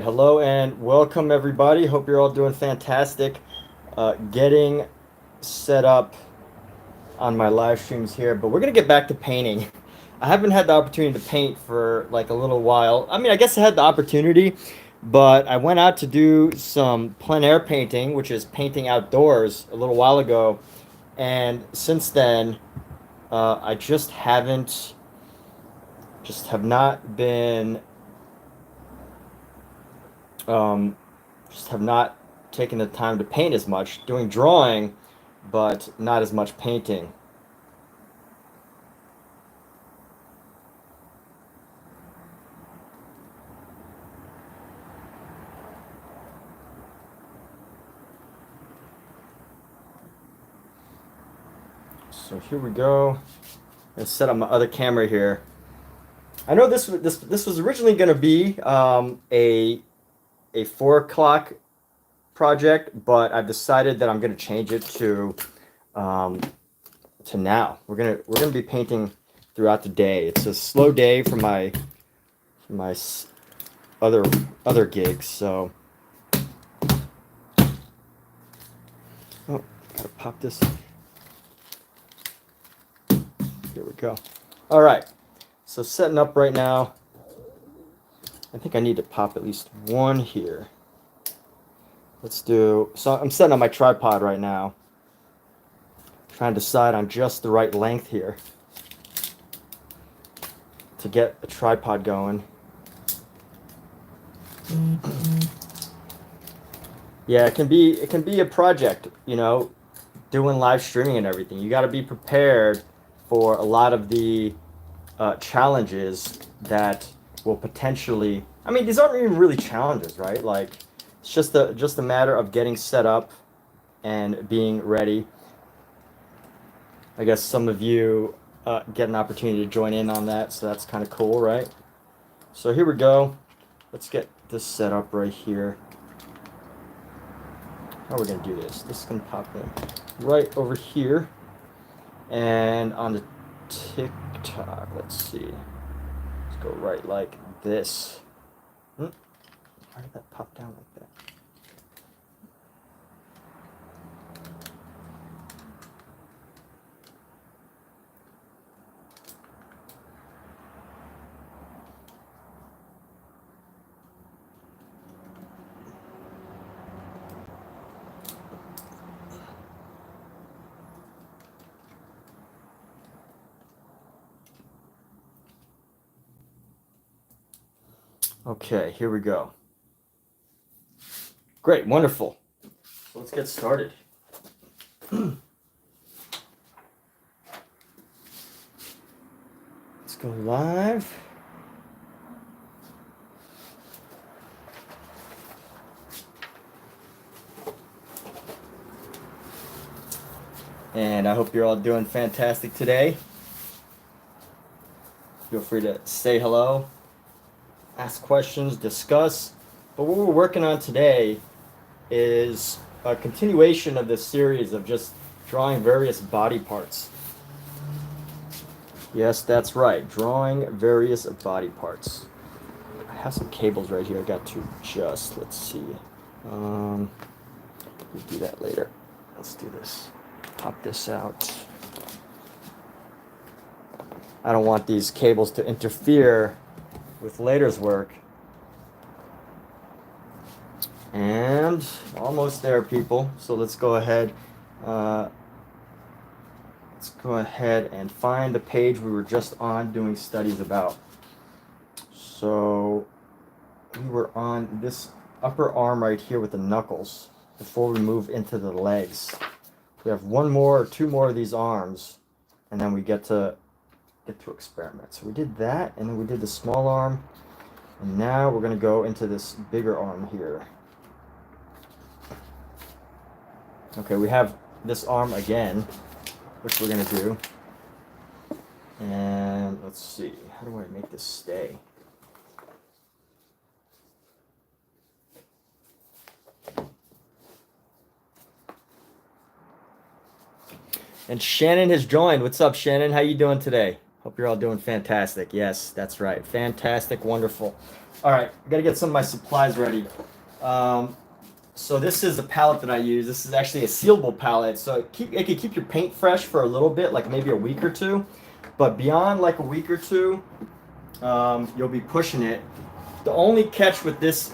Hello and welcome everybody. Hope you're all doing fantastic. Getting set up on my live streams here, but we're gonna get back to painting. I haven't had the opportunity to paint for like a little while. I mean, I guess I had the opportunity, but I went out to do some plein air painting, which is painting outdoors, a little while ago, and since then, I just have not been um, just have not taken the time to paint as much, doing drawing, but not as much painting. So here we go. I'm gonna set up my other camera here. I know this was originally going to be a 4 o'clock project, but I've decided that I'm going to change it to now. We're gonna be painting throughout the day. It's a slow day for my other gigs. So, oh, gotta pop this. Here we go. All right. So setting up right now. I think I need to pop at least one here. Let's do, so I'm setting up my tripod right now. Trying to decide on just the right length here to get a tripod going. Yeah, it can be a project, you know, doing live streaming and everything. You got to be prepared for a lot of the challenges that will potentially, I mean, these aren't even really challenges, right? Like, it's just a matter of getting set up and being ready. I guess some of you get an opportunity to join in on that, so that's kind of cool, right? So here we go. Let's get this set up right here. How are we gonna do this? This is gonna pop in right over here, and on the TikTok, let's see. Let's go right like this. Why did that pop down like that? Okay, here we go. Great, wonderful. So let's get started. Let's go live. And I hope you're all doing fantastic today. Feel free to say hello, ask questions, discuss. But what we're working on today is a continuation of this series of just drawing various body parts. Yes, that's right, drawing various body parts. I have some cables right here I got to adjust. Let's see. We'll do that later. Let's do this. Pop this out. I don't want these cables to interfere with later's work. And almost there, people. So let's go ahead. Let's go ahead and find the page we were just on doing studies about. So we were on this upper arm right here with the knuckles before we move into the legs. We have one more or two more of these arms, and then we get to experiment. So we did that, and then we did the small arm, and now we're going to go into this bigger arm here. Okay, we have this arm again, which we're going to do. And let's see, how do I make this stay? And Shannon has joined. What's up, Shannon? How you doing today? Hope you're all doing fantastic. Yes, that's right. Fantastic, wonderful. All right, I gotta get some of my supplies ready. So this is a palette that I use. This is actually a sealable palette, so it can keep your paint fresh for a little bit, like maybe a week or two. But beyond like a week or two, you'll be pushing it. The only catch with this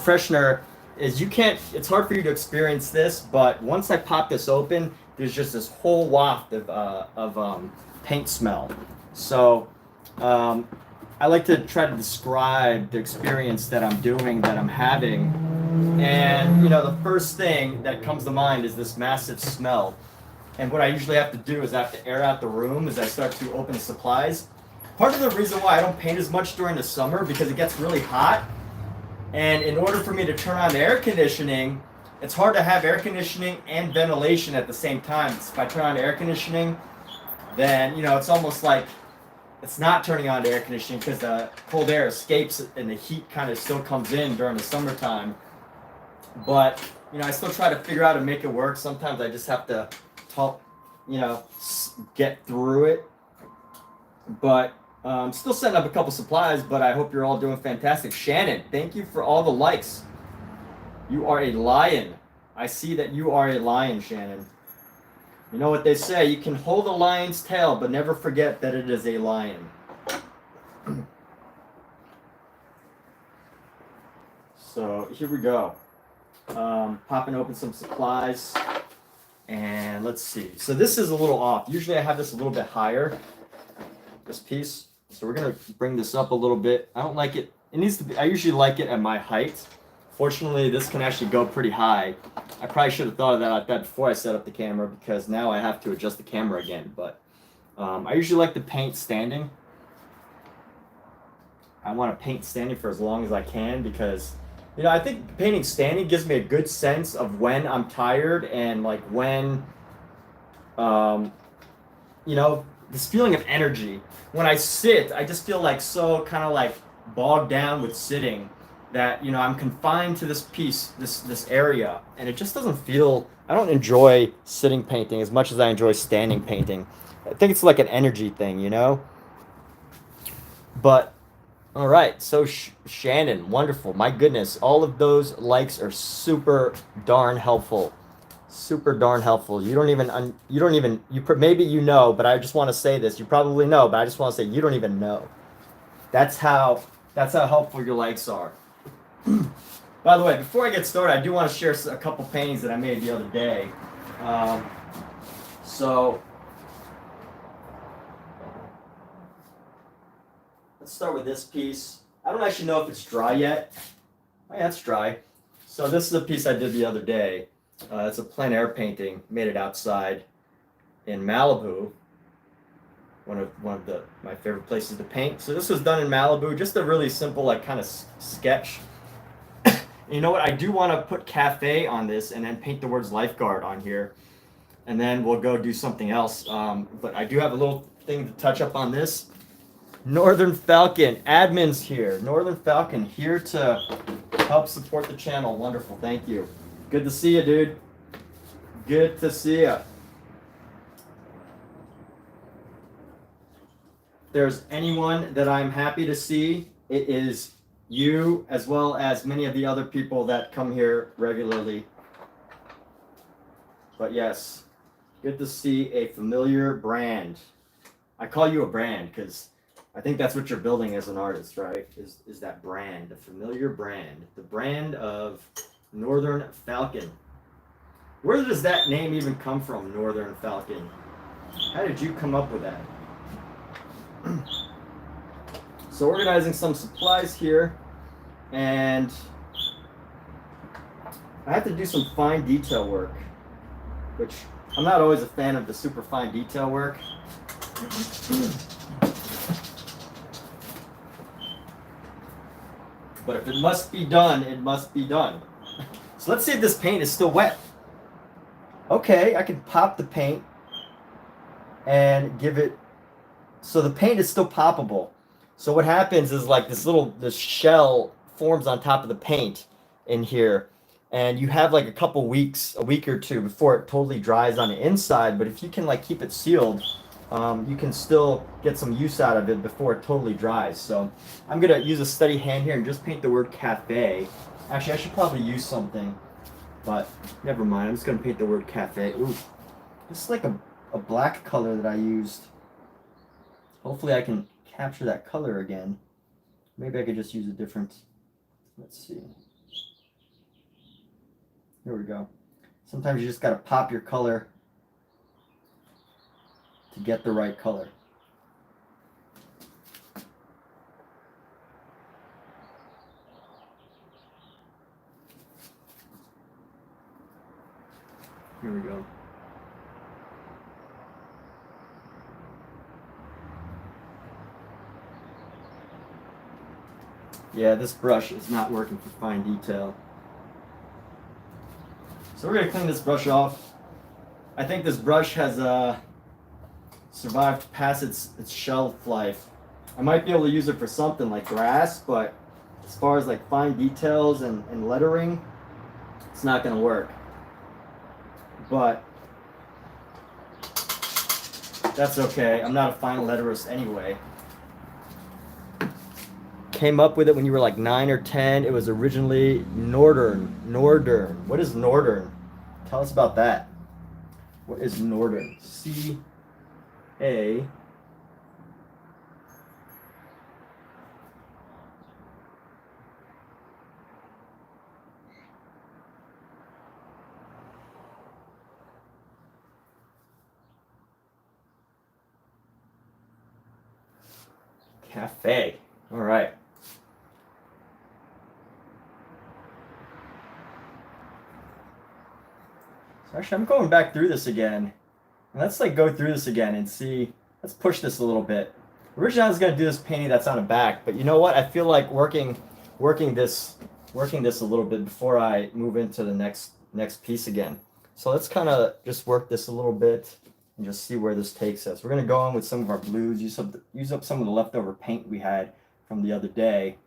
freshener is you can't. It's hard for you to experience this, but once I pop this open, there's just this whole waft of paint smell. So I like to try to describe the experience that I'm having. And you know, the first thing that comes to mind is this massive smell. And what I usually have to do is I have to air out the room as I start to open the supplies. Part of the reason why I don't paint as much during the summer because it gets really hot. And in order for me to turn on the air conditioning, it's hard to have air conditioning and ventilation at the same time. If I turn on the air conditioning, then, you know, it's almost like it's not turning on the air conditioning because the cold air escapes and the heat kind of still comes in during the summertime. But, you know, I still try to figure out how to make it work. Sometimes I just have to talk, you know, get through it. But still setting up a couple supplies, but I hope you're all doing fantastic. Shannon, thank you for all the likes. You are a lion. I see that you are a lion, Shannon. You know what they say, you can hold a lion's tail, but never forget that it is a lion. So here we go. Popping open some supplies. And let's see. So this is a little off. Usually I have this a little bit higher, this piece. So we're going to bring this up a little bit. I don't like it. It needs to be, I usually like it at my height. Fortunately, this can actually go pretty high. I probably should have thought of that like that before I set up the camera because now I have to adjust the camera again. But I usually like to paint standing. I want to paint standing for as long as I can because, you know, I think painting standing gives me a good sense of when I'm tired and like when, you know, this feeling of energy. When I sit, I just feel like so kind of like bogged down with sitting that, you know, I'm confined to this piece, this area, and it just doesn't feel, I don't enjoy sitting painting as much as I enjoy standing painting. I think it's like an energy thing, you know? But all right, so Shannon, wonderful. My goodness, all of those likes are super darn helpful. Super darn helpful. Maybe you know, but I just want to say this. You probably know, but I just want to say you don't even know. That's how helpful your likes are. By the way, before I get started, I do want to share a couple paintings that I made the other day. So let's start with this piece. I don't actually know if it's dry yet. Oh, yeah, it's dry. So this is a piece I did the other day. It's a plein air painting. Made it outside in Malibu. One of my favorite places to paint. So this was done in Malibu. Just a really simple, like, kind of sketch. You know what? I do want to put cafe on this and then paint the words lifeguard on here. And then we'll go do something else. But I do have a little thing to touch up on this. Northern Falcon, admins here. Northern Falcon here to help support the channel. Wonderful, thank you. Good to see you, dude. Good to see you. If there's anyone that I'm happy to see, it is you, as well as many of the other people that come here regularly. But yes, good to see a familiar brand. I call you a brand because I think that's what you're building as an artist, right? Is that brand, a familiar brand, the brand of Northern Falcon. Where does that name even come from, Northern Falcon? How did you come up with that? So organizing some supplies here, and I have to do some fine detail work, which I'm not always a fan of the super fine detail work. But if it must be done, it must be done. So let's see if this paint is still wet. Okay, I can pop the paint and give it, so the paint is still poppable. So what happens is like this shell forms on top of the paint in here, and you have like a week or two before it totally dries on the inside. But if you can like keep it sealed, you can still get some use out of it before it totally dries. So I'm gonna use a steady hand here and just paint the word cafe. Actually, I should probably use something, but never mind. I'm just gonna paint the word cafe. Ooh, this is like a black color that I used. Hopefully I can capture that color again. Maybe I could just use a different, let's see. Here we go. Sometimes you just gotta pop your color to get the right color. Here we go. Yeah, this brush is not working for fine detail. So we're gonna clean this brush off. I think this brush has survived past its shelf life. I might be able to use it for something like grass, but as far as like fine details and lettering, it's not gonna work. But that's okay. I'm not a fine letterist anyway. Came up with it when you were like 9 or 10. It was originally Northern. What is Northern? Tell us about that. What is Northern? C-A. Cafe. All right. So actually, I'm going back through this again. And let's like go through this again and see. Let's push this a little bit. Originally, I was gonna do this painting that's on the back, but you know what? I feel like working this a little bit before I move into the next piece again. So let's kind of just work this a little bit and just see where this takes us. We're gonna go on with some of our blues. Use up some of the leftover paint we had from the other day.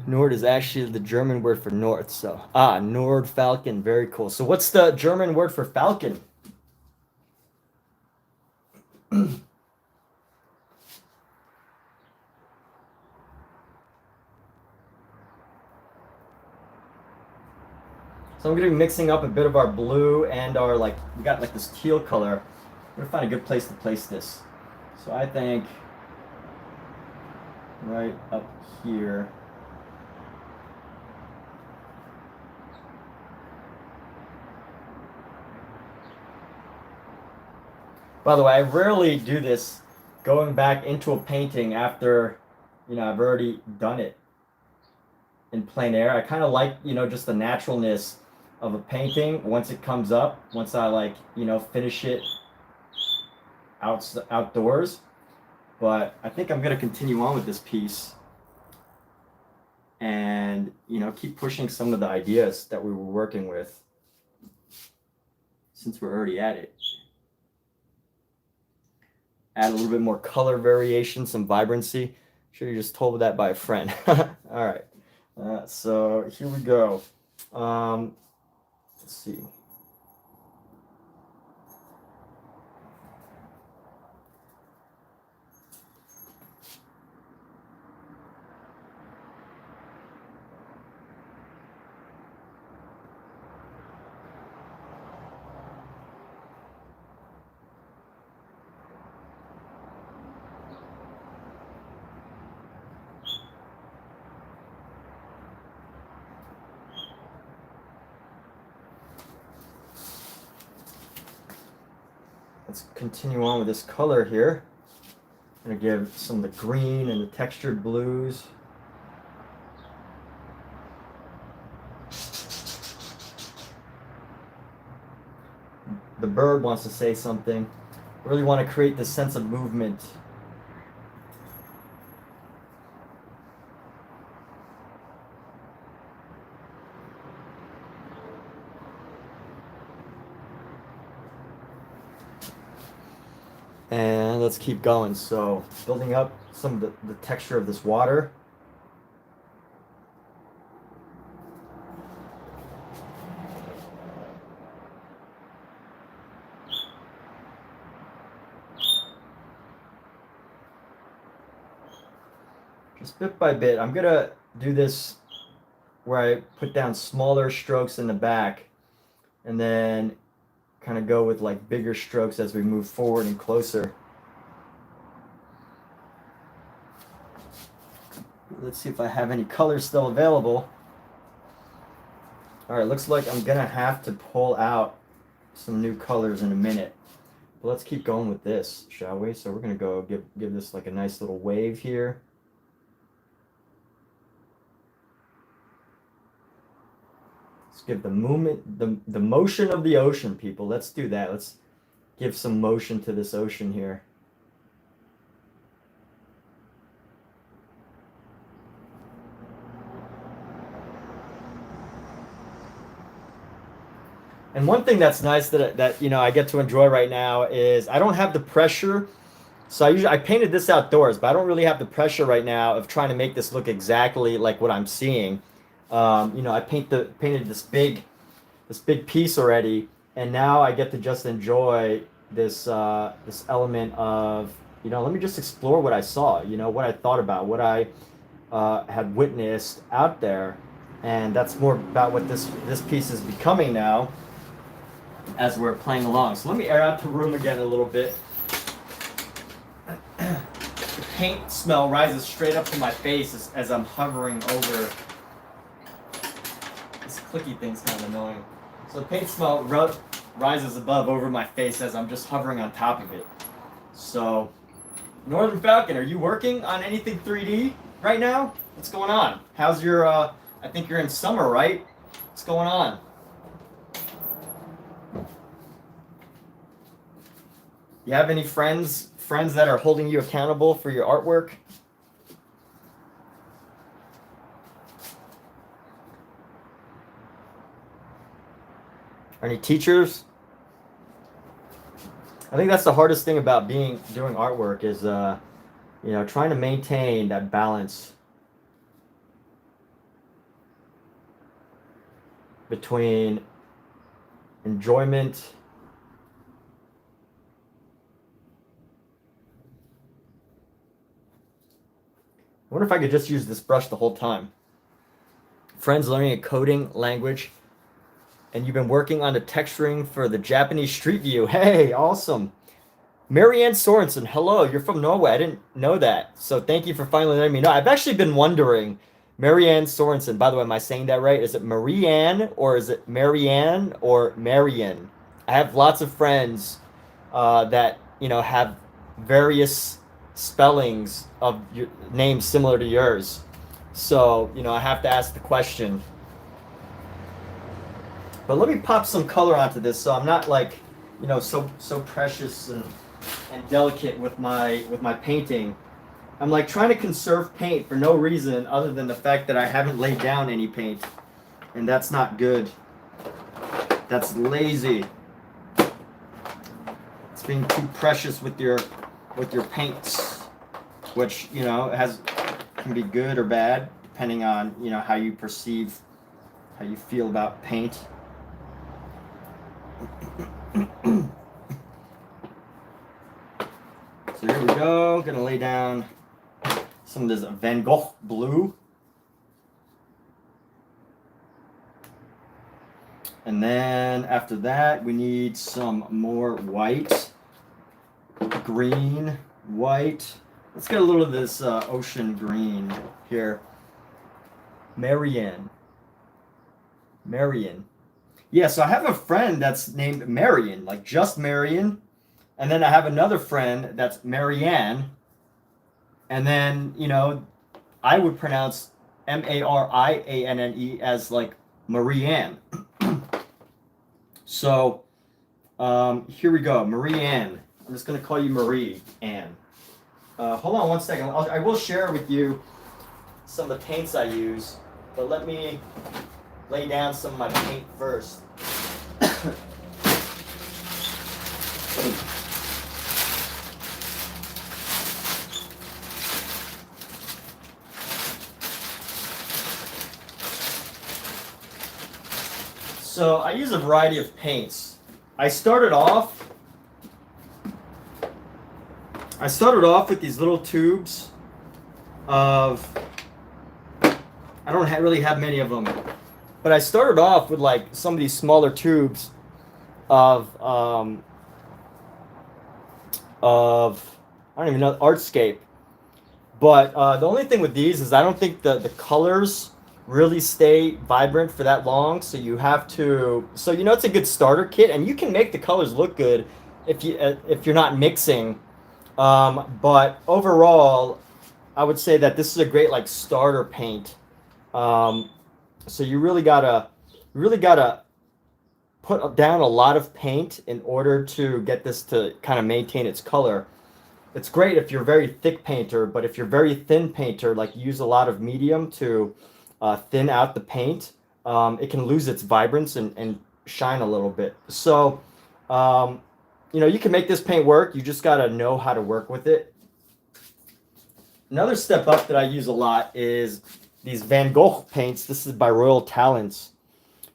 Nord is actually the German word for north. So, Nord Falcon, very cool. So what's the German word for falcon? So I'm going to be mixing up a bit of our blue and our, like, we got like this teal color. We're going to find a good place to place this. So I think right up here. By the way, I rarely do this going back into a painting after, I've already done it in plein air. I kind of like, just the naturalness of a painting once it comes up, once I like, finish it outdoors. But I think I'm going to continue on with this piece and, keep pushing some of the ideas that we were working with since we're already at it. Add a little bit more color variation, some vibrancy. I'm sure you're just told that by a friend. All right. So here we go. Let's see. Let's continue on with this color here. I'm going to give some of the green and the textured blues. The bird wants to say something. I really want to create this sense of movement. And let's keep going. So building up some of the texture of this water. Just bit by bit. I'm gonna do this where I put down smaller strokes in the back and then kind of go with like bigger strokes as we move forward and closer. Let's see if I have any colors still available. All right, looks like I'm gonna have to pull out some new colors in a minute. But let's keep going with this, shall we? So we're gonna go give this like a nice little wave here. Let's give the movement, the motion of the ocean, people. Let's do that. Let's give some motion to this ocean here. And one thing that's nice that you know I get to enjoy right now is I don't have the pressure. So I painted this outdoors, but I don't really have the pressure right now of trying to make this look exactly like what I'm seeing. You know, I painted this big piece already, and now I get to just enjoy this this element of, you know, let me just explore what I saw, you know, what I thought about, what I had witnessed out there, and that's more about what this piece is becoming now as we're playing along. So let me air out the room again a little bit. The paint smell rises straight up to my face as I'm hovering over. This clicky thing's kind of annoying. So the paint smell rises above over my face as I'm just hovering on top of it. So, Northern Falcon, are you working on anything 3D right now? What's going on? How's your, I think you're in summer, right? What's going on? You have any friends that are holding you accountable for your artwork? Any teachers? I think that's the hardest thing about doing artwork is, you know, trying to maintain that balance between enjoyment I wonder if I could just use this brush the whole time. Friends learning a coding language, and you've been working on the texturing for the Japanese street view. Hey, awesome. Marianne Sorensen, hello, you're from Norway. I didn't know that. So thank you for finally letting me know. I've actually been wondering, Marianne Sorensen, by the way, am I saying that right? Is it Marianne or is it Marianne or Marian? I have lots of friends that, you know, have various spellings of your names similar to yours. So, you know, I have to ask the question. But let me pop some color onto this so I'm not like, you know, so precious and delicate with my painting. I'm like trying to conserve paint for no reason other than the fact that I haven't laid down any paint. And that's not good. That's lazy. It's being too precious with your paints, which, you know, can be good or bad depending on, you know, how you feel about paint. So here we go. Gonna lay down some of this Van Gogh blue. And then after that, we need some more white. Green, white. Let's get a little of this ocean green here. Marianne. Yeah, so I have a friend that's named Marion, like just Marion. And then I have another friend that's Marianne. And then, you know, I would pronounce Marianne as like Marianne. So here we go, Marianne. I'm just going to call you Marie Ann. Hold on one second. I will share with you some of the paints I use, but let me lay down some of my paint first. So I use a variety of paints. I started off with these little tubes of, I don't really have many of them, but I started off with like some of these smaller tubes of I don't even know, Artscape. But the only thing with these is I don't think the colors really stay vibrant for that long. So you have to, so you know, it's a good starter kit, and you can make the colors look good if you're not mixing. But overall, I would say that this is a great like starter paint. So you really gotta put down a lot of paint in order to get this to kind of maintain its color. It's great if you're a very thick painter, but if you're a very thin painter, like use a lot of medium to thin out the paint, it can lose its vibrance and shine a little bit. So, you know, you can make this paint work. You just got to know how to work with it. Another step up that I use a lot is these Van Gogh paints. This is by Royal Talents.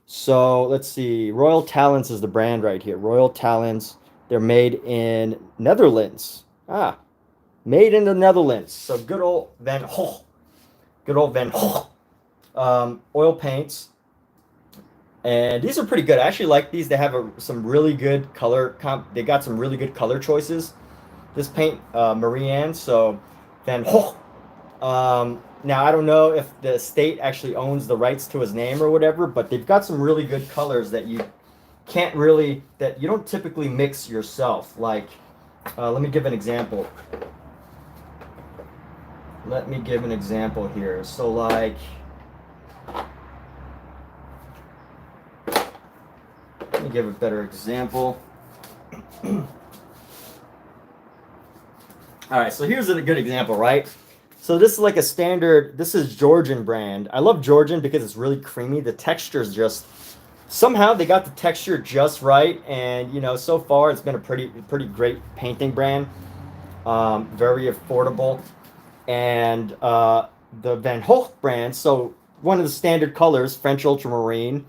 So let's see. Royal Talents is the brand right here. Royal Talents. They're made in Netherlands. Made in the Netherlands. So good old Van Gogh. Good old Van Gogh. Oil paints. And these are pretty good. I actually like these. They have some really good color. They got some really good color choices. This paint, Marianne. So Van Gogh. Now, I don't know if the state actually owns the rights to his name or whatever, but they've got some really good colors that you can't really, that you don't typically mix yourself. Like, let me give an example. Let me give an example here. So, like, let me give a better example. All right, so here's a good example, right? So this is like a standard, this is Georgian brand. I love Georgian because it's really creamy. The texture is just, somehow they got the texture just right. And, you know, so far it's been a pretty great painting brand. Very affordable. And the Van Gogh brand, so one of the standard colors, French ultramarine.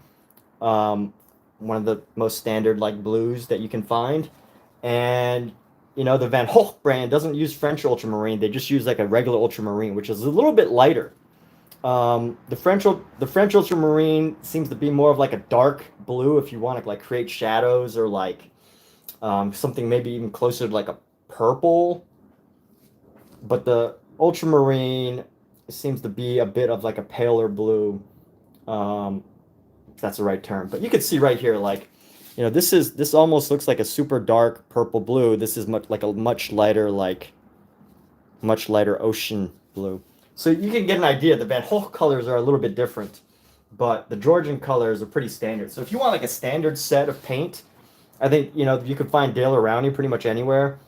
One of the most standard like blues that you can find. And you know, the Van Gogh brand doesn't use French ultramarine. They just use like a regular ultramarine, which is a little bit lighter. The French ultramarine seems to be more of like a dark blue if you want to like create shadows, or like something maybe even closer to like a purple. But the ultramarine seems to be a bit of like a paler blue, if that's the right term. But you can see right here, like, you know, this almost looks like a super dark purple blue. This is much lighter ocean blue. So you can get an idea. The Van Gogh colors are a little bit different, but the Georgian colors are pretty standard. So if you want like a standard set of paint, I think, you know, you could find Dale around you pretty much anywhere.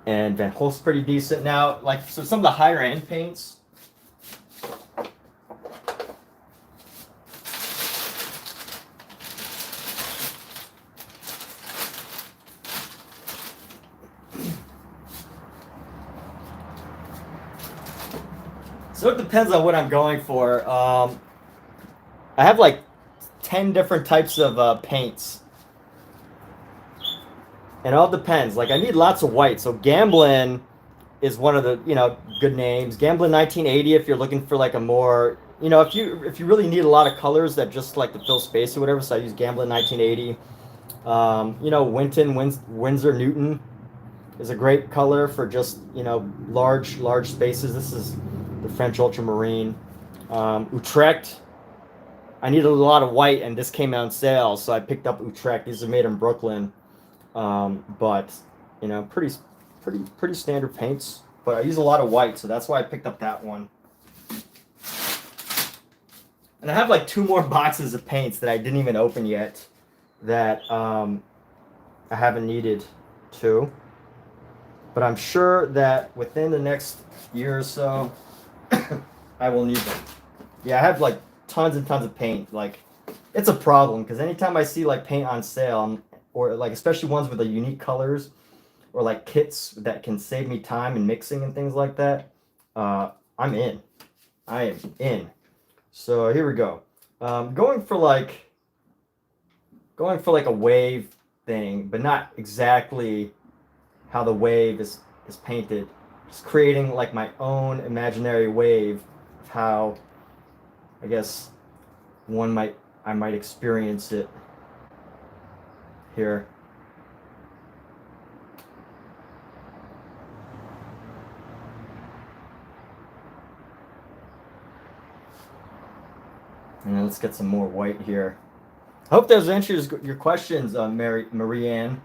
And Van Gogh's pretty decent. Now, like, so some of the higher end paints, so it depends on what I'm going for. I have like 10 different types of paints. And it all depends. Like, I need lots of white. So Gamblin is one of the, you know, good names. Gamblin 1980 if you're looking for like a more, you know, if you really need a lot of colors that just like to fill space or whatever. So I use Gamblin 1980. You know, Winsor Newton is a great color for just, you know, large spaces. This is the French ultramarine. Utrecht, I needed a lot of white, and this came out on sale, so I picked up Utrecht. These are made in Brooklyn, but you know, pretty standard paints. But I use a lot of white, so that's why I picked up that one. And I have like 2 more boxes of paints that I didn't even open yet, that I haven't needed to. But I'm sure that within the next year or so, I will need them. Yeah, I have like tons and tons of paint. Like, it's a problem because anytime I see like paint on sale, or like especially ones with the unique colors, or like kits that can save me time in mixing and things like that, I'm in. I am in. So here we go. Going for like a wave thing, but not exactly how the wave is painted. Just creating like my own imaginary wave of how I guess I might experience it here. And let's get some more white here. I hope those answers your questions, Marianne.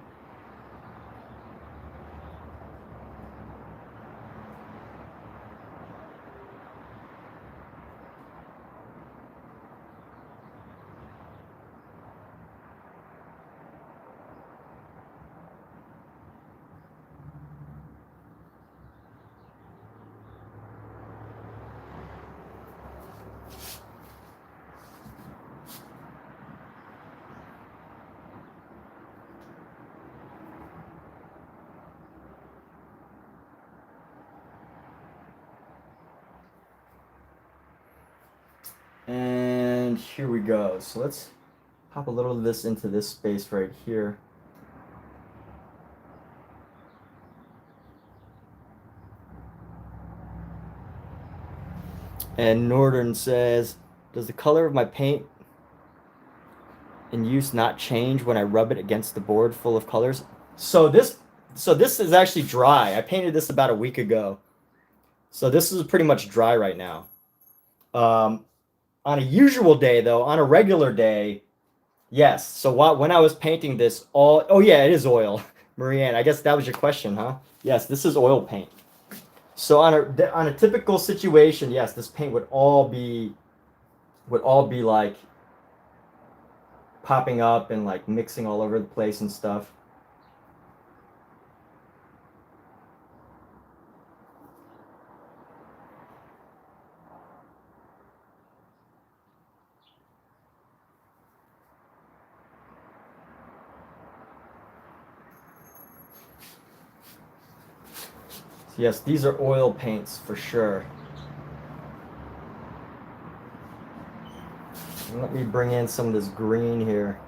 And here we go. So let's pop a little of this into this space right here. And Northern says, does the color of my paint in use not change when I rub it against the board full of colors? So this is actually dry. I painted this about a week ago. So this is pretty much dry right now. On a usual day though, on a regular day, yes. So when I was painting this, oh yeah, it is oil. Marianne, I guess that was your question, huh? Yes, this is oil paint. So on a typical situation, yes, this paint would all be like popping up and like mixing all over the place and stuff. So yes, these are oil paints for sure. And let me bring in some of this green here.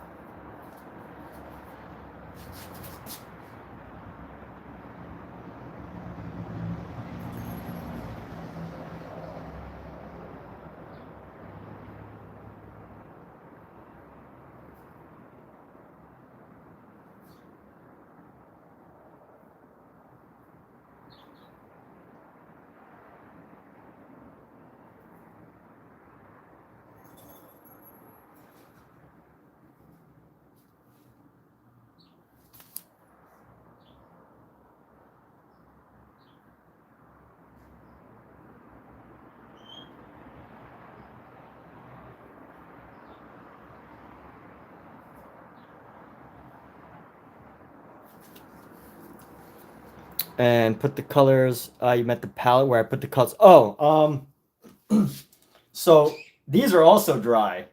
And put the colors. You meant the palette where I put the colors. Oh, so these are also dry.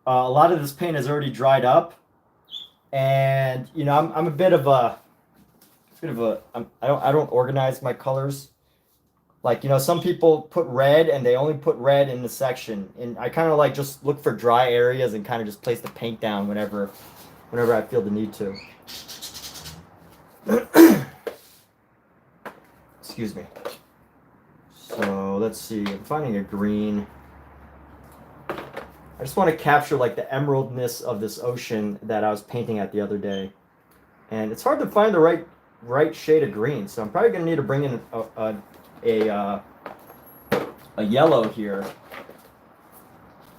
A lot of this paint has already dried up, and you know I'm a bit of a I don't organize my colors. Like you know some people put red and they only put red in the section, and I kind of like just look for dry areas and kind of just place the paint down whenever I feel the need to. Excuse me. So let's see. I'm finding a green. I just want to capture like the emeraldness of this ocean that I was painting at the other day, and it's hard to find the right shade of green. So I'm probably gonna need to bring in a yellow here.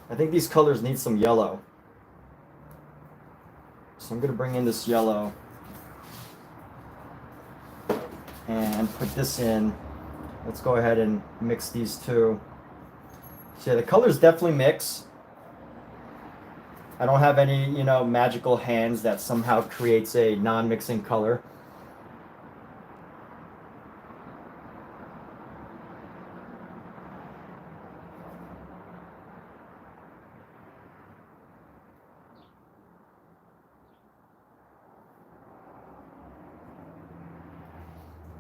I think these colors need some yellow, so I'm gonna bring in this yellow and put this in. Let's go ahead and mix these two. So yeah, the colors definitely mix. I don't have any, you know, magical hands that somehow creates a non-mixing color.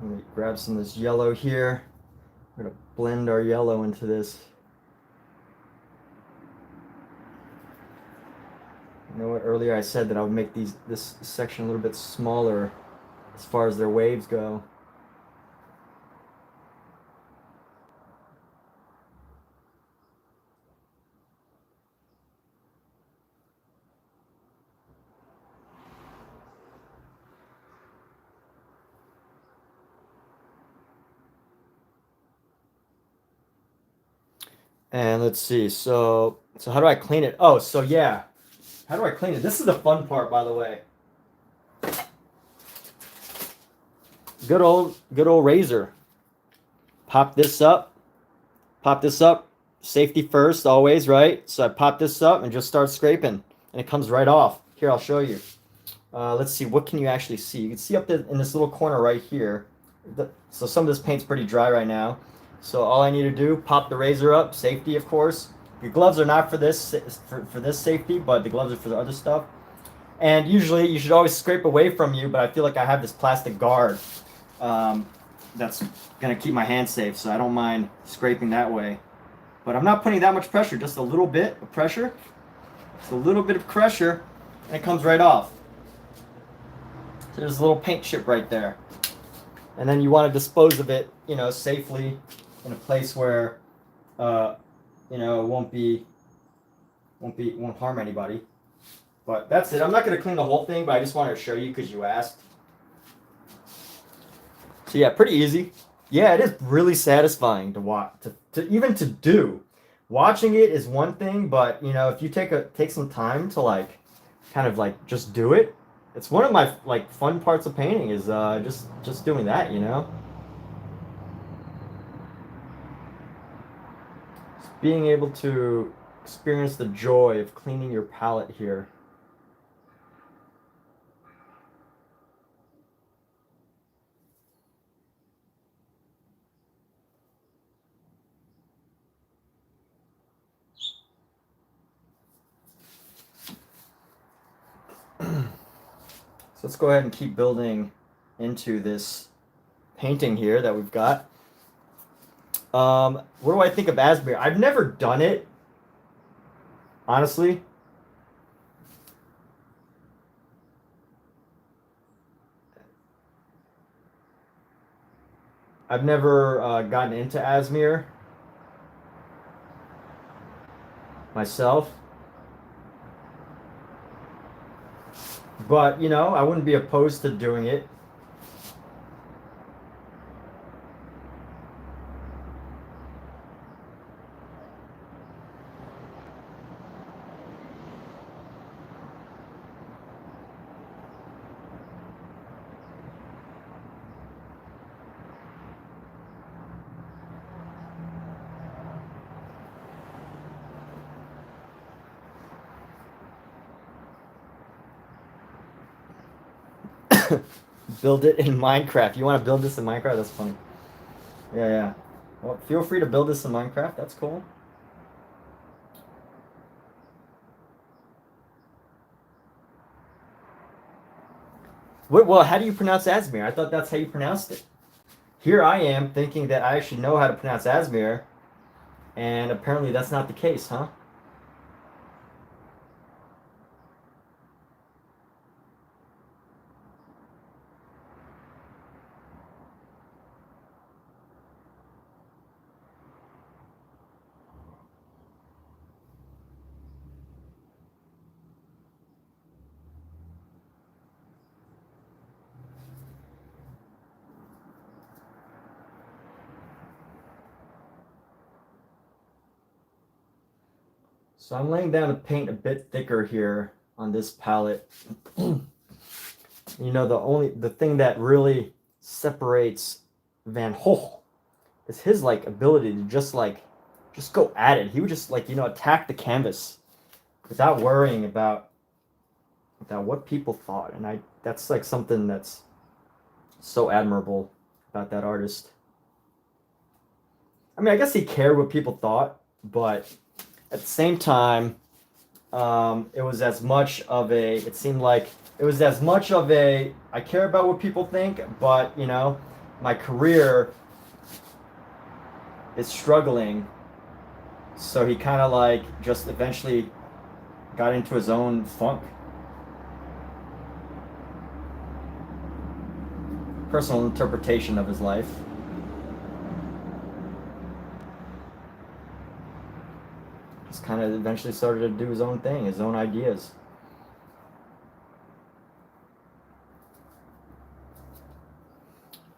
Let me grab some of this yellow here. We're gonna blend our yellow into this. You know what? Earlier I said that I would make this section a little bit smaller as far as their waves go. And let's see. So how do I clean it? Oh, so yeah. How do I clean it? This is the fun part, by the way. Good old razor. Pop this up. Pop this up. Safety first, always, right? So I pop this up and just start scraping, and it comes right off. Here, I'll show you. Let's see. What can you actually see? You can see up there in this little corner right here. So some of this paint's pretty dry right now. So all I need to do, pop the razor up. Safety, of course. Your gloves are not for this for this safety, but the gloves are for the other stuff. And usually, you should always scrape away from you, but I feel like I have this plastic guard that's going to keep my hand safe, so I don't mind scraping that way. But I'm not putting that much pressure, just a little bit of pressure. Just a little bit of pressure, and it comes right off. So there's a little paint chip right there. And then you want to dispose of it, you know, safely in a place where, you know, it won't harm anybody. But that's it. I'm not going to clean the whole thing, but I just wanted to show you because you asked. So yeah, pretty easy. Yeah, it is really satisfying to watch, even to do. Watching it is one thing, but you know, if you take some time to like, kind of like just do it, it's one of my like fun parts of painting is just doing that, you know. Just being able to experience the joy of cleaning your palette here. So let's go ahead and keep building into this painting here that we've got. What do I think of Asbury? I've never done it, honestly. I've never gotten into Asmere myself. But, you know, I wouldn't be opposed to doing it. Build it in Minecraft. You want to build this in Minecraft? That's funny. Yeah. Well, feel free to build this in Minecraft. That's cool. Wait, well, how do you pronounce Asmere? I thought that's how you pronounced it. Here I am thinking that I actually know how to pronounce Asmere, and apparently that's not the case, huh? So I'm laying down to paint a bit thicker here on this palette. You know, the thing that really separates Van Gogh is his like ability to just go at it. He would just like, you know, attack the canvas without worrying about what people thought. And that's like something that's so admirable about that artist. I mean, I guess he cared what people thought, but at the same time, it was as much of a, it seemed like it was as much of a, I care about what people think, but, you know, my career is struggling. So he kind of like just eventually got into his own funk. Personal interpretation of his life. Just kind of eventually started to do his own thing, his own ideas.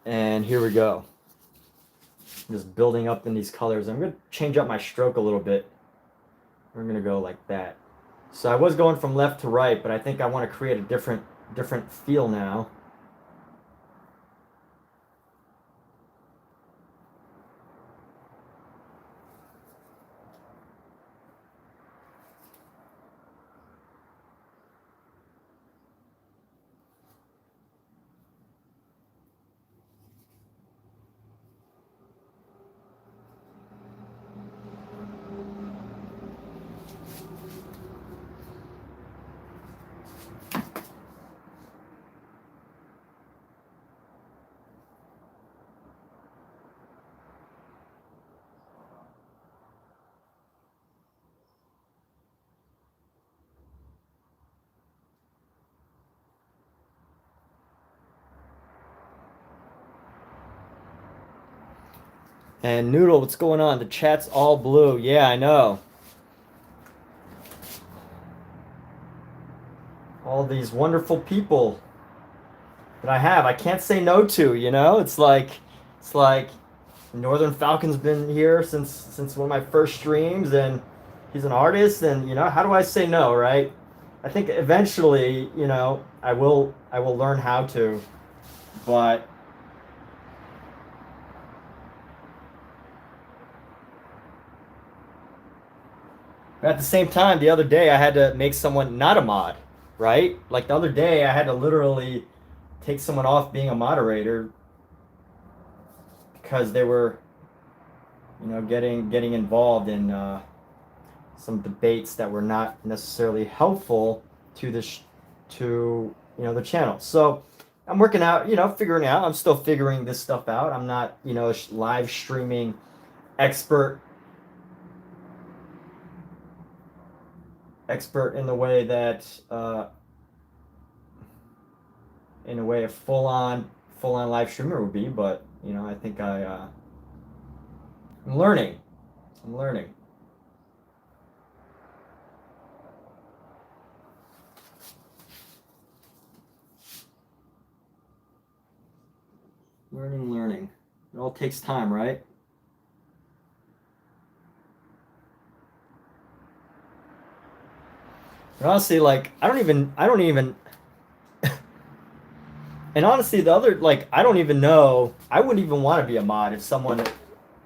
And here we go. I'm just building up in these colors. I'm going to change up my stroke a little bit. We're going to go like that. So I was going from left to right, but I think I want to create a different feel now. And Noodle, what's going on? The chat's all blue. Yeah, I know. All these wonderful people that I can't say no to, you know? It's like Northern Falcon's been here since one of my first streams, and he's an artist, and you know, how do I say no, right? I think eventually, you know, I will learn how to, but at the same time, the other day I had to make someone not a mod, right? Like the other day I had to literally take someone off being a moderator because they were, you know, getting involved in some debates that were not necessarily helpful to to you know, the channel. So I'm working out, you know, figuring out. I'm still figuring this stuff out. I'm not, you know, a live streaming expert in the way that in a way a full-on live streamer would be, but you know, I think I'm learning. Learning. It all takes time, right? And honestly, like I don't even and honestly, the other, like, I don't even know, I wouldn't even want to be a mod if someone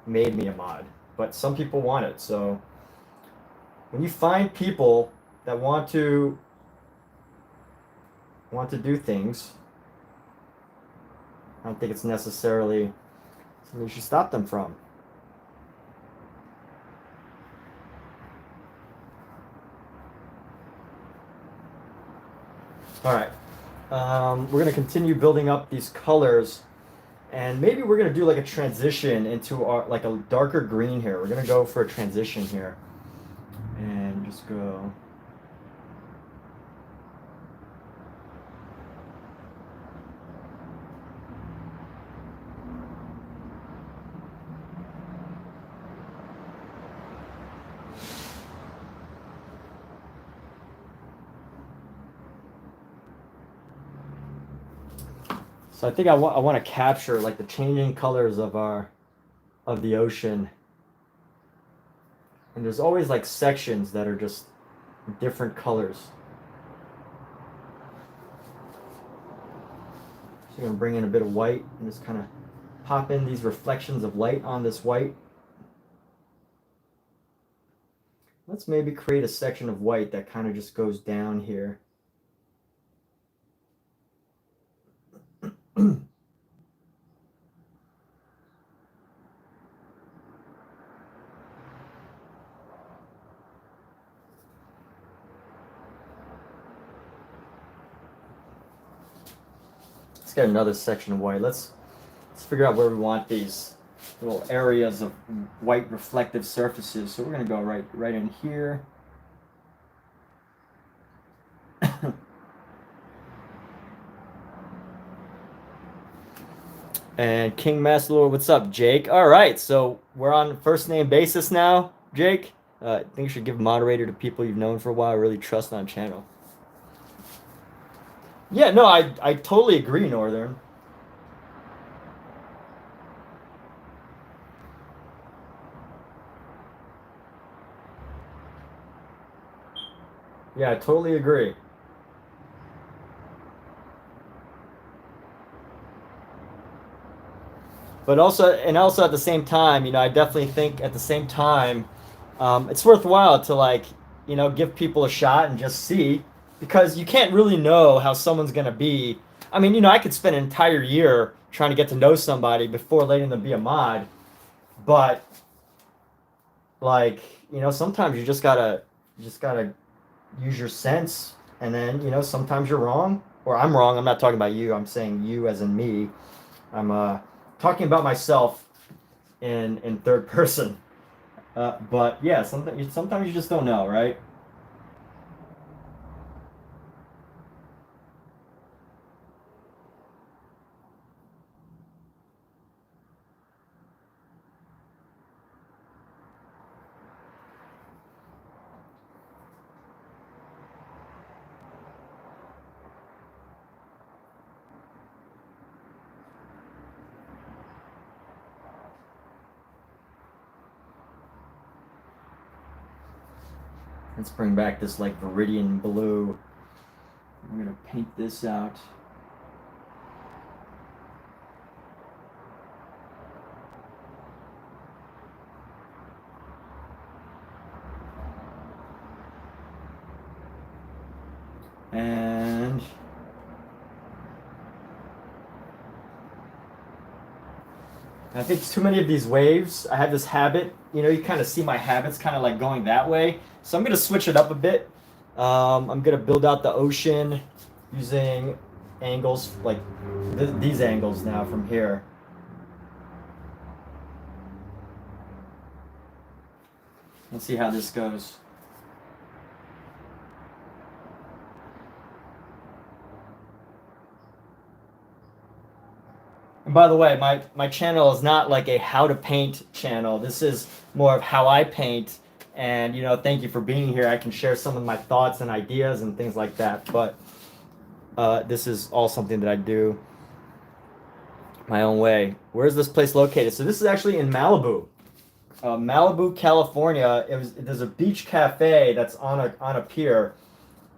made me a mod, but some people want it. So when you find people that want to do things, I don't think it's necessarily something you should stop them from. All right. We're going to continue building up these colors, and maybe we're going to do like a transition into our, like a darker green here. We're going to go for a transition here and just go. So I think I want to capture like the changing colors of the ocean. And there's always like sections that are just different colors. So you're gonna bring in a bit of white and just kind of pop in these reflections of light on this white. Let's maybe create a section of white that kind of just goes down here. Let's get another section of white. Let's figure out where we want these little areas of white reflective surfaces. So we're gonna go right in here. And King Master Lord, what's up, Jake? All right, so we're on first name basis now, Jake. I think you should give moderator to people you've known for a while, really trust on channel. Yeah, no, I totally agree, Northern. Yeah, I totally agree. But also at the same time, I definitely think at the same time, it's worthwhile to like, give people a shot and just see, because you can't really know how someone's gonna be. I mean, I could spend an entire year trying to get to know somebody before letting them be a mod, but like, sometimes you just gotta use your sense, and then, sometimes you're wrong, or I'm wrong. I'm not talking about you. I'm saying you as in me. I'm talking about myself in third person. But yeah, sometimes you just don't know, right? Let's bring back this like viridian blue. I'm gonna paint this out. And I think too many of these waves, I have this habit, you kind of see my habits kind of like going that way. So I'm going to switch it up a bit. I'm going to build out the ocean using angles like these angles now from here. Let's see how this goes. And by the way, my channel is not like a how to paint channel. This is more of how I paint. And, thank you for being here. I can share some of my thoughts and ideas and things like that. But this is all something that I do my own way. Where's this place located? So this is actually in Malibu, Malibu, California. There's a beach cafe that's on a pier,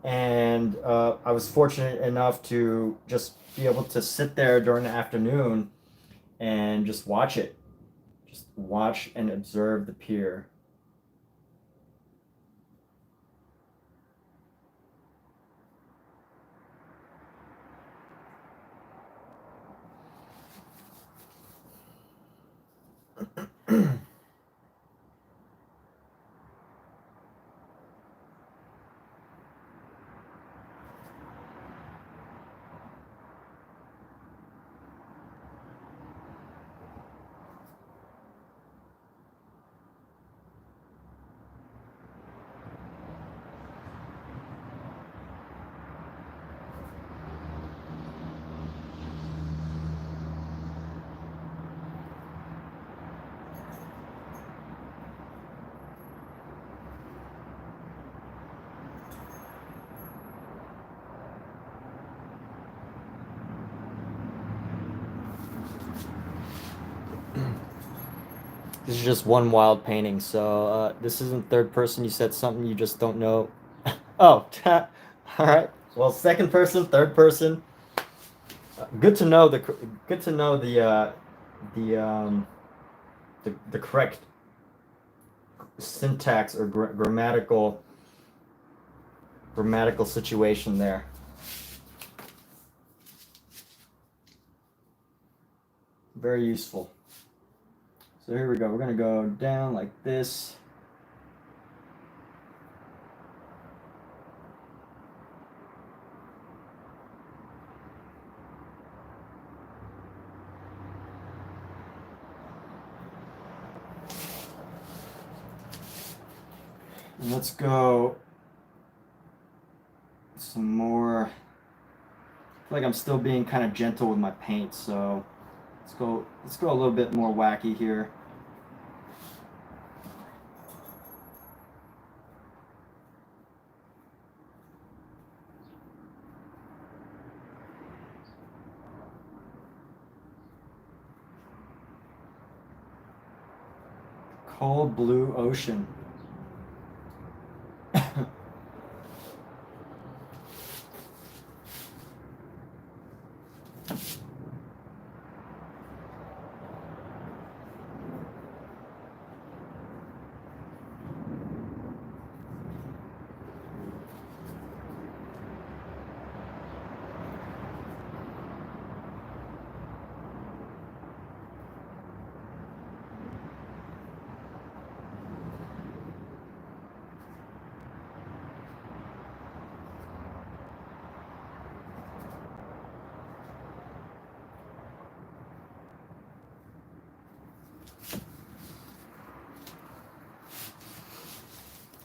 and I was fortunate enough to just be able to sit there during the afternoon and just watch and observe the pier. This is just one wild painting. So this isn't third person. You said something you just don't know. Oh, all right. Well, second person, third person. Good to know the the correct syntax or grammatical situation there. Very useful. So here we go. We're gonna go down like this. And let's go some more. I feel like I'm still being kind of gentle with my paint, so Let's go a little bit more wacky here. Cold blue ocean.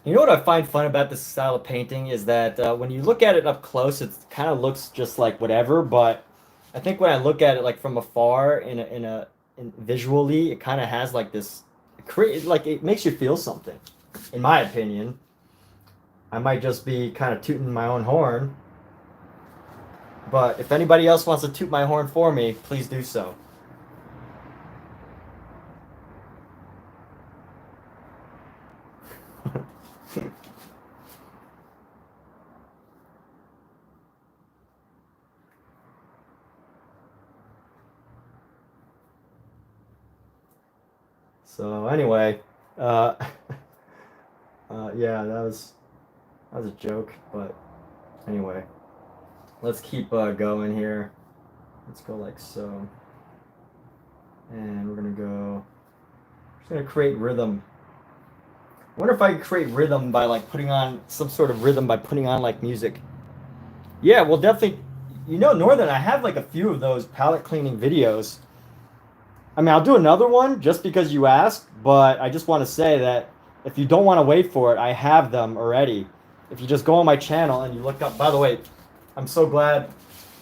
You know what I find fun about this style of painting is that when you look at it up close, it kind of looks just like whatever. But I think when I look at it like from afar, visually, it kind of has like this, like it makes you feel something. In my opinion, I might just be kind of tooting my own horn. But if anybody else wants to toot my horn for me, please do so. So anyway, yeah, that was a joke, but anyway, let's keep going here. Let's go like so, and we're just gonna create rhythm. I wonder if I could create rhythm by like putting on some sort of rhythm by putting on like music. Yeah, well, definitely. You know, Northern, I have like a few of those palette cleaning videos. I mean, I'll do another one just because you asked, but I just want to say that if you don't want to wait for it, I have them already. If you just go on my channel and you look up, by the way, I'm so glad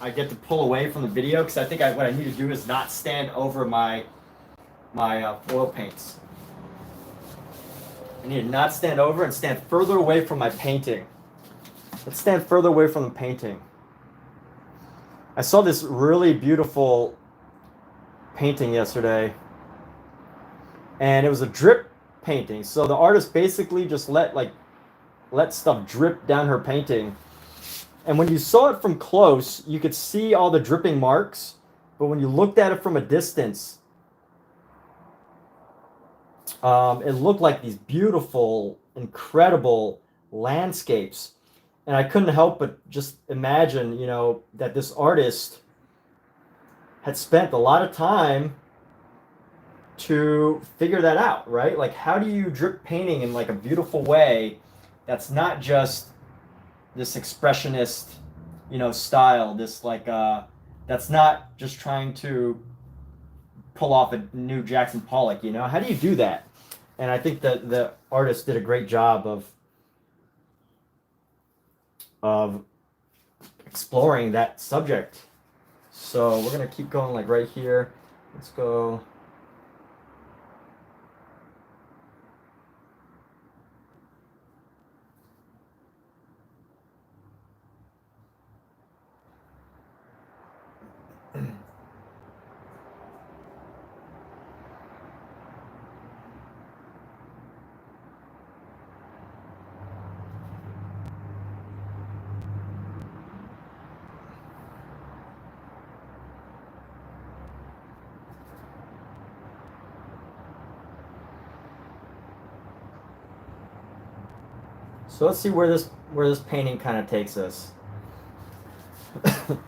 I get to pull away from the video because I think what I need to do is not stand over my oil paints. I need to not stand over and stand further away from my painting. Let's stand further away from the painting. I saw this really beautiful painting yesterday, and it was a drip painting. So the artist basically just let stuff drip down her painting. And when you saw it from close, you could see all the dripping marks, but when you looked at it from a distance, it looked like these beautiful, incredible landscapes. And I couldn't help but just imagine, you know, that this artist had spent a lot of time to figure that out, right? Like, how do you drip painting in like a beautiful way that's not just this expressionist, you know, style, this like that's not just trying to pull off a new Jackson Pollock, you know? How do you do that? And I think that the artist did a great job of exploring that subject. So we're gonna keep going like right here. Let's go. So let's see where this painting kind of takes us. I'm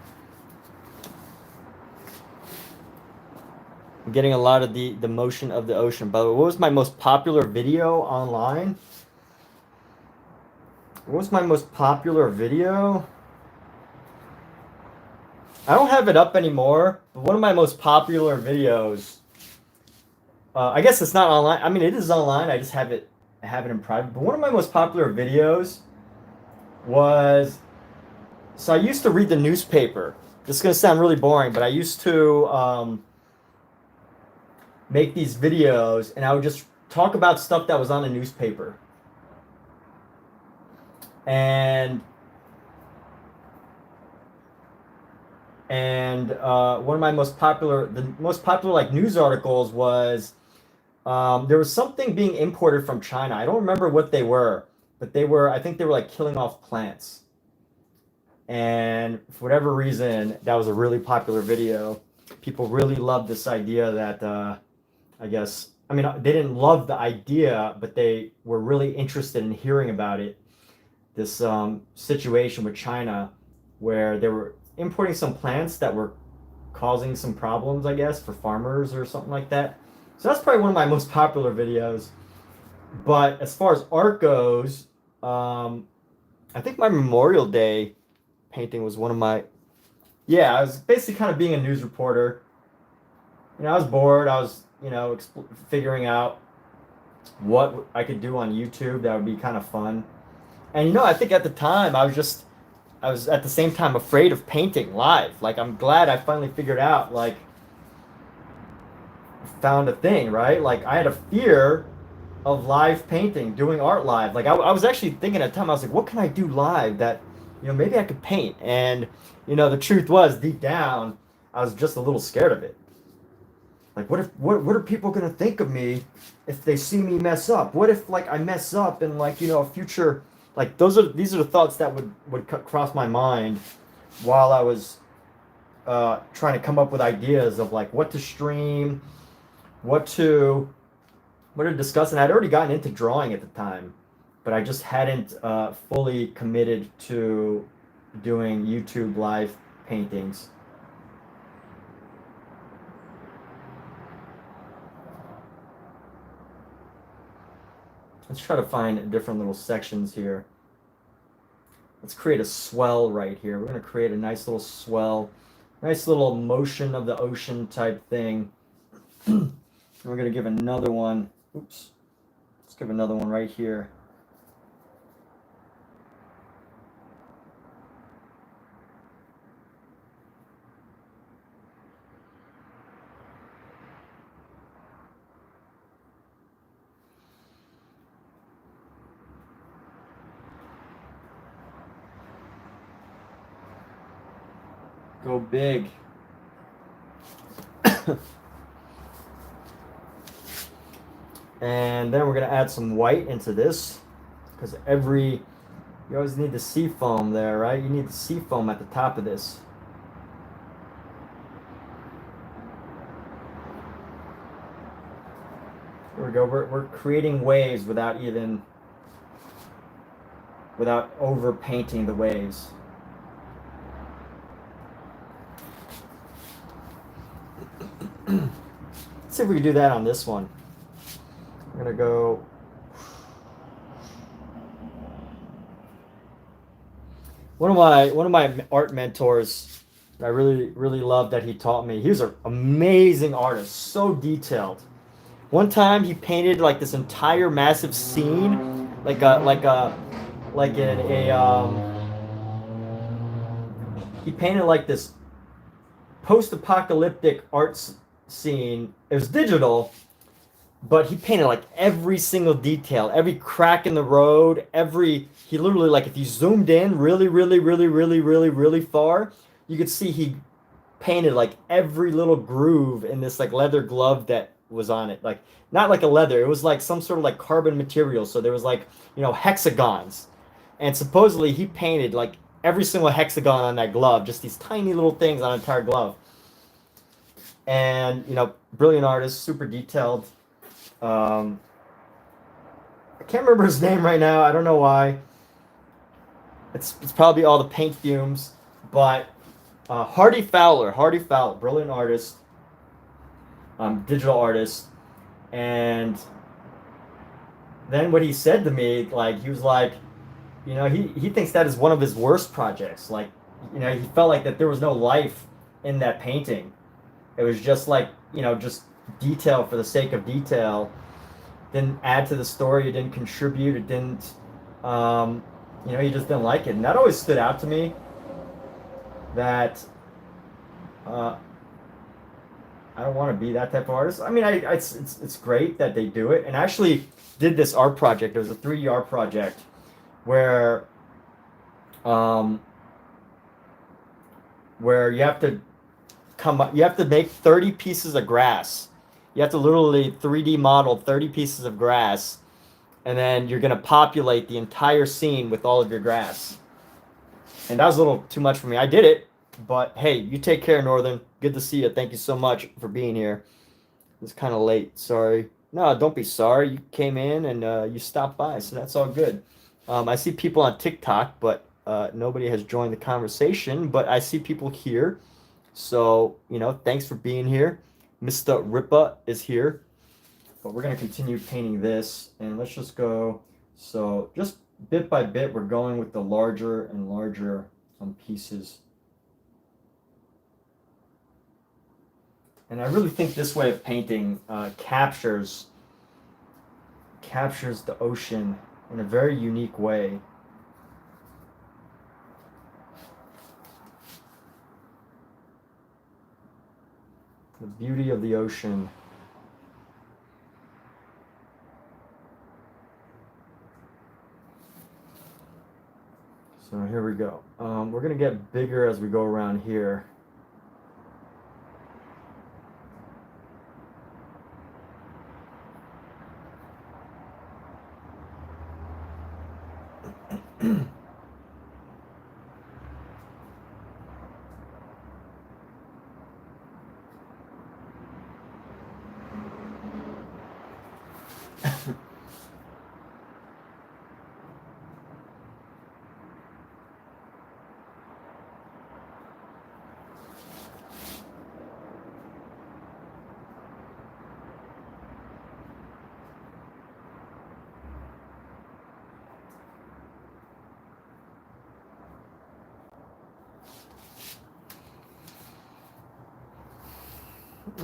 getting a lot of the motion of the ocean. By the way, what was my most popular video online? What was my most popular video? I don't have it up anymore, but one of my most popular videos, I guess it's not online. I mean, it is online. I just have it in private. But one of my most popular videos was, so I used to read the newspaper. This is going to sound really boring, but I used to make these videos, and I would just talk about stuff that was on a newspaper. And one of my most popular, the most popular like news articles was there was something being imported from China. I don't remember what they were, but I think they were like killing off plants. And for whatever reason, that was a really popular video. People really loved this idea that, I guess, I mean, they didn't love the idea, but they were really interested in hearing about it. This situation with China where they were importing some plants that were causing some problems, I guess, for farmers or something like that. So that's probably one of my most popular videos. But as far as art goes, I think my Memorial Day painting was one of my, yeah, I was basically kind of being a news reporter. You know, I was bored. I was, you know, figuring out what I could do on YouTube that would be kind of fun. And, you know, I think at the time I was at the same time afraid of painting live. Like, I'm glad I finally figured out, like, found a thing, right? Like, I had a fear of live painting, doing art live. Like, I was actually thinking at the time, I was like, what can I do live that, you know, maybe I could paint? And, you know, the truth was, deep down, I was just a little scared of it. Like, what are people gonna think of me if they see me mess up? What if, like, I mess up and, like, you know, a future, like, these are the thoughts that would cross my mind while I was trying to come up with ideas of, like, what to stream, what to discuss. And I'd already gotten into drawing at the time, but I just hadn't fully committed to doing YouTube live paintings. Let's try to find different little sections here. Let's create a swell right here. We're going to create a nice little swell, nice little motion of the ocean type thing. We're going to give another one. Oops. Let's give another one right here. Go big. And then we're going to add some white into this, because you always need the sea foam there, right? You need the sea foam at the top of this. There we go. We're creating waves without over painting the waves. Let's see if we can do that on this one. I'm gonna go. One of my art mentors that I really loved, that he taught me. He was an amazing artist, so detailed. One time he painted like this entire massive scene, he painted like this post-apocalyptic art scene. It was digital, but he painted like every single detail, every crack in the road, he literally, like, if you zoomed in really far, you could see he painted like every little groove in this like leather glove that was on it. Like, not like a leather, it was like some sort of like carbon material. So there was, like, you know, hexagons. And supposedly he painted like every single hexagon on that glove, just these tiny little things on an entire glove. And, you know, brilliant artist, super detailed. I can't remember his name right now. I don't know why. It's probably all the paint fumes. But Hardy Fowler, brilliant artist, digital artist. And then what he said to me, like, he was like, you know, he thinks that is one of his worst projects. Like, you know, he felt like that there was no life in that painting. It was just like, you know, just detail for the sake of detail. Didn't add to the story. It didn't contribute. It didn't, you know, he just didn't like it. And that always stood out to me, that I don't want to be that type of artist. I mean, it's great that they do it. And I actually did this art project. It was a 3D art project where um, where you have to you have to make 30 pieces of grass. You have to literally 3D model 30 pieces of grass, and then you're gonna populate the entire scene with all of your grass. And that was a little too much for me. I did it, but hey, you take care, Northern. Good to see you. Thank you so much for being here. It's kind of late. Sorry. No, don't be sorry. You came in and you stopped by, so that's all good. I see people on TikTok, but nobody has joined the conversation. But I see people here, so thanks for being here. Mr. Ripa is here, but we're gonna continue painting this, and let's just go. So just bit by bit, we're going with the larger and larger pieces. And I really think this way of painting captures the ocean in a very unique way. The beauty of the ocean. So here we go. We're gonna get bigger as we go around here.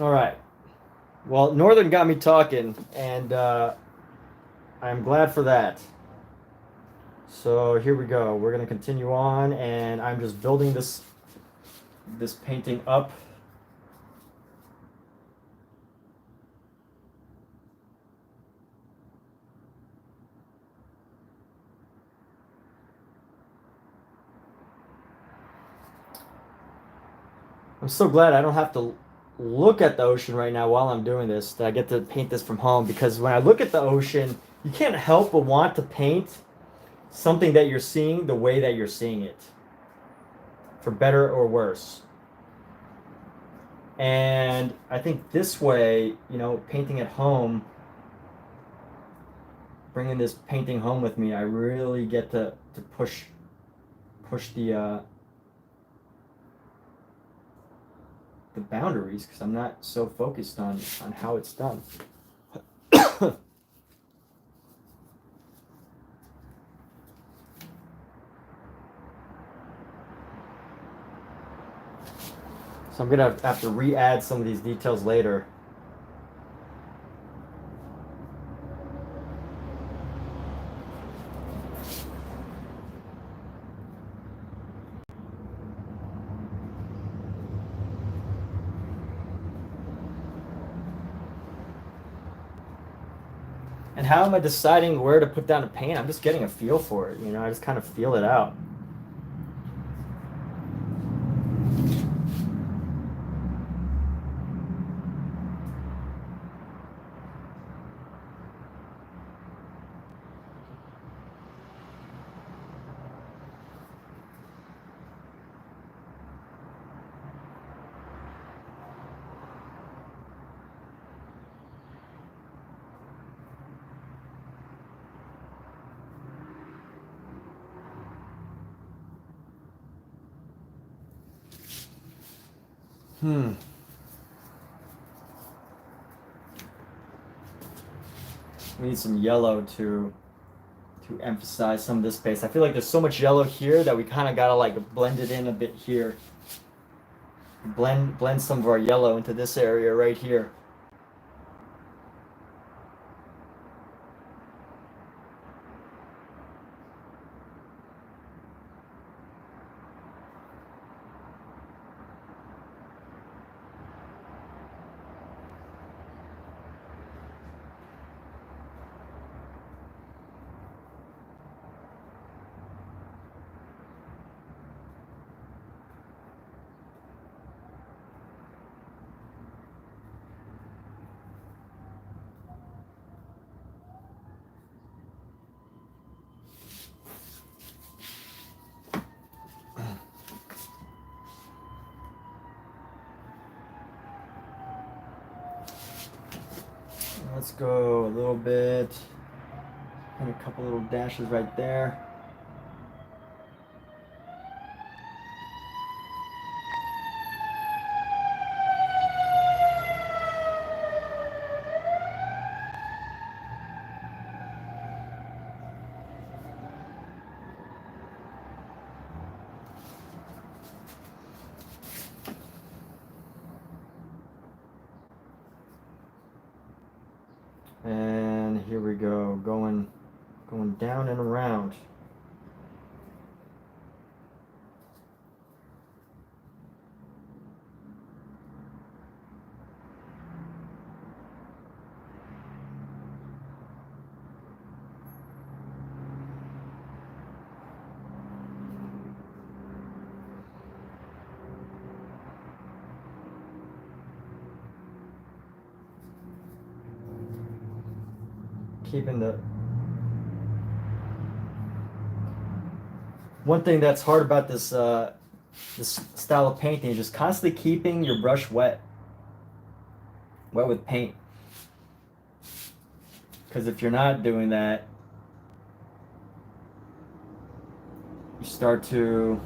All right. Well, Northern got me talking, and I'm glad for that. So here we go. We're gonna continue on, and I'm just building this painting up. I'm so glad I don't have to look at the ocean right now while I'm doing this, that I get to paint this from home, because when I look at the ocean, you can't help but want to paint something that you're seeing the way that you're seeing it, for better or worse. And I think this way, painting at home, bringing this painting home with me, I really get to push the boundaries, because I'm not so focused on how it's done. So I'm gonna have to re-add some of these details later. And how am I deciding where to put down a paint? I'm just getting a feel for it, I just kind of feel it out. We need some yellow to emphasize some of this space. I feel like there's so much yellow here that we kind of gotta like blend it in a bit here. Blend some of our yellow into this area right here. Let's go a little bit, and a couple little dashes right there. And here we go, going down and around. Keeping the one thing that's hard about this this style of painting is just constantly keeping your brush wet with paint, because if you're not doing that, you start to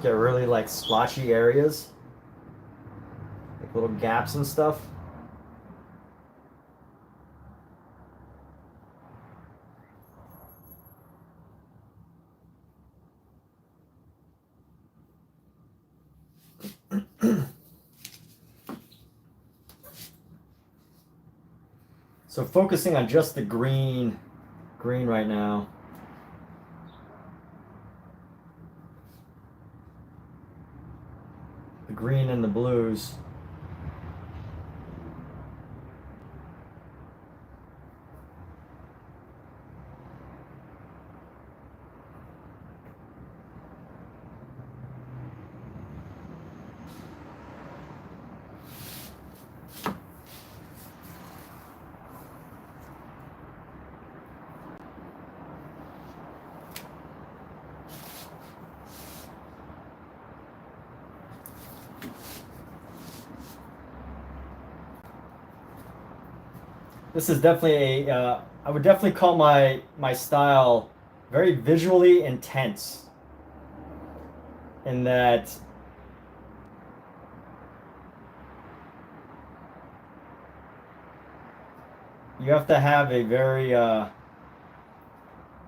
get really like splotchy areas, like little gaps and stuff. So focusing on just the green right now. The green and the blues. This is definitely a, I would definitely call my style very visually intense, in that you have to have a very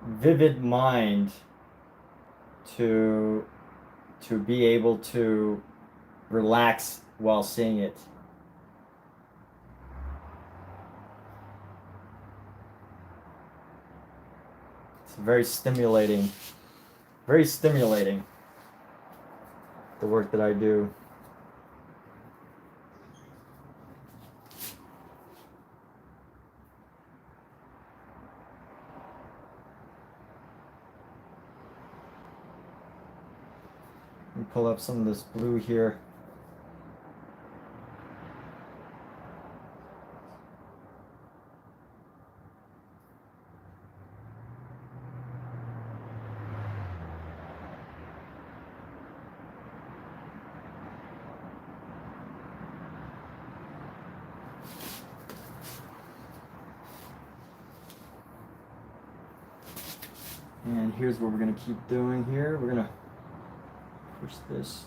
vivid mind to be able to relax while seeing it. It's very stimulating, the work that I do. Let me pull up some of this blue here. And here's what we're going to keep doing here. We're going to push this.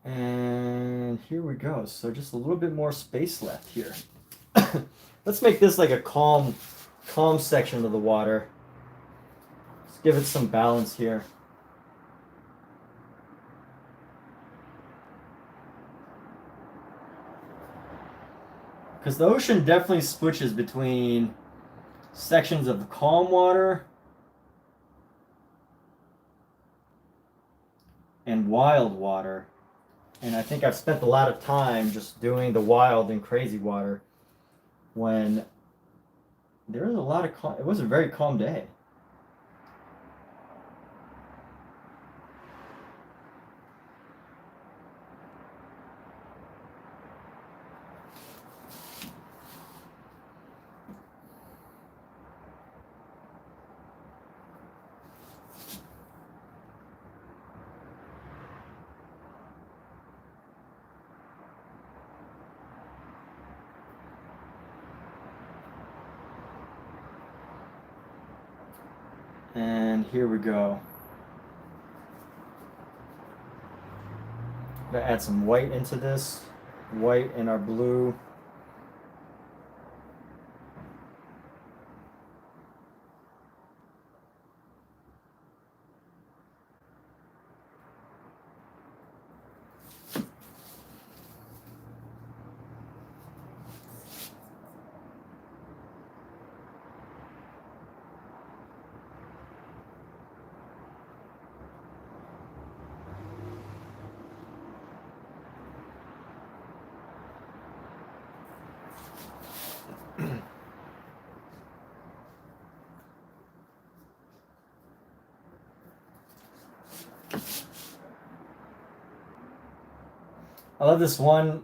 And here we go. So just a little bit more space left here. Let's make this like a calm section of the water. Let's give it some balance here. Because the ocean definitely switches between sections of calm water and wild water. And I think I've spent a lot of time just doing the wild and crazy water when there was a lot of calm. It was a very calm day. And here we go. I'm gonna add some white into this. White and our blue. I love this one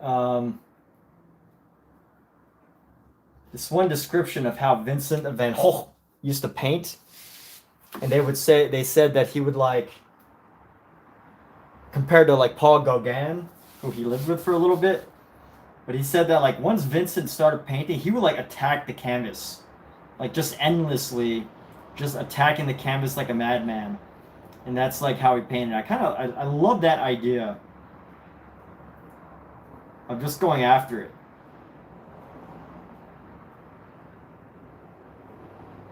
description of how Vincent van Gogh used to paint, and they said that he would like, compared to like Paul Gauguin, who he lived with for a little bit, but he said that like once Vincent started painting, he would like attack the canvas, like just endlessly, just attacking the canvas like a madman, and that's like how he painted. I love that idea of just going after it.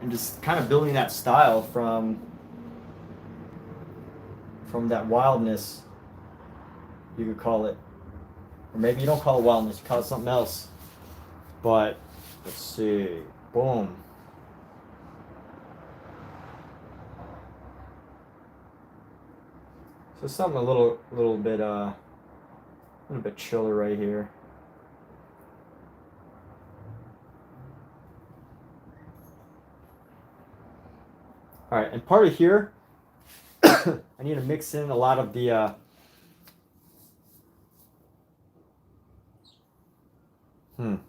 And just kind of building that style from that wildness, you could call it. Or maybe you don't call it wildness, you call it something else. But, let's see. Boom. So something a little bit chiller right here. All right, and part of here, I need to mix in a lot of the trying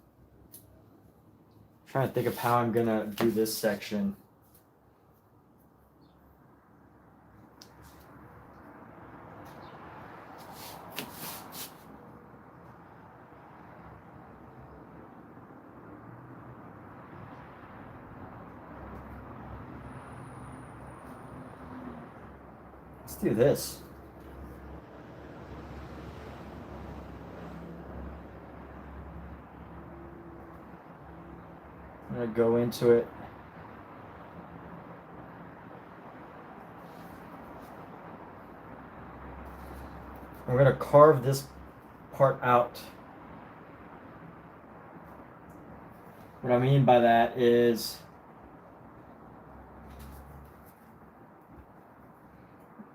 to think of how I'm gonna do this section. Let's do this. I'm gonna go into it. I'm gonna carve this part out. What I mean by that is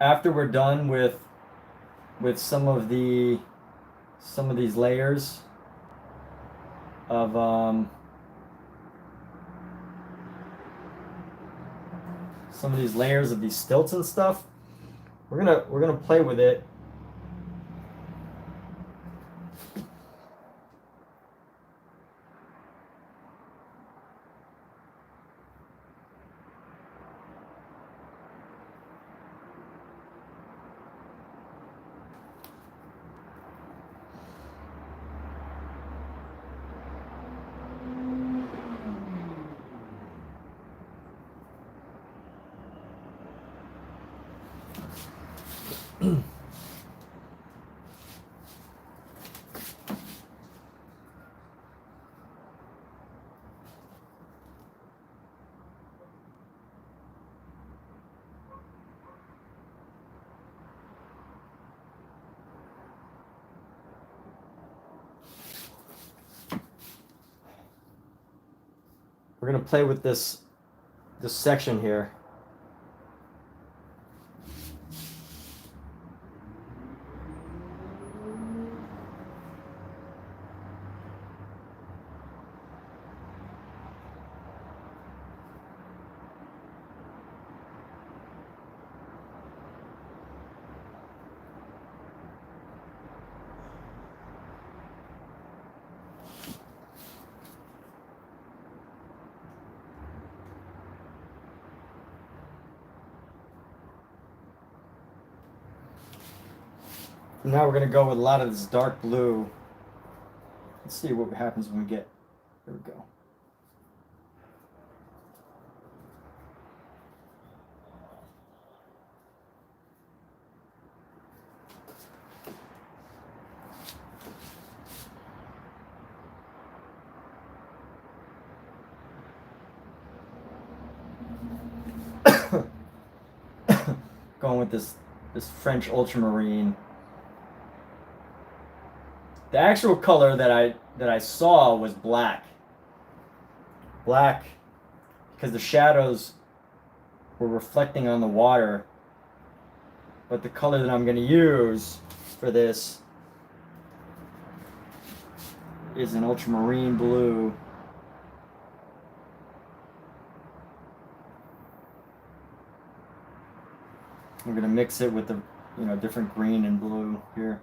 after we're done with some of these layers of some of these layers of these stilts and stuff, we're gonna play with it. We're gonna play with this section here. Now we're gonna go with a lot of this dark blue. Let's see what happens when we get, there we go. Going with this French ultramarine. The actual color that I saw was black. Black, because the shadows were reflecting on the water. But the color that I'm going to use for this is an ultramarine blue. I'm going to mix it with the, different green and blue here.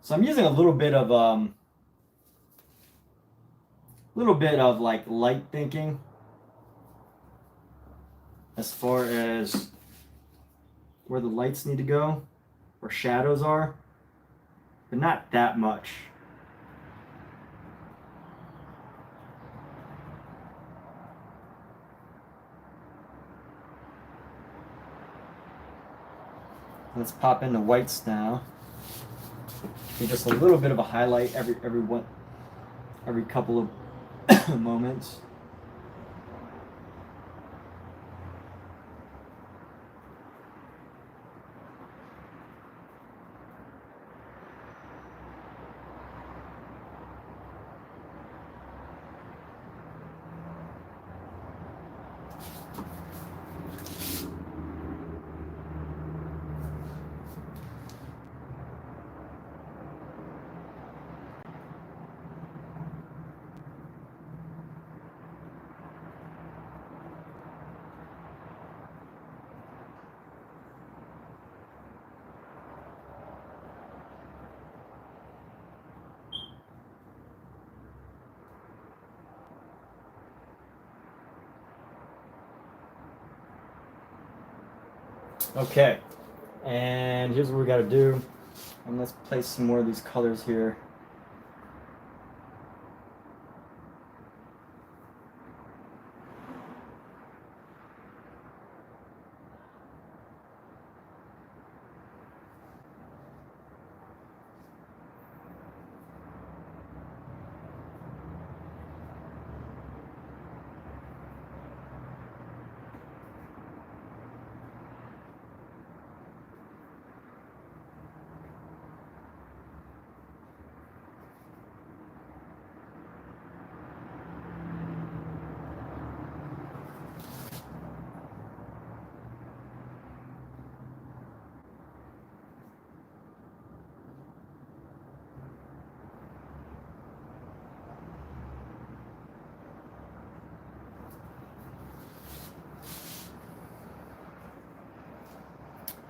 So I'm using a little bit of like light thinking as far as where the lights need to go, where shadows are, but not that much. Let's pop in the whites now. Be just a little bit of a highlight every couple of moments. Okay, and here's what we got to do. And let's place some more of these colors here.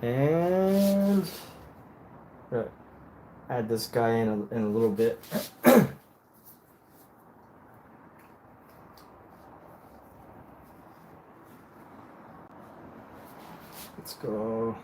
And add this guy in a little bit. Let's go.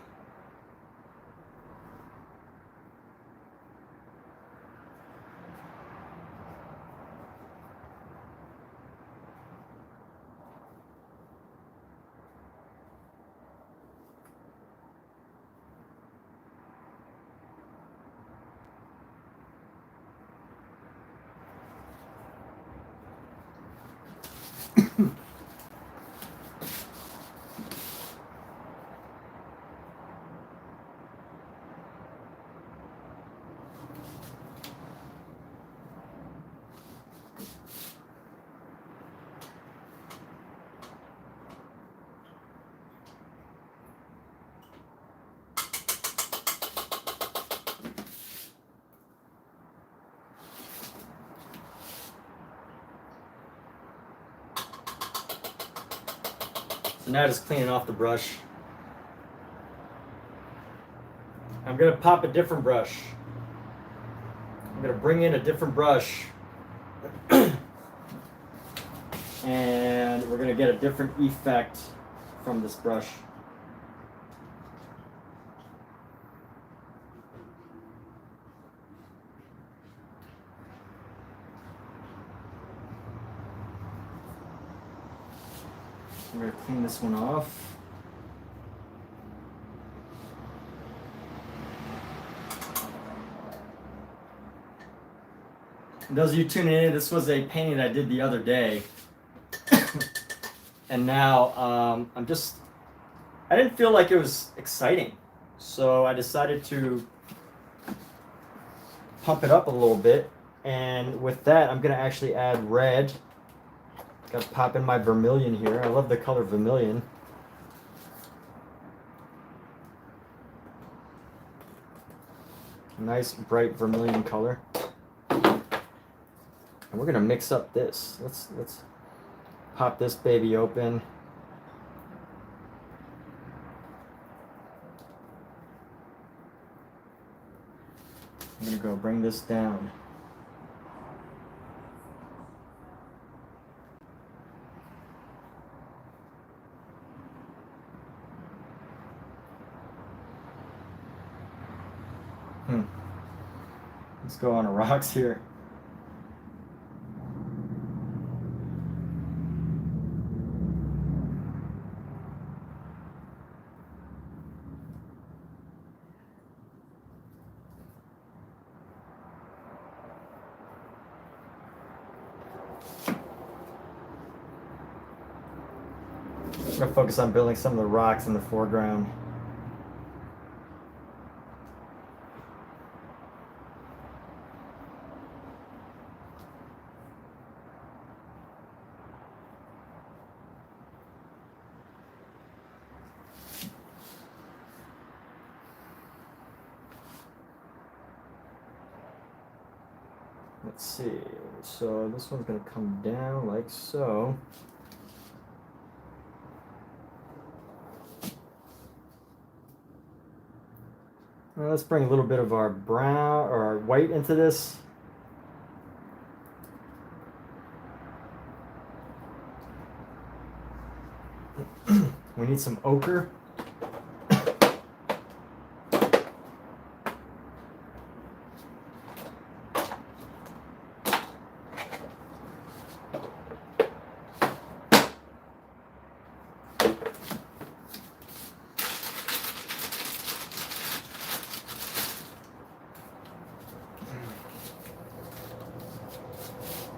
So now just cleaning off the brush. I'm going to pop a different brush. I'm going to bring in a different brush. and we're going to get a different effect from this brush. We're going to clean this one off. And those of you tuning in, this was a painting I did the other day. And now I didn't feel like it was exciting. So I decided to pump it up a little bit. And with that, I'm going to actually add red. Got to pop in my vermilion here. I love the color vermilion. Nice bright vermilion color. And we're gonna mix up this. Let's pop this baby open. I'm gonna go bring this down. Let's go on the rocks here. I'm gonna focus on building some of the rocks in the foreground. Let's see, so this one's gonna come down like so. Now let's bring a little bit of our brown or our white into this. We need some ochre.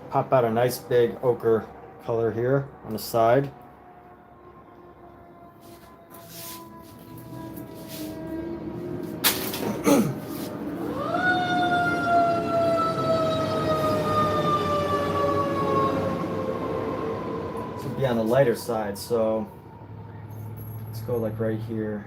Pop out a nice big ochre color here on the side. This would be on the lighter side, so let's go like right here.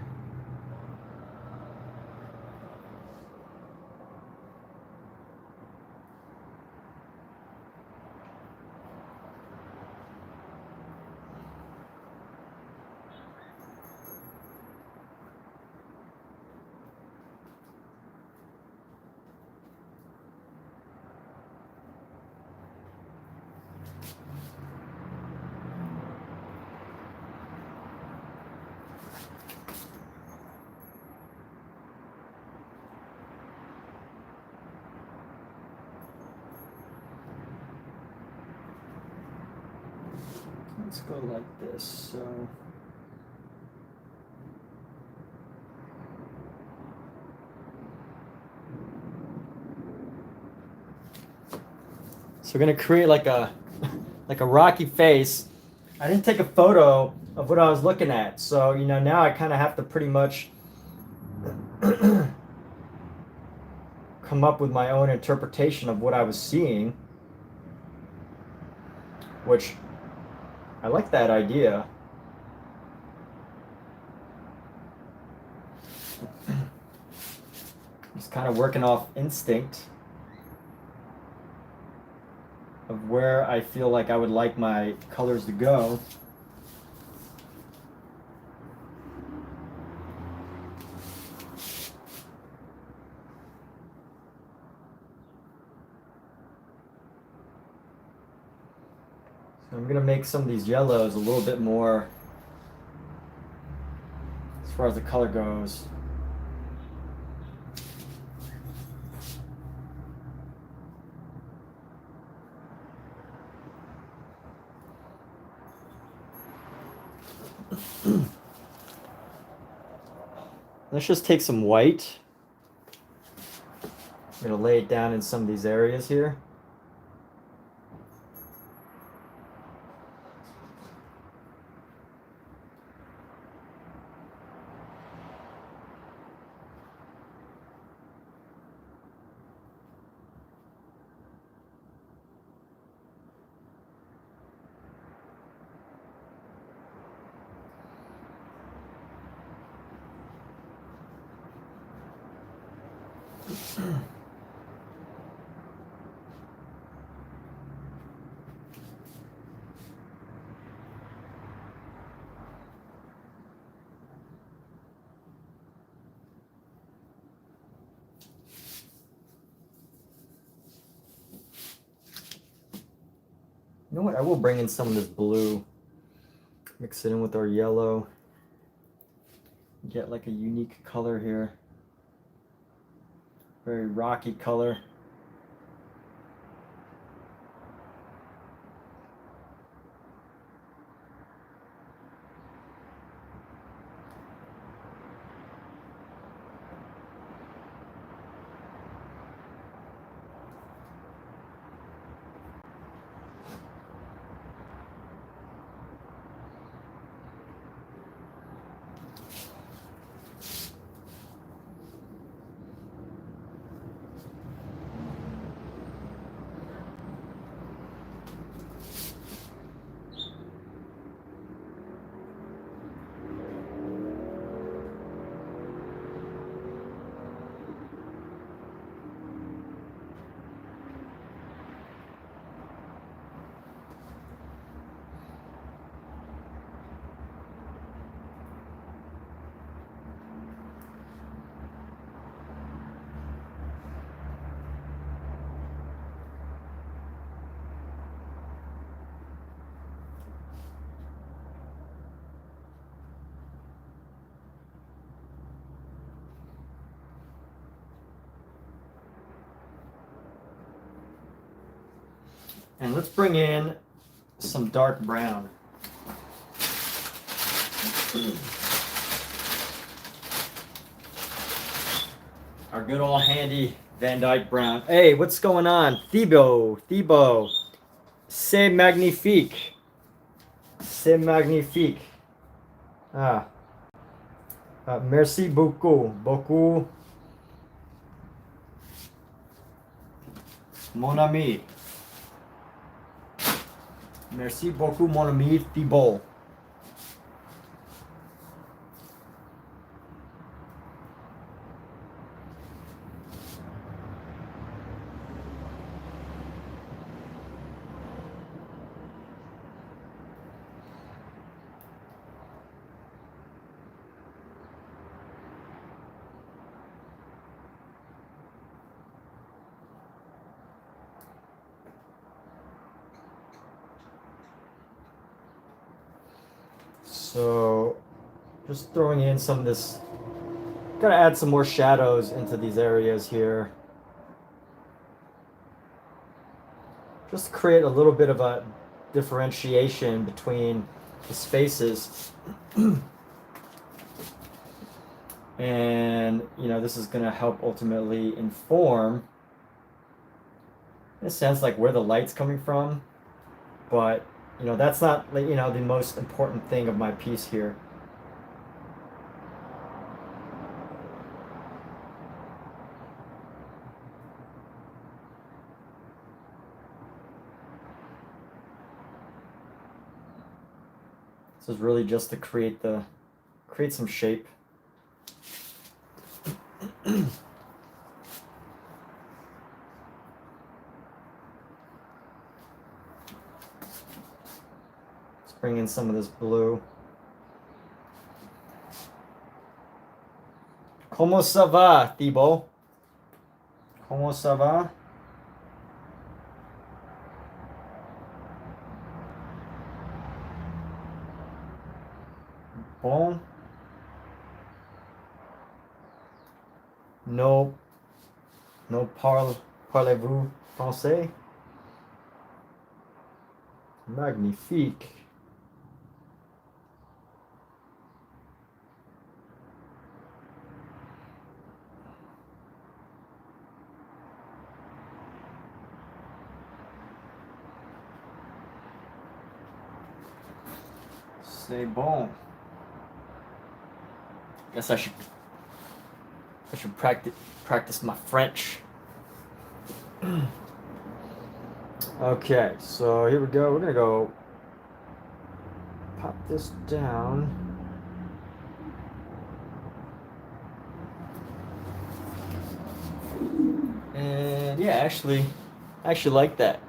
Let's go like this. So we're gonna create like a rocky face. I didn't take a photo of what I was looking at, so now I kind of have to pretty much come up with my own interpretation of what I was seeing, which I like that idea. Just kind of working off instinct of where I feel like I would like my colors to go. I'm gonna make some of these yellows a little bit more, as far as the color goes. Let's just take some white. I'm gonna lay it down in some of these areas here. You know what? I will bring in some of this blue, mix it in with our yellow, get like a unique color here. Very rocky color. And let's bring in some dark brown. Our good old handy Van Dyke brown. Hey, what's going on? Thibaut. C'est magnifique. C'est magnifique. Ah. Merci beaucoup. Mon ami. Merci beaucoup, mon ami Thibaut. So, just throwing in some of this, gotta add some more shadows into these areas here. Just to create a little bit of a differentiation between the spaces. And, you know, this is gonna help ultimately inform, in a sense, like where the light's coming from. But you know, that's not, you know, the most important thing of my piece here. This is really just to create some shape. Bring in some of this blue. Comment ça va, Thibaut? Comment ça va? bon. No, no parlez-vous français? Magnifique. C'est bon. Guess I should practice my French. Okay, so here we go. We're gonna go pop this down. And yeah, I actually like that.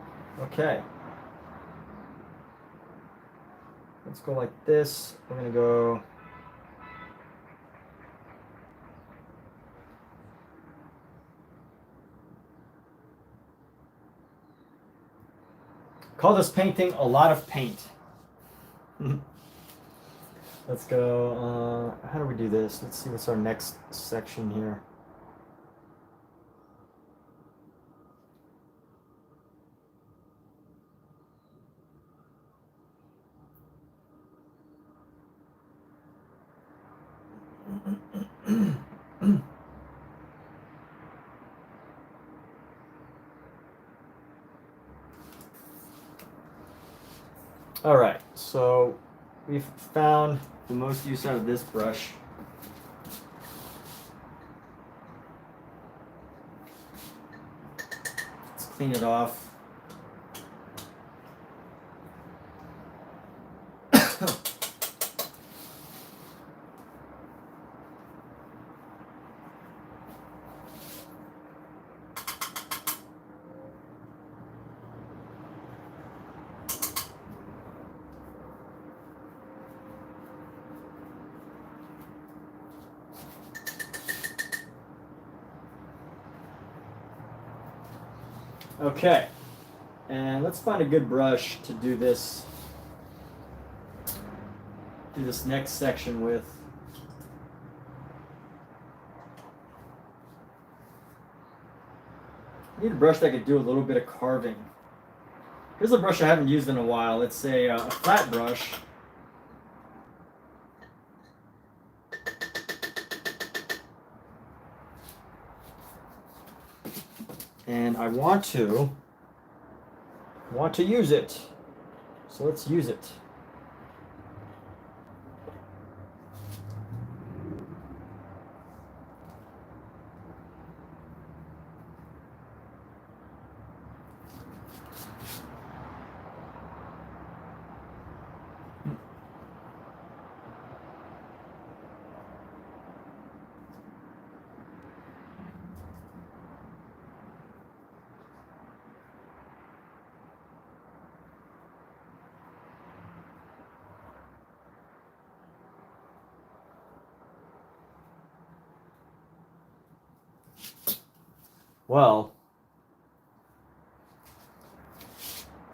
Okay. Let's go like this. We're gonna go. Call this painting a lot of paint. Let's go. How do we do this? Let's see what's our next section here. All right, so we've found the most use out of this brush. Let's clean it off. Okay, and let's find a good brush to do this next section with. I need a brush that could do a little bit of carving. Here's a brush I haven't used in a while. It's a flat brush. And I want to use it. So let's use it. Well,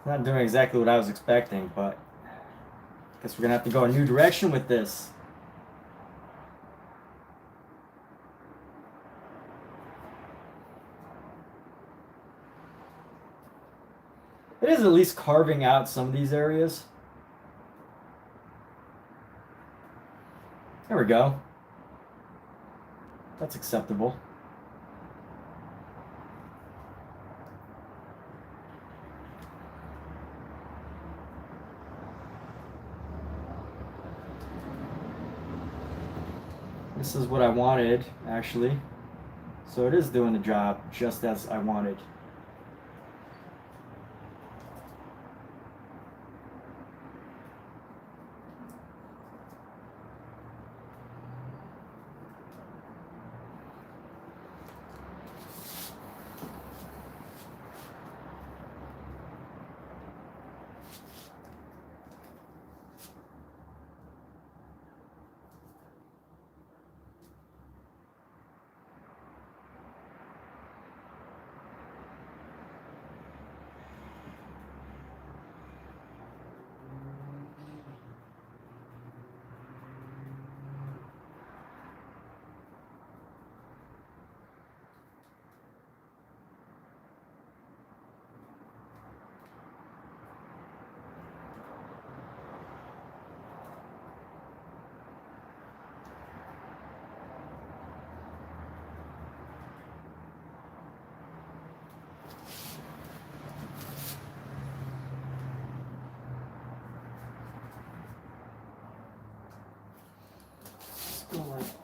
not doing exactly what I was expecting, but I guess we're gonna have to go a new direction with this. It is at least carving out some of these areas. There we go. That's acceptable. This is what I wanted, actually. So it is doing the job just as I wanted.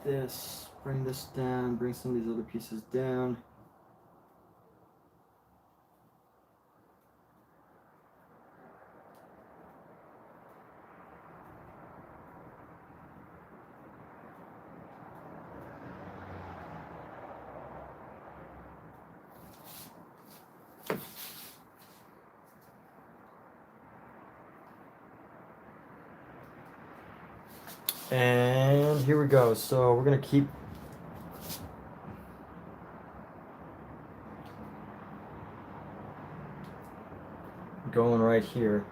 this, bring this down, bring some of these other pieces down. And here we go. So we're gonna keep going right here.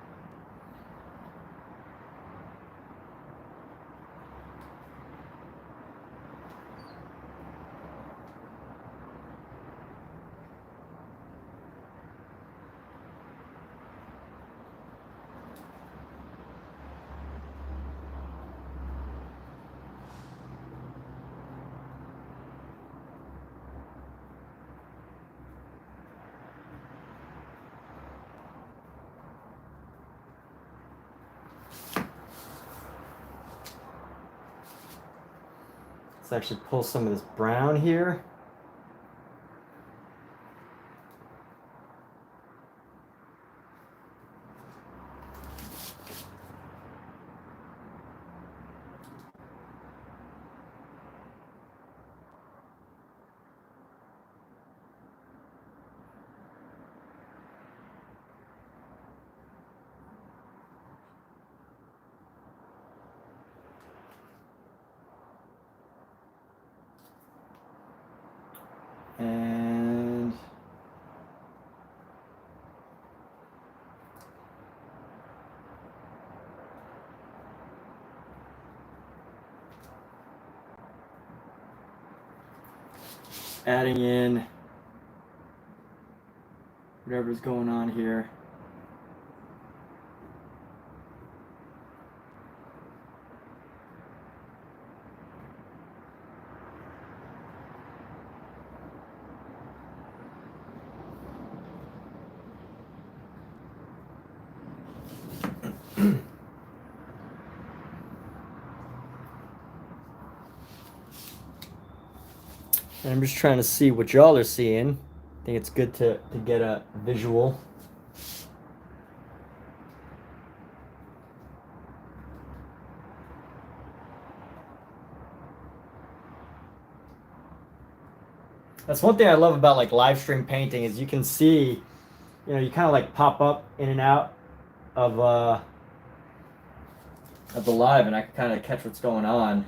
Let's actually pull some of this brown here. And adding in whatever's going on here. And I'm just trying to see what y'all are seeing. I think it's good to get a visual. That's one thing I love about like live stream painting is you can see, you know, you kind of like pop up in and out of the live, and I can kind of catch what's going on.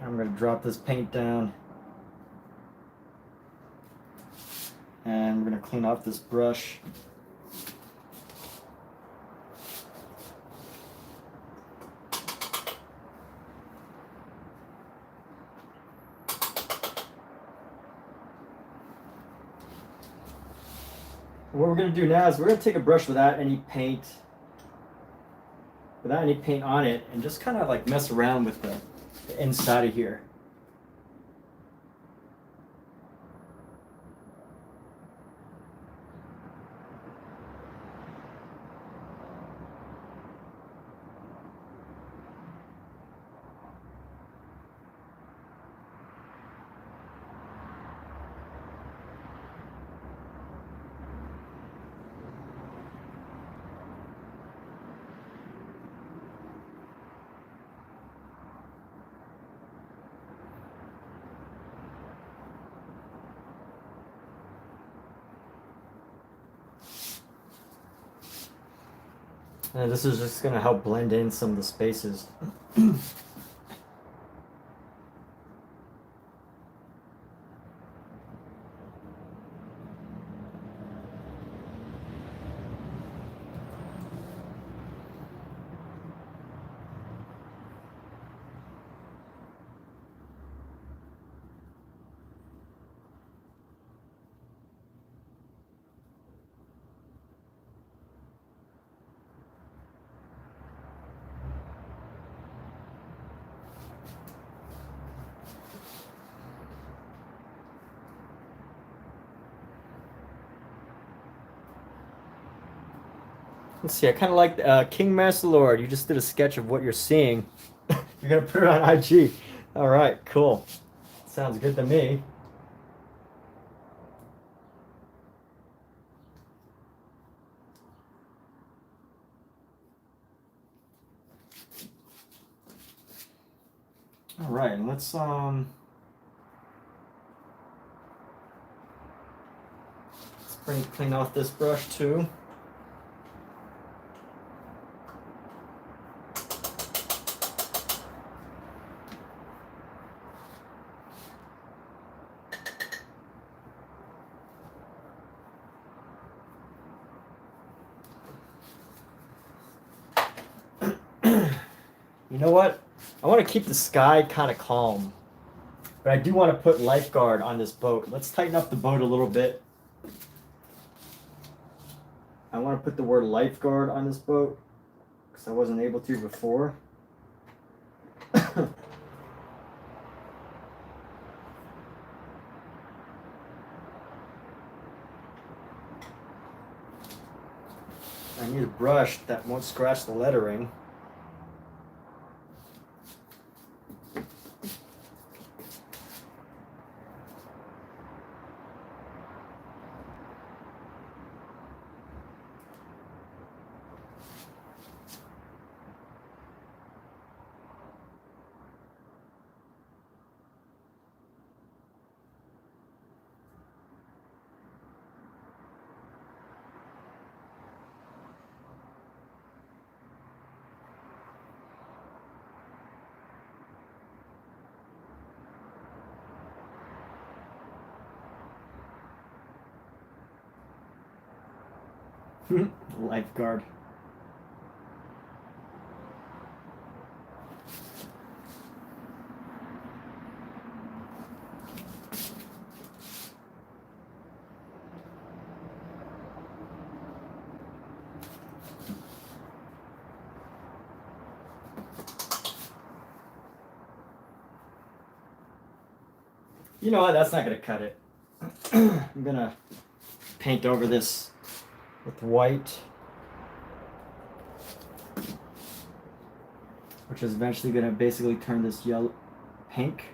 I'm going to drop this paint down, and we're going to clean off this brush. What we're going to do now is we're going to take a brush without any paint on it, and just kind of like mess around with the inside of here. And this is just gonna help blend in some of the spaces. Let's see, I kind of like King Master Lord. You just did a sketch of what you're seeing. You're gonna put it on IG. All right, cool. Sounds good to me. All right, and let's clean off this brush too. You know what? I want to keep the sky kind of calm, but I do want to put lifeguard on this boat. Let's tighten up the boat a little bit. I want to put the word lifeguard on this boat because I wasn't able to before. I need a brush that won't scratch the lettering. Lifeguard. You know what? That's not going to cut it. I'm going to paint over this with white, which is eventually going to basically turn this yellow pink.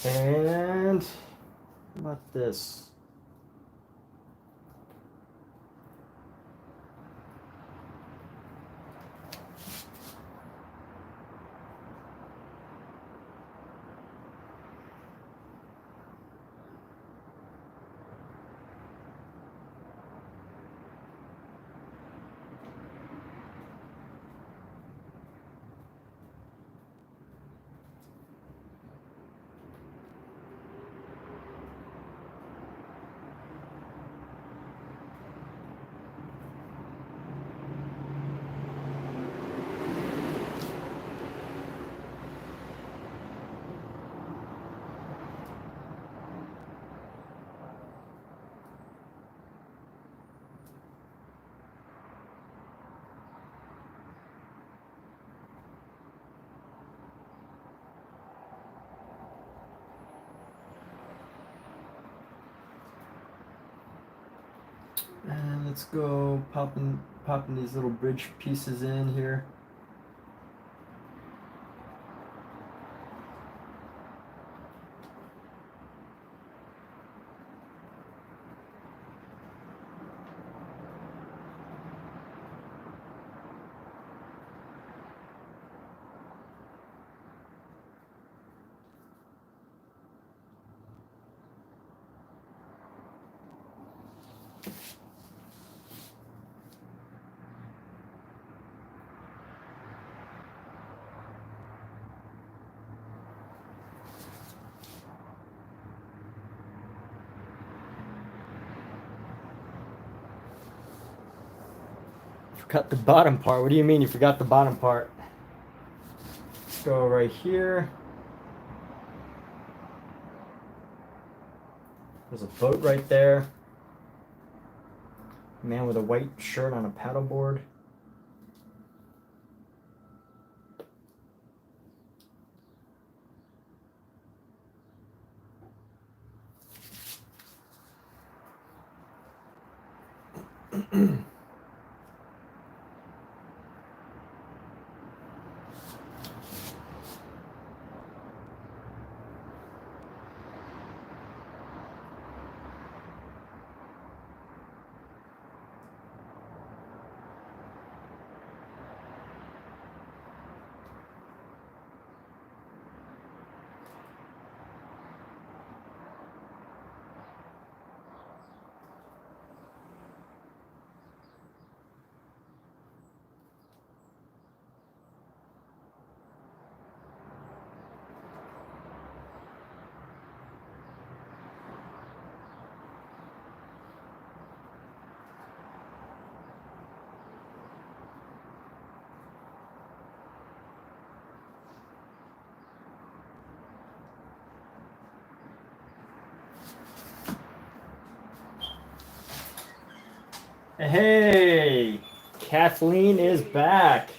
And how about this? And let's go popping these little bridge pieces in here. Forgot the bottom part. What do you mean you forgot the bottom part? Let's go right here. There's a boat right there. A man with a white shirt on a paddleboard. Hey, Kathleen is back.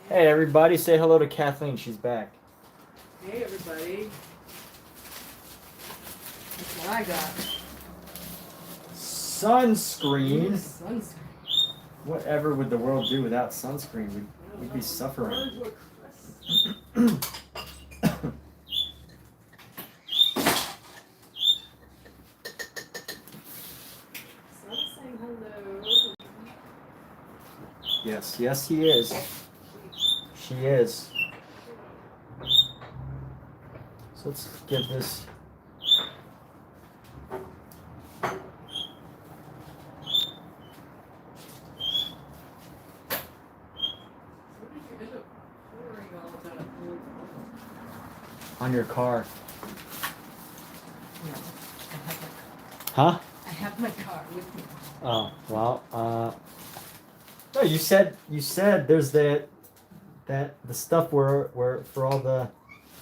Hey, everybody, say hello to Kathleen. She's back. Hey, everybody. That's what I got. Sunscreen. Sunscreen. Whatever would the world do without sunscreen? We'd be suffering. Yes, yes, he is. She is. So let's give this. On your car. No, Huh? I have my car with me. Oh, well, no, you said there's the stuff where for all the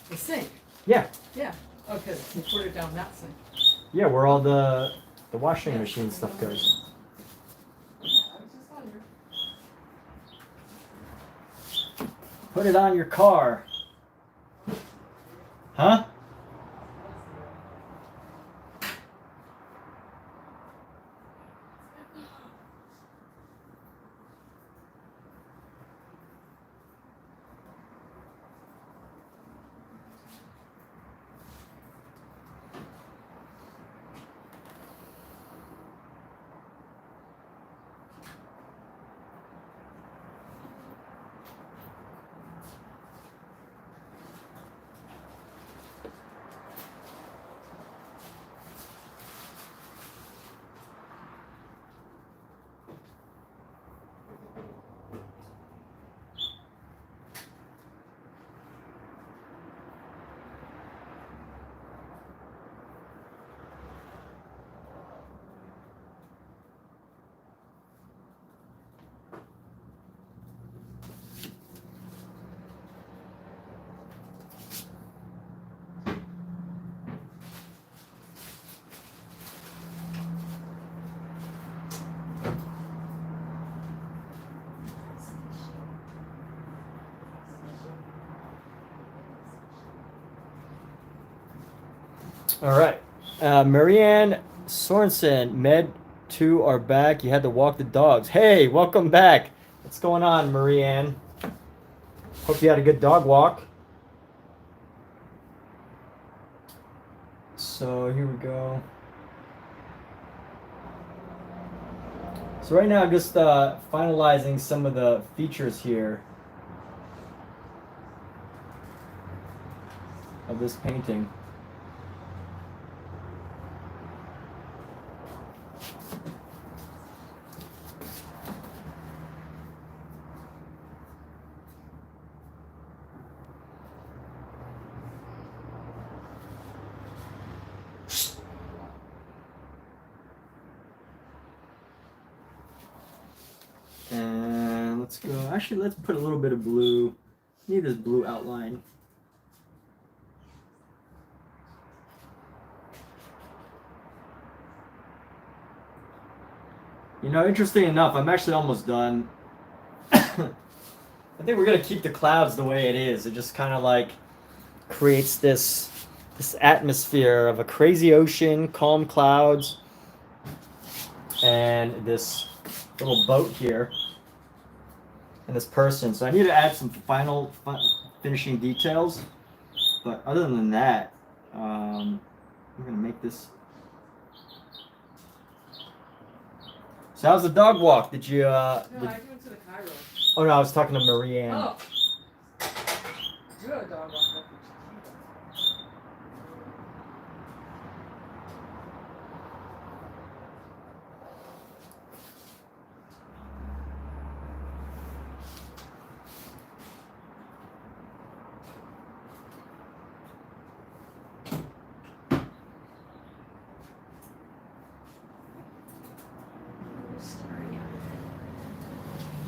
The sink. Yeah. Yeah. Okay, you put it down that sink. Yeah, where all the washing machine stuff goes. Yeah, I was just wondering. Put it on your car. Huh? All right. Marianne Sorensen, two are back. You had to walk the dogs. Hey, welcome back. What's going on, Marie Ann? Hope you had a good dog walk. So here we go. So right now I'm just finalizing some of the features here of this painting. And let's go. Actually, let's put a little bit of blue. Need this blue outline. You know, interesting enough, I'm actually almost done. I think we're gonna keep the clouds the way it is. It just kind of like creates this atmosphere of a crazy ocean, calm clouds, and this little boat here, and this person. So I need to add some final finishing details. But other than that, I'm gonna make this. So how's the dog walk? Did you? No, I went to the Cairo. Oh no, I was talking to Marie Ann. Oh. Do a dog walk.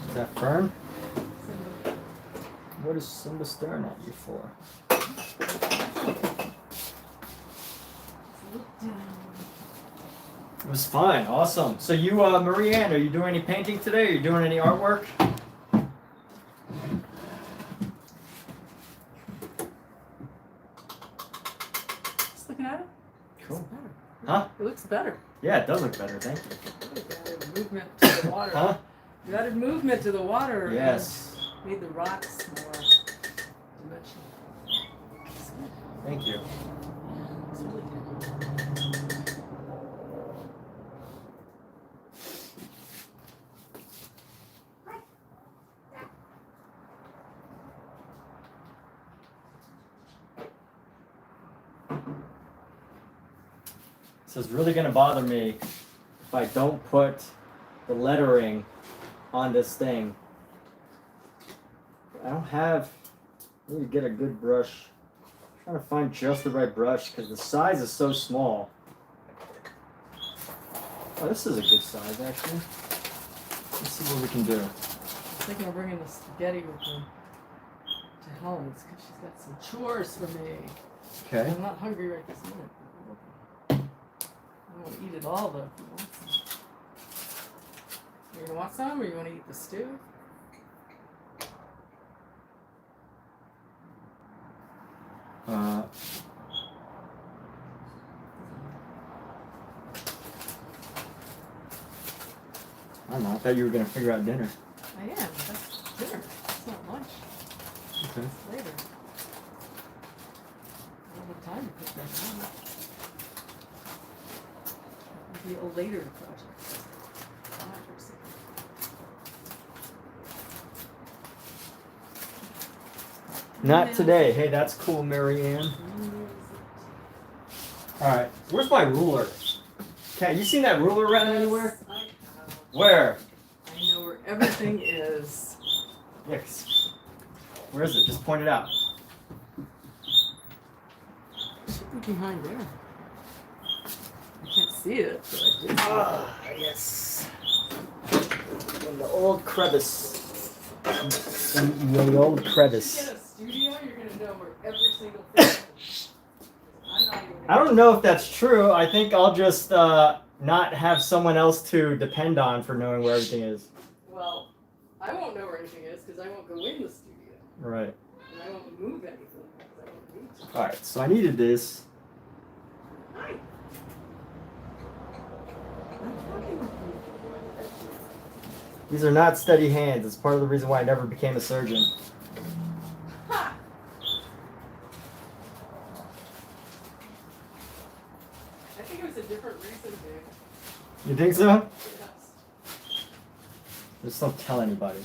Is that Fern? What is Simba staring at you for? It was fine, awesome. So you, Marie Ann, are you doing any painting today? Are you doing any artwork? Just looking at it. Cool. It's better. Huh? It looks better. Yeah, it does look better, thank you. You added movement to the water. Huh? You added movement to the water. Yes. And made the rocks more dimensional. Thank you. Yeah, it's really good. So it's really gonna bother me if I don't put the lettering on this thing. I don't have. I need to get a good brush. I'm trying to find just the right brush because the size is so small. Oh, this is a good size actually. Let's see what we can do. I'm thinking of bringing the spaghetti with me to Helen's because she's got some chores for me. Okay. I'm not hungry right this minute. I won't eat it all though. If you want some. You gonna want some, or you want to eat the stew? I don't know. I thought you were gonna figure out dinner. I am. That's dinner. It's not lunch. Okay. It's later. I don't have time to cook that now. It'll be a later project. Not today. Hey, that's cool, Mary Ann. Alright, where's my ruler? Kat, you seen that ruler around anywhere? I have. Where? I know where everything is. Yes. Where is it? Just point it out. It should be behind there. I can't see it, but I did. Ah, yes. In the old crevice. In the old crevice. If you get a studio, you're gonna know where every single thing is. I'm not even. I don't know if that's true. I think I'll just not have someone else to depend on for knowing where everything is. Well, I won't know where anything is because I won't go in the studio. Right. And I won't move anything because I don't need to. Alright, so I needed this. Hi. I'm fucking These are not steady hands. It's part of the reason why I never became a surgeon. Ha! I think it was a different reason, Dave. You think so? Yes. Just don't tell anybody.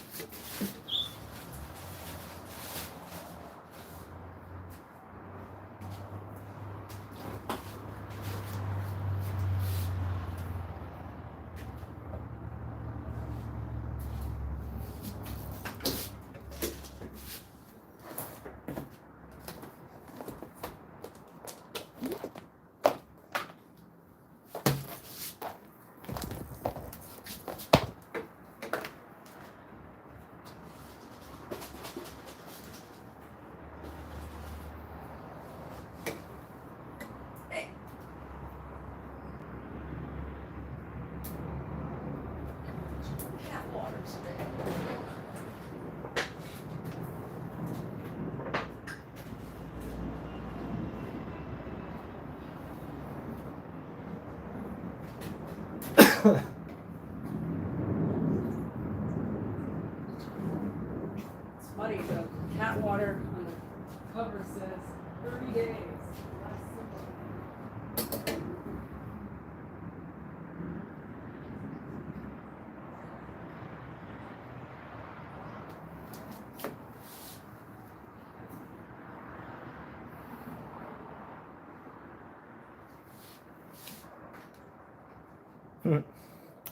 Cat water spray. It's funny, the cat water on the cover says 30 days.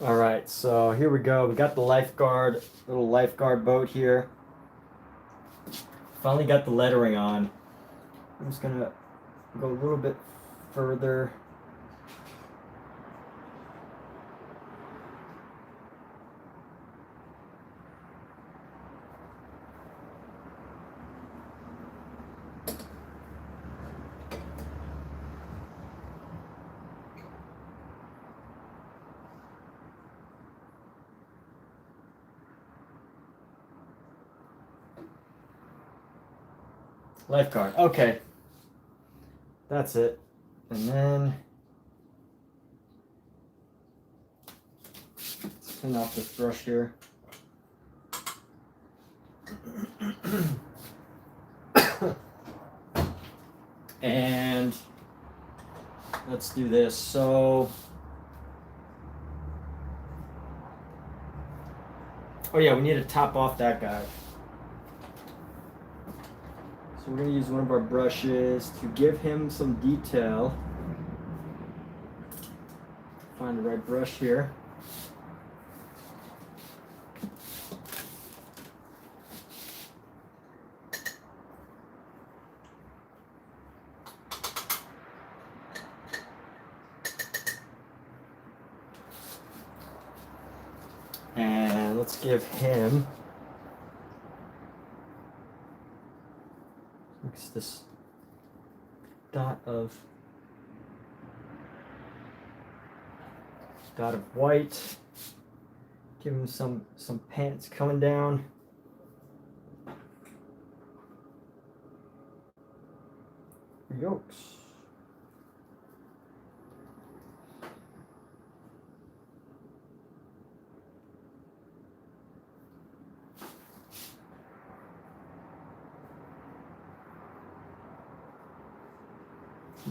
All right, so here we go. We got the little lifeguard boat here. Finally got the lettering on. I'm just gonna go a little bit further. Lifeguard. Okay. That's it. And then let's clean off this brush here. And let's do this. So, oh yeah, we need to top off that guy. So we're going to use one of our brushes to give him some detail. Find the right brush here. And let's give him this dot of white. Give him some pants coming down. Yokes.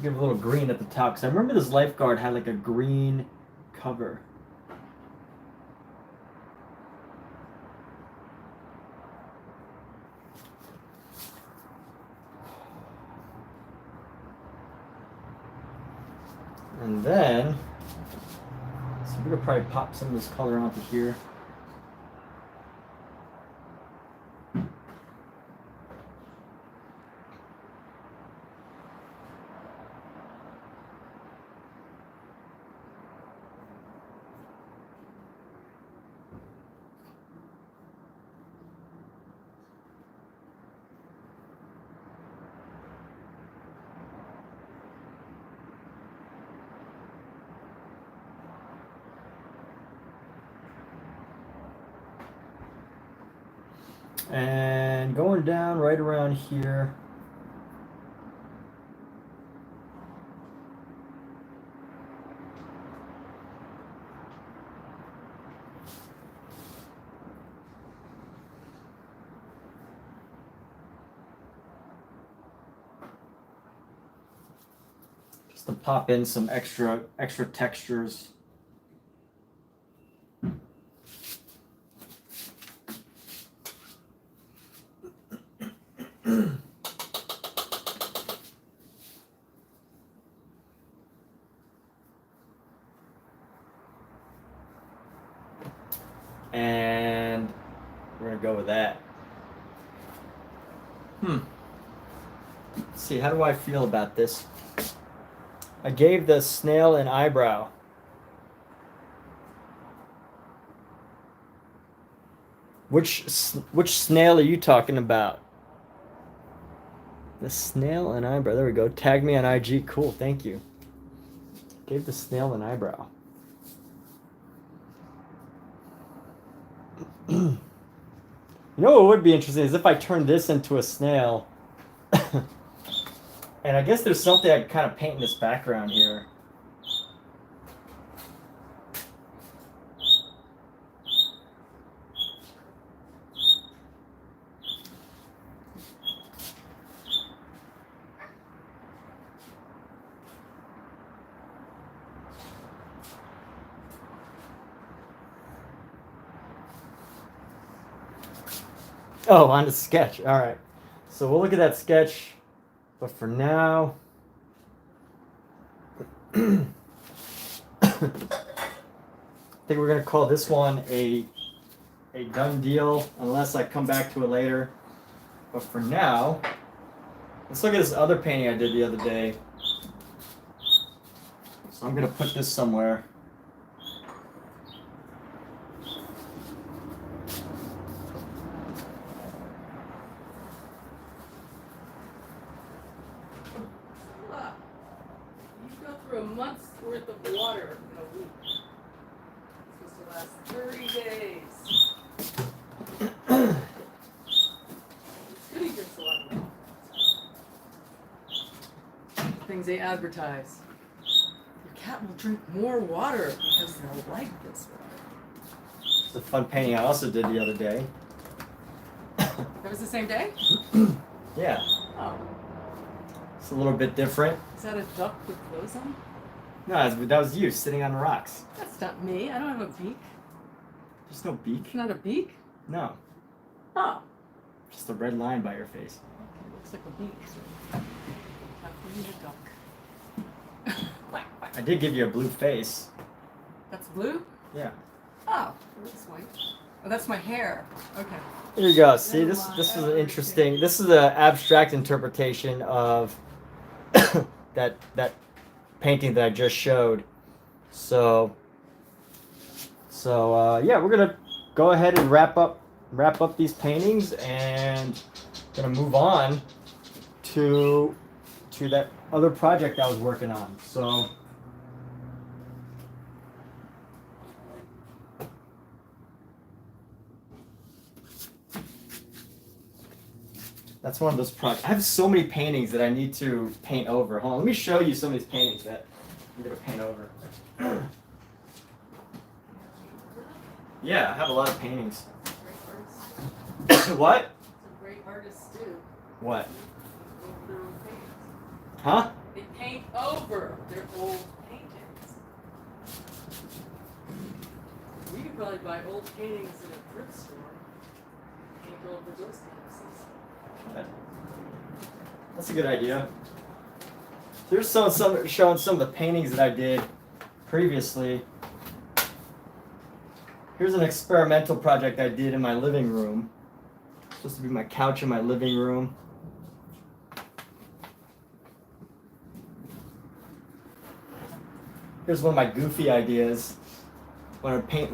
Give a little green at the top, because I remember this lifeguard had like a green cover. And then, so we're gonna probably pop some of this color onto here. And going down right around here. just to pop in some extra textures. And we're gonna go with that. Let's see, how do I feel about this? I gave the snail an eyebrow. Which snail are you talking about? The snail and eyebrow. There we go. Tag me on IG. Cool. Thank you. Gave the snail an eyebrow. You know what would be interesting is if I turned this into a snail. And I guess there's something I kind of paint in this background here. Oh, on the sketch. All right. So we'll look at that sketch. But for now, I think we're going to call this one a done deal unless I come back to it later. But for now, let's look at this other painting I did the other day. So I'm going to put this somewhere. A month's worth of water in a week. It's supposed to last 30 days. It's good he drinks a lot of water. Things they advertise. Your cat will drink more water because they'll like this water. It's a fun painting I also did the other day. That was the same day? Yeah. Oh. It's a little bit different. Is that a duck with clothes on? No, that was you sitting on the rocks. That's not me. I don't have a beak. There's no beak. Not a beak? No. Oh. Just a red line by your face. Okay, looks like a beak. Not really a duck. I did give you a blue face. That's blue? Yeah. Oh, that's white. Oh, that's my hair. Okay. Here you go. See, this is an interesting. This is an abstract interpretation of that painting that I just showed. So yeah, we're gonna go ahead and wrap up these paintings and gonna move on to that other project I was working on. So that's one of those projects. I have so many paintings that I need to paint over. Hold on, let me show you some of these paintings that I'm gonna paint over. Yeah, I have a lot of paintings. What? Some great artists do. What? Their own paintings. Huh? They paint over their old paintings. We could probably buy old paintings in a thrift store. Paint over those canvases. That's a good idea. Here's showing some of the paintings that I did previously. Here's an experimental project I did in my living room. It's supposed to be my couch in my living room. Here's one of my goofy ideas. When I paint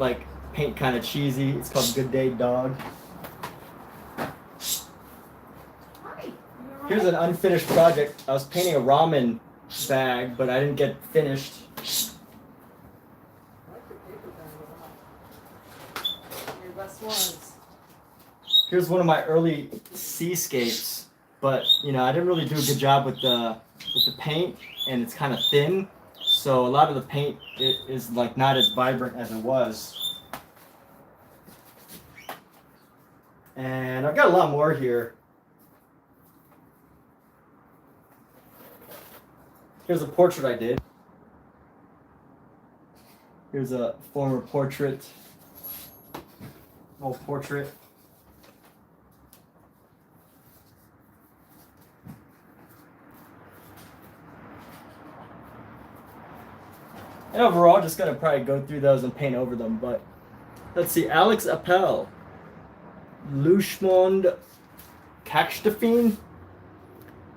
kind of cheesy. It's called Good Day Dog. Here's an unfinished project. I was painting a ramen bag, but I didn't get finished. Your best ones. Here's one of my early seascapes, but I didn't really do a good job with the paint, and it's kind of thin, so a lot of the paint is like not as vibrant as it was. And I've got a lot more here. Here's a portrait I did. Here's a former portrait. Old portrait. And overall, just gonna probably go through those and paint over them. But let's see, Alex Appel, Luchmond Kackstreifen.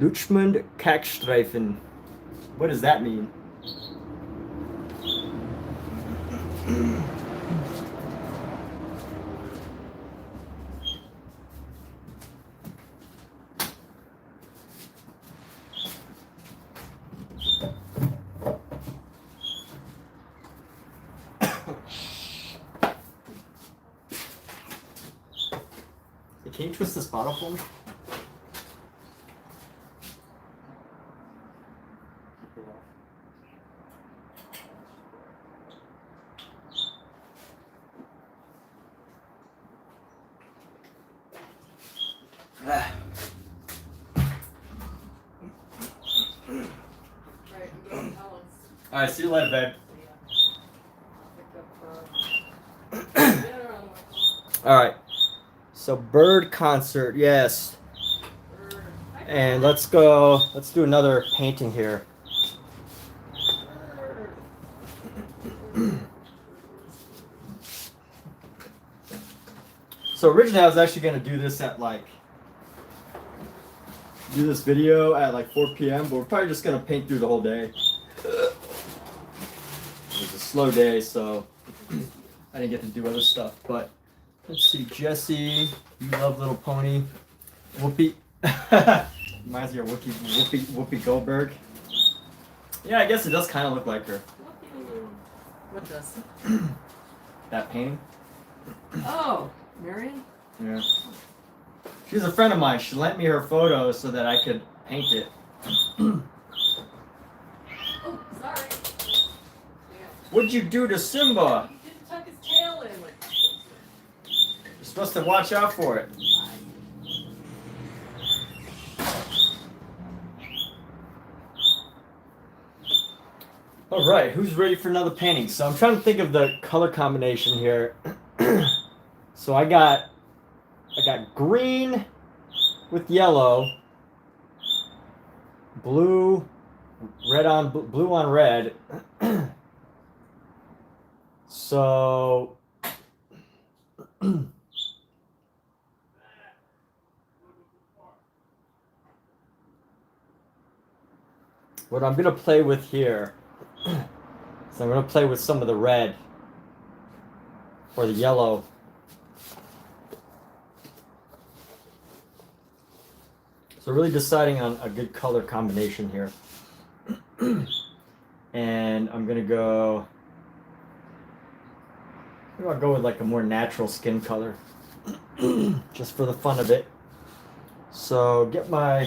Luchmond Kackstreifen. What does that mean? Can you twist this bottle for me? All right, see you later, babe. All right. So bird concert, yes. And let's go. Let's do another painting here. So originally I was actually gonna do this at do this video at like 4 p.m. But we're probably just gonna paint through the whole day. It was a slow day, so I didn't get to do other stuff. But let's see, Jessie, you love Little Pony. Whoopi, reminds me of Whoopi Goldberg. Yeah, I guess it does kind of look like her. What does? That painting. Oh, Marion? Yeah. She's a friend of mine. She lent me her photo so that I could paint it. Oh, sorry. What'd you do to Simba? He didn't tuck his tail in. You're supposed to watch out for it. All right, who's ready for another painting? So I'm trying to think of the color combination here. So I got green with yellow, blue, blue on red. So what I'm gonna play with here. So I'm going to play with some of the red or the yellow. So really deciding on a good color combination here. And I'm going to go, I'll go with like a more natural skin color. Just for the fun of it. So get my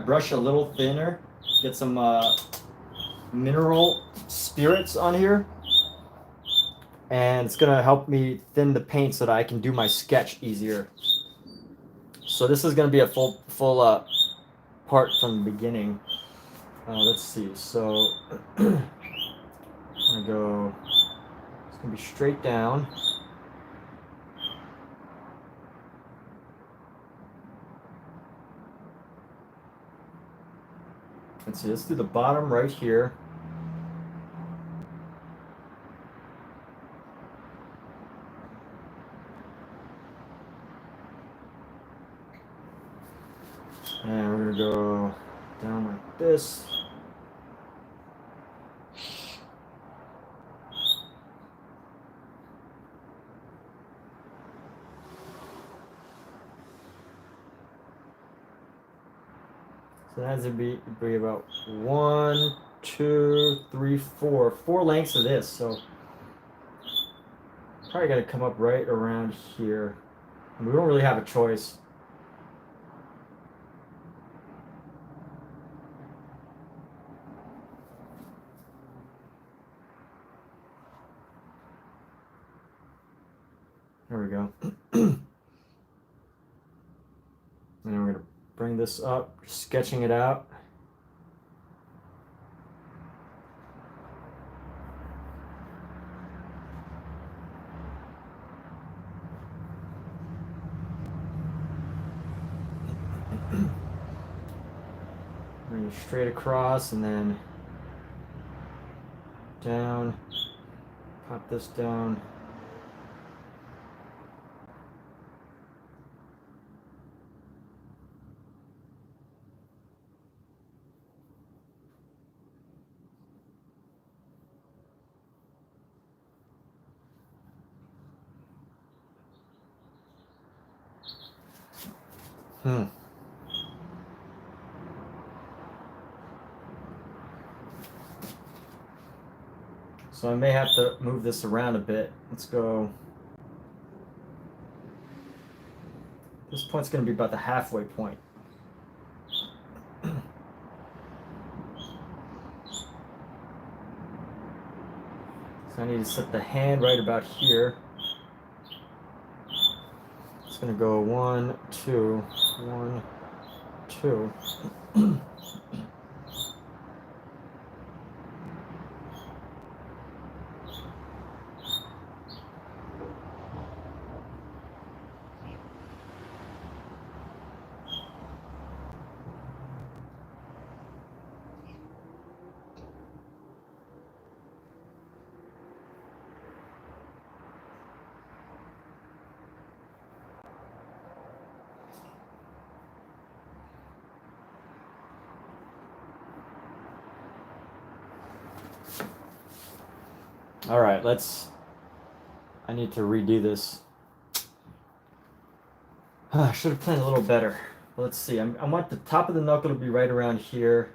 brush a little thinner. Get some mineral spirits on here, and it's gonna help me thin the paint so that I can do my sketch easier. So this is gonna be a full part from the beginning. Let's see. So I'm gonna go. It's gonna be straight down. Let's see, let's do the bottom right here. And we're gonna go down like this. So that has to be about 1, 2, 3, 4. 4 lengths of this. So probably gotta come up right around here. And we don't really have a choice. There we go. And then we're gonna bring this up, sketching it out. Bring it straight across and then down. Pop this down. So I may have to move this around a bit. Let's go. This point's going to be about the halfway point. So I need to set the hand right about here. It's going to go 1, 2, 1, 2. All right, I need to redo this. I should have planned a little better. Let's see, I want the top of the knuckle to be right around here.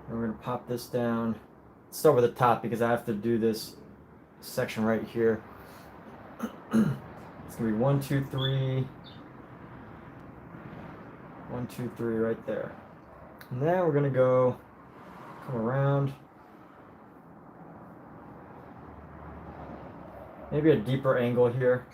And we're gonna pop this down. Let's start with the top because I have to do this section right here. It's gonna be 1, 2, 3. 1, 2, 3 right there. And then we're gonna come around. Maybe a deeper angle here.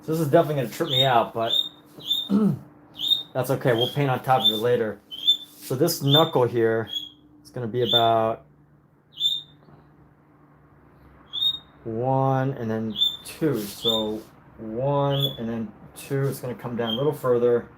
So this is definitely going to trip me out, but that's okay. We'll paint on top of it later. So this knuckle here is going to be about 1 and then 2. So 1 and then 2. It's going to come down a little further.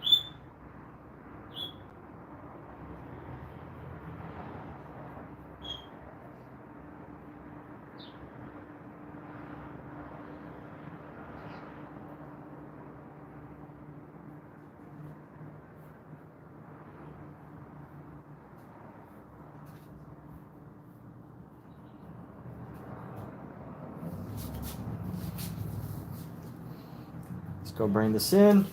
Go bring this in.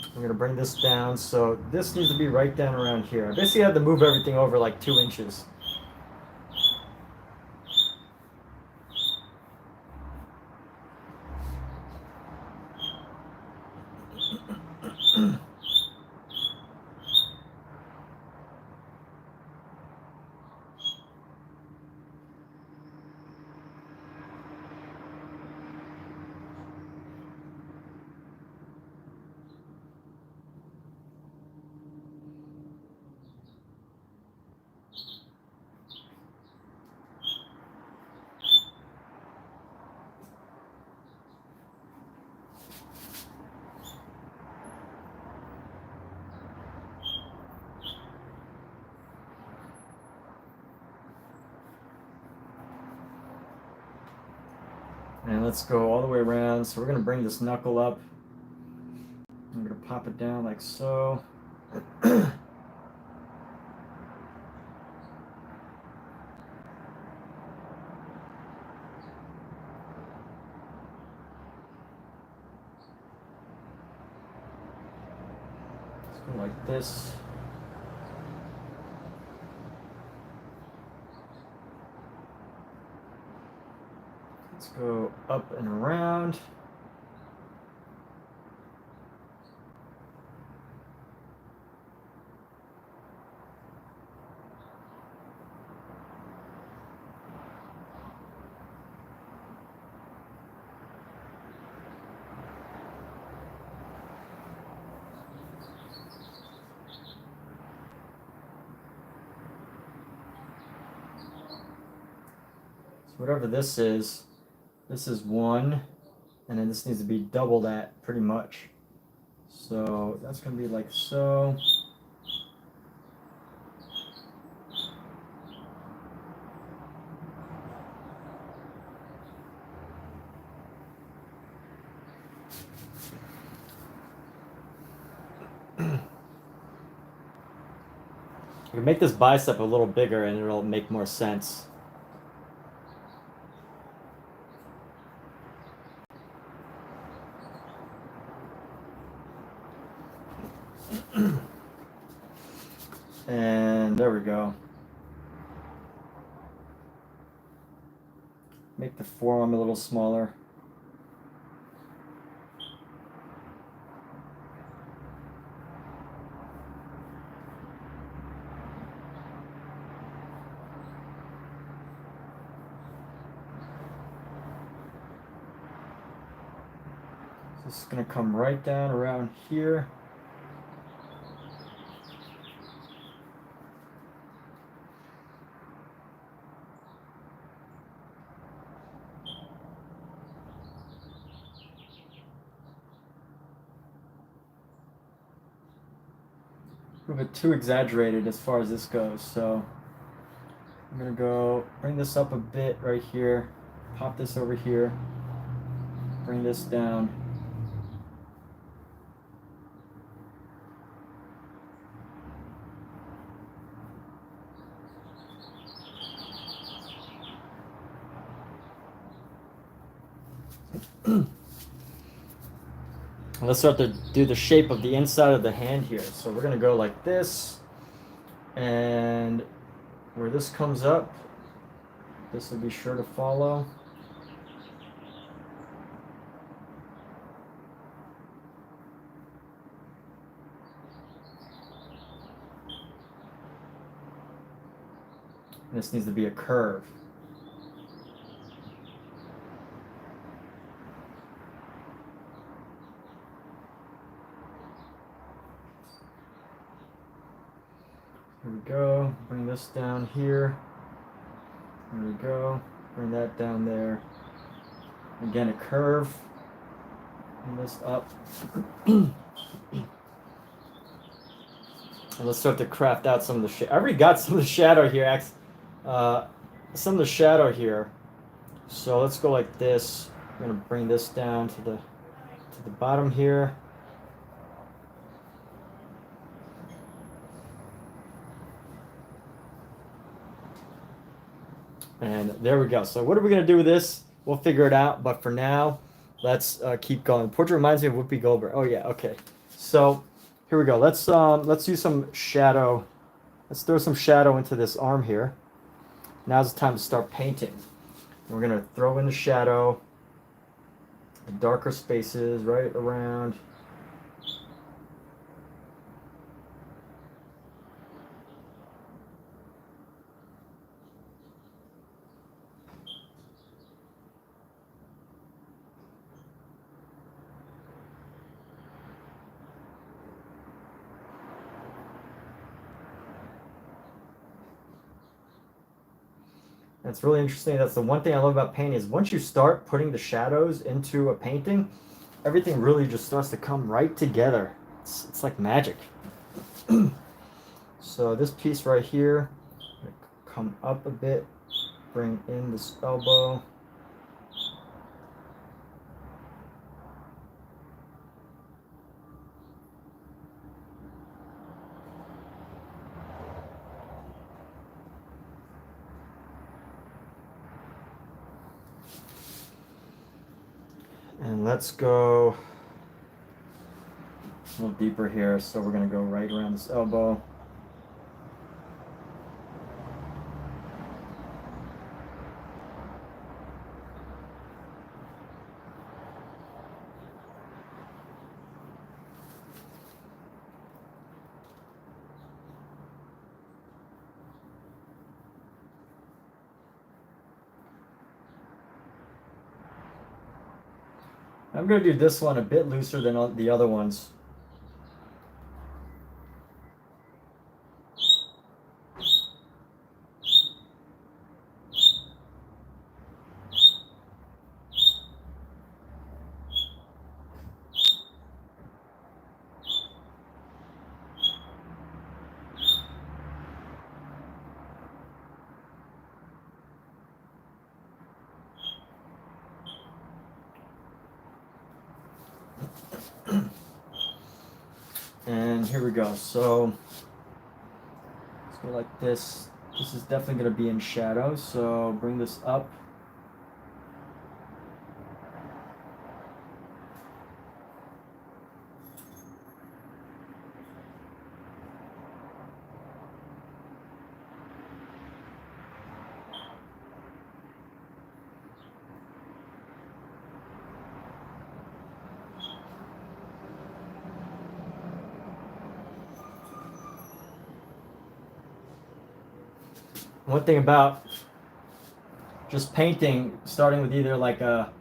I'm going to bring this down. So this needs to be right down around here. I basically had to move everything over like 2 inches. And let's go all the way around. So we're going to bring this knuckle up. I'm going to pop it down like so. Let's go like this. Let's go up and around. whatever this is 1, and then this needs to be double that pretty much. So that's going to be like so. You can make this bicep a little bigger and it'll make more sense. And there we go. Make the forearm a little smaller. This is going to come right down around here. A little bit too exaggerated as far as this goes, so I'm going to go bring this up a bit right here, pop this over here, bring this down. Let's start to do the shape of the inside of the hand here. So we're going to go like this, and where this comes up, this will be sure to follow. And this needs to be a curve. Here we go, bring this down here. There we go, bring that down there. Again, a curve. Bring this up. And let's start to craft out some of the shadow. I already got some of the shadow here, some of the shadow here. So let's go like this. I'm gonna bring this down to the bottom here. And there we go. So what are we going to do with this? We'll figure it out. But for now, let's keep going. Portrait reminds me of Whoopi Goldberg. Oh, yeah. Okay. So here we go. Let's do some shadow. Let's throw some shadow into this arm here. Now's the time to start painting. We're going to throw in the shadow, the darker spaces right around. It's really interesting. That's the one thing I love about painting is once you start putting the shadows into a painting, everything really just starts to come right together. It's like magic. So this piece right here, come up a bit, bring in this elbow. And let's go a little deeper here. So we're going to go right around this elbow. I'm going to do this one a bit looser than the other ones. here we go. So let's go like this. This is definitely going to be in shadow, so bring this up. One thing about just painting, starting with either like a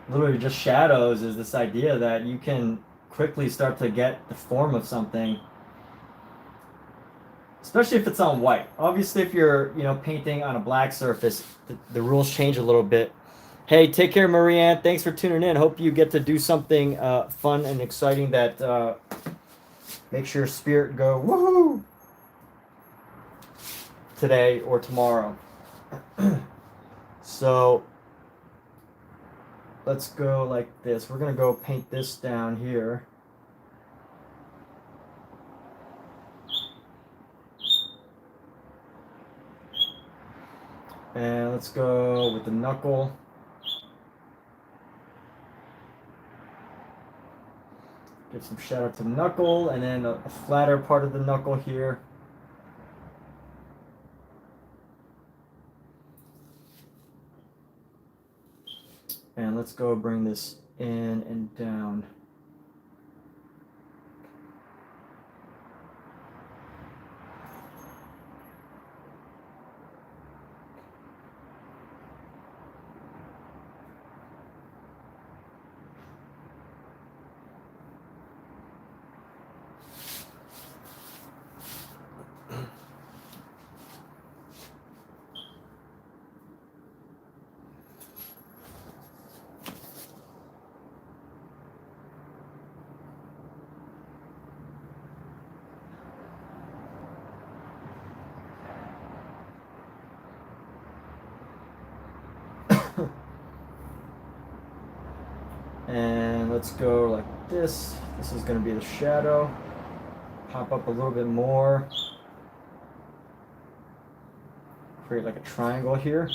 literally just shadows, is this idea that you can quickly start to get the form of something, especially if it's on white. Obviously, if you're painting on a black surface, the rules change a little bit. Hey, take care, Marianne. Thanks for tuning in. Hope you get to do something fun and exciting that makes your spirit go woohoo today or tomorrow. So let's go like this. We're gonna go paint this down here. And let's go with the knuckle. Give some shadow to the knuckle, and then a flatter part of the knuckle here. And let's go bring this in and down. And let's go like this. This is going to be the shadow. Pop up a little bit more. Create like a triangle here.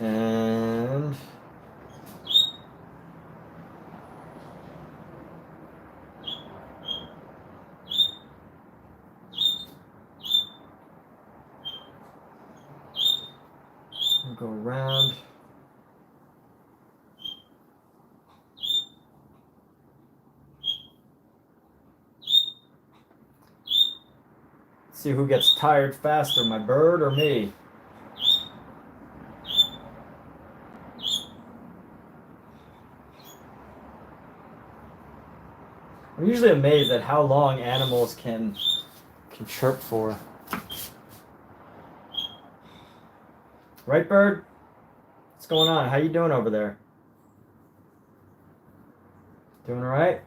And go around. See who gets tired faster, my bird or me? I'm usually amazed at how long animals can chirp for. Right, bird? What's going on? How you doing over there? Doing all right?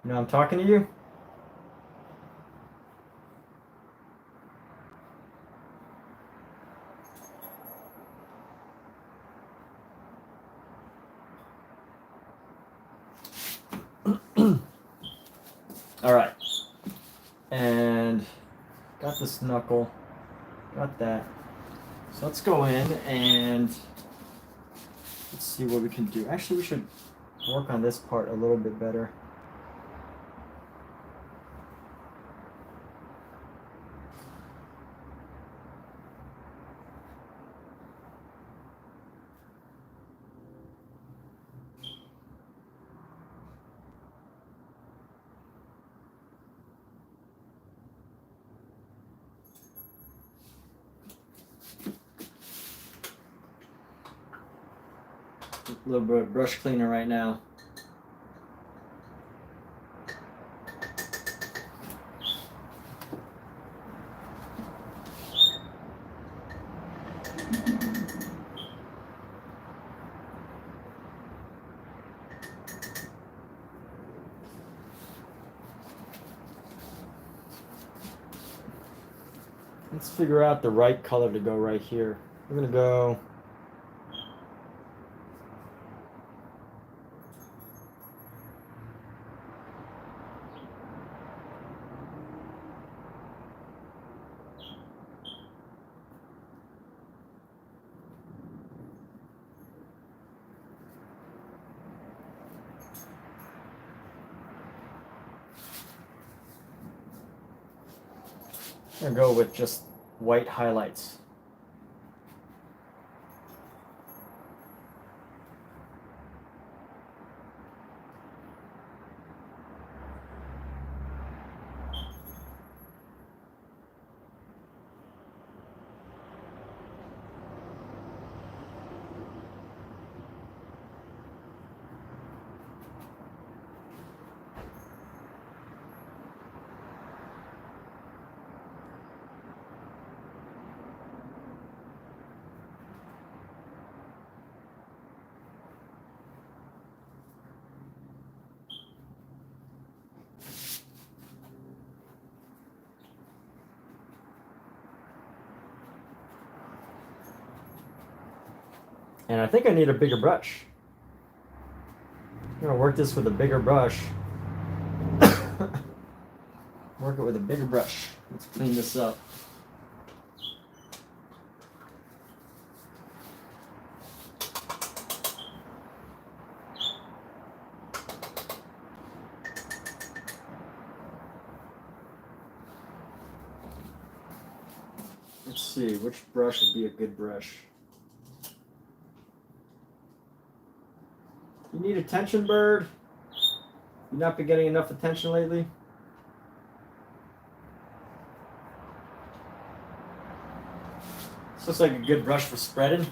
You know I'm talking to you? All right. And got this knuckle. Got that. So let's go in and let's see what we can do. Actually, we should work on this part a little bit better. A little bit of brush cleaner right now. Let's figure out the right color to go right here. We're gonna go. I'm gonna go with just white highlights. And I think I need a bigger brush. I'm gonna work this with a bigger brush. Work it with a bigger brush. Let's clean this up. Let's see, which brush would be a good brush? You need attention, bird? You not been getting enough attention lately? This looks like a good brush for spreading.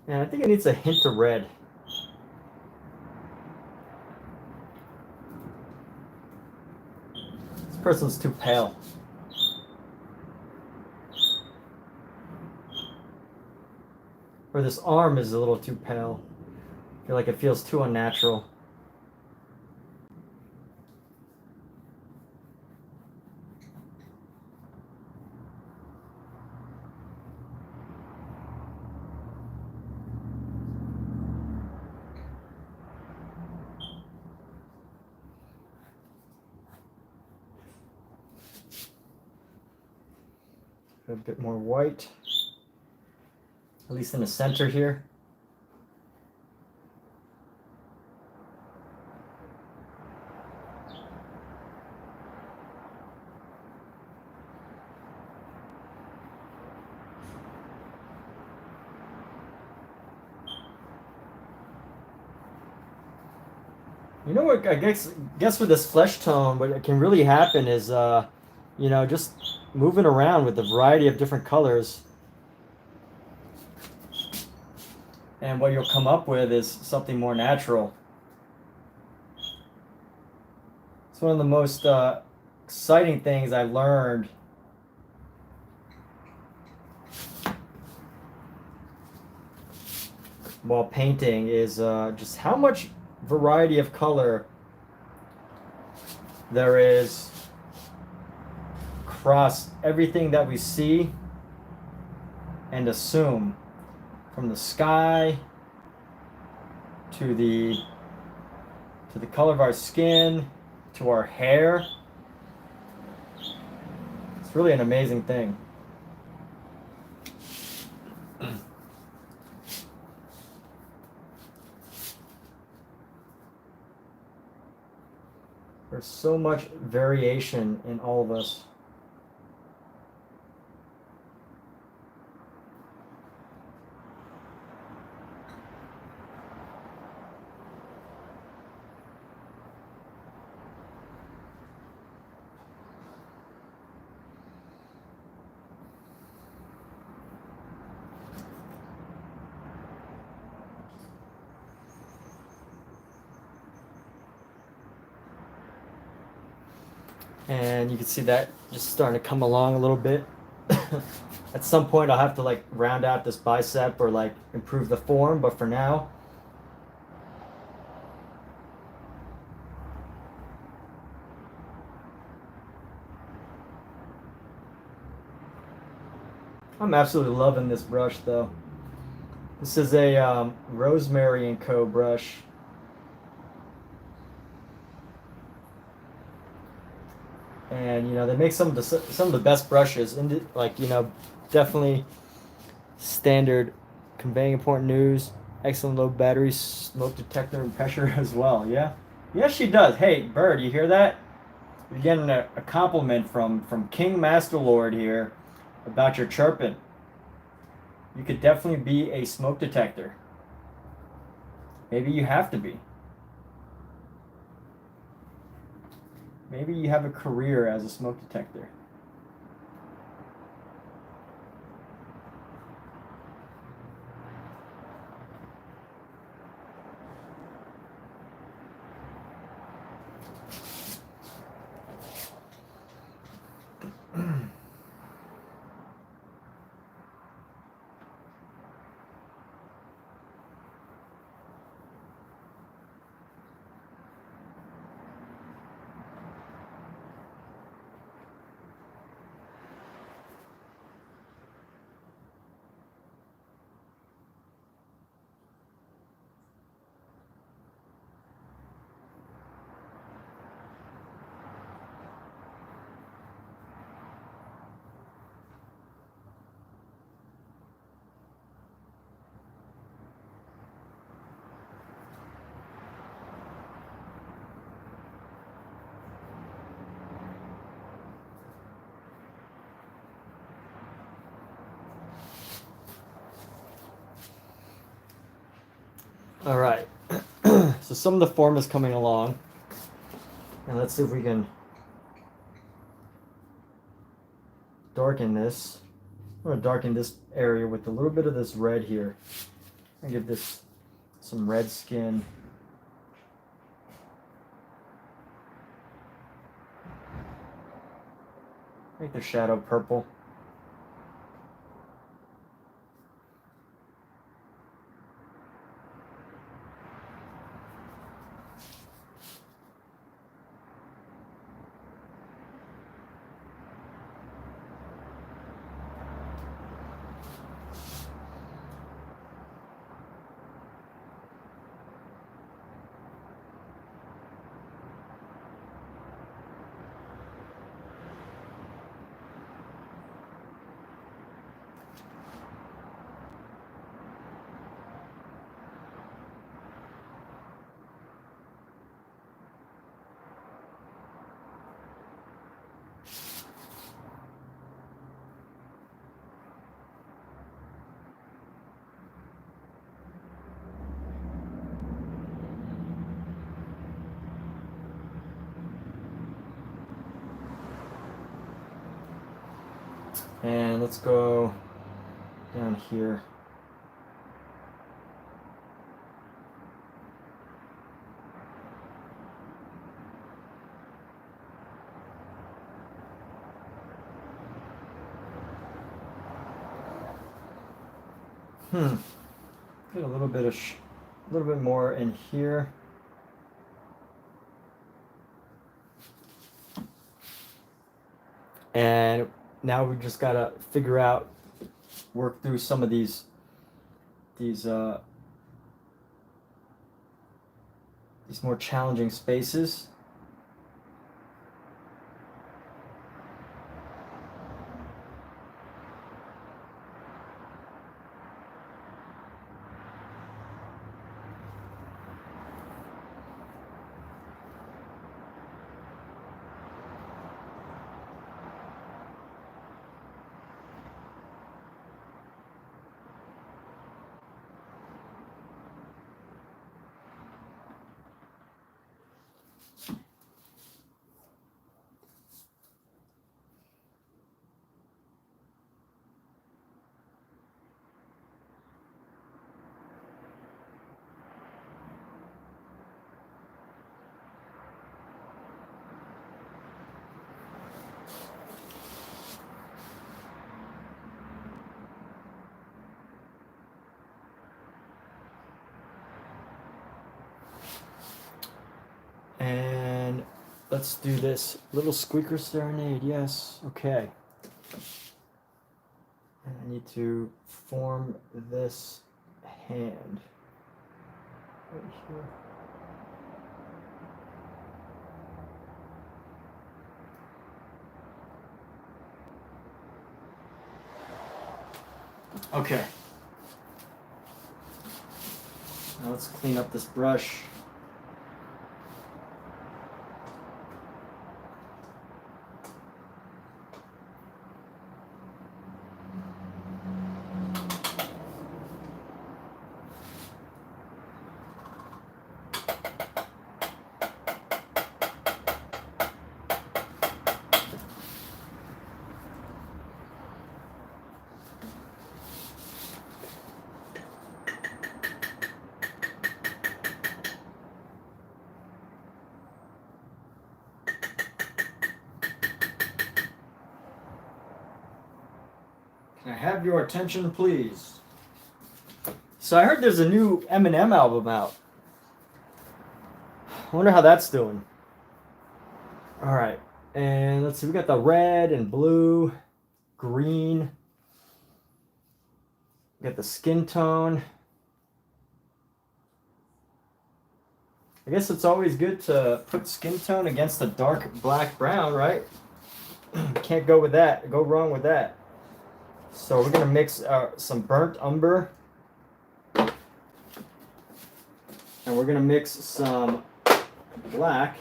And I think it needs a hint of red. This person's too pale. Or this arm is a little too pale. I feel like it feels too unnatural. A bit more white, at least in the center here. You know what? I guess with this flesh tone, what can really happen is, you know, just moving around with a variety of different colors, and what you'll come up with is something more natural. It's one of the most exciting things I learned while painting is just how much variety of color there is across everything that we see and assume, from the sky to the color of our skin to our hair. It's really an amazing thing. There's so much variation in all of us. And you can see that just starting to come along a little bit. At some point I'll have to like round out this bicep or like improve the form, but for now, I'm absolutely loving this brush though. This is a Rosemary and Co. brush. And you know they make some of the best brushes, and like you know, definitely standard, conveying important news, excellent low battery, smoke detector, and pressure as well. Yeah, yes she does. Hey Bird, you hear that? You're getting a compliment from King Master Lord here about your chirping. You could definitely be a smoke detector. Maybe you have to be. Maybe you have a career as a smoke detector. All right. So some of the form is coming along. And let's see if we can darken this. I'm going to darken this area with a little bit of this red here. And give this some red skin. Make the shadow purple. And let's go down here. Get a little bit of, a little bit more in here. And now we just gotta figure out, work through some of these more challenging spaces. And let's do this little squeaker serenade. Yes. Okay. And I need to form this hand right here. Okay. Now let's clean up this brush. Can I have your attention, please? So I heard there's a new Eminem album out. I wonder how that's doing. All right, and let's see. We got the red and blue, green. We got the skin tone. I guess it's always good to put skin tone against a dark black brown, right? Can't go with that. Go wrong with that. So we're gonna mix some burnt umber, and we're gonna mix some black.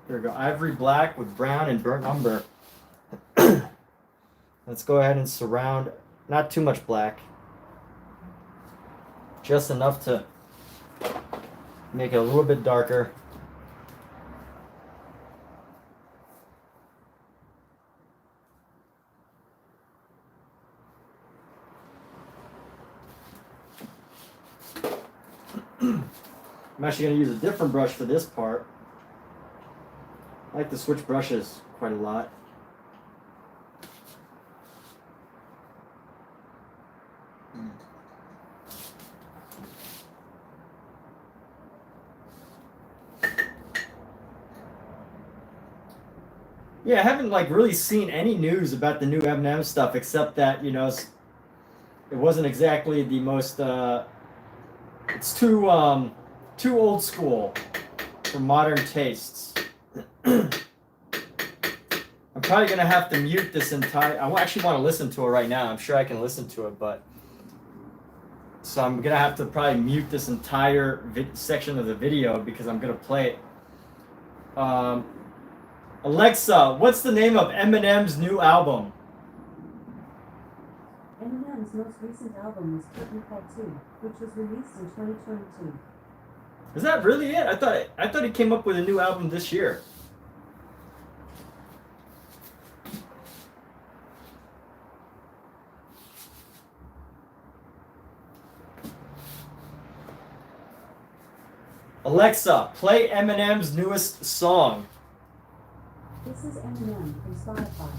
Here we go, ivory black with brown and burnt umber. Let's go ahead and surround, not too much black, just enough to make it a little bit darker. I'm actually going to use a different brush for this part. I like to switch brushes quite a lot. Yeah, I haven't really seen any news about the new Eminem stuff, except that it wasn't exactly the most. It's too old school for modern tastes. I'm probably gonna have to mute this entire. I actually want to listen to it right now. I'm sure I can listen to it, but so I'm gonna have to probably mute this entire section of the video because I'm gonna play it. Alexa, what's the name of Eminem's new album? Eminem's most recent album was Curtain Call 2, which was released in 2022. Is that really it? I thought he came up with a new album this year. Alexa, play Eminem's newest song. This is Eminem from Spotify.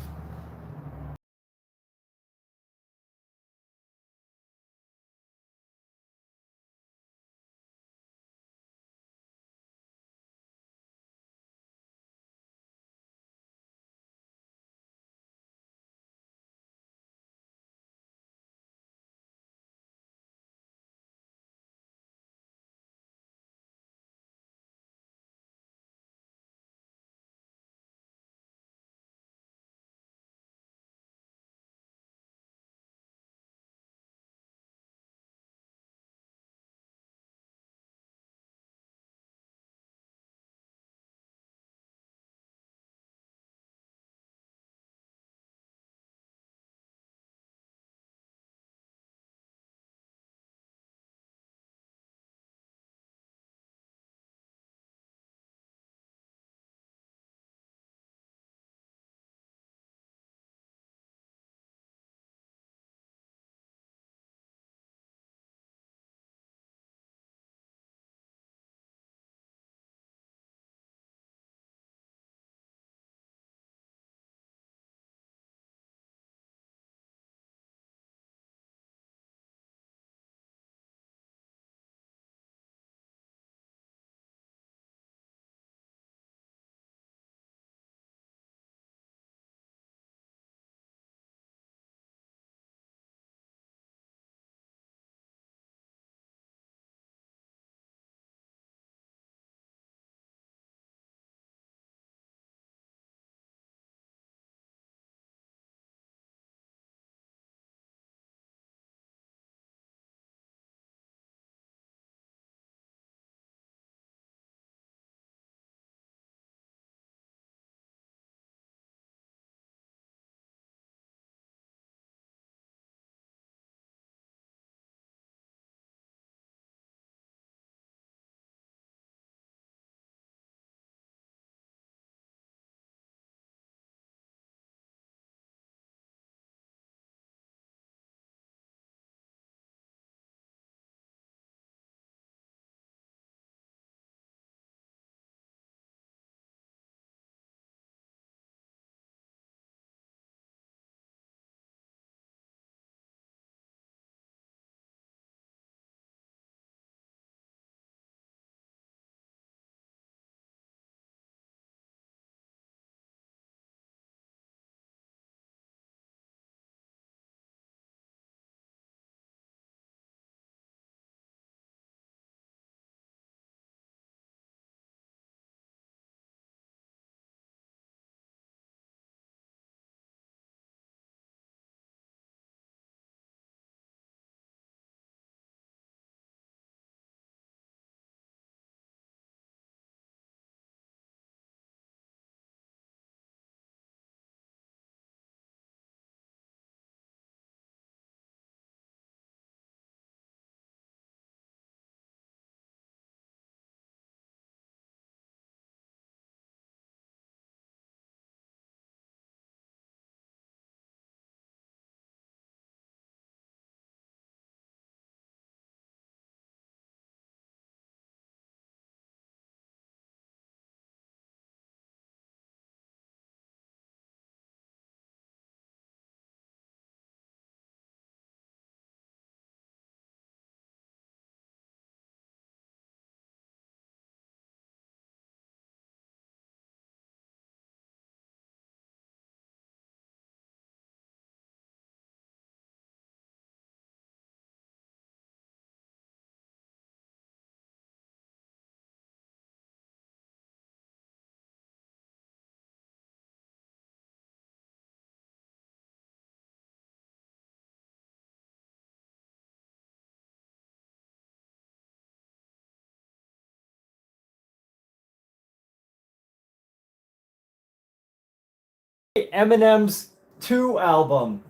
Eminem's 2 album.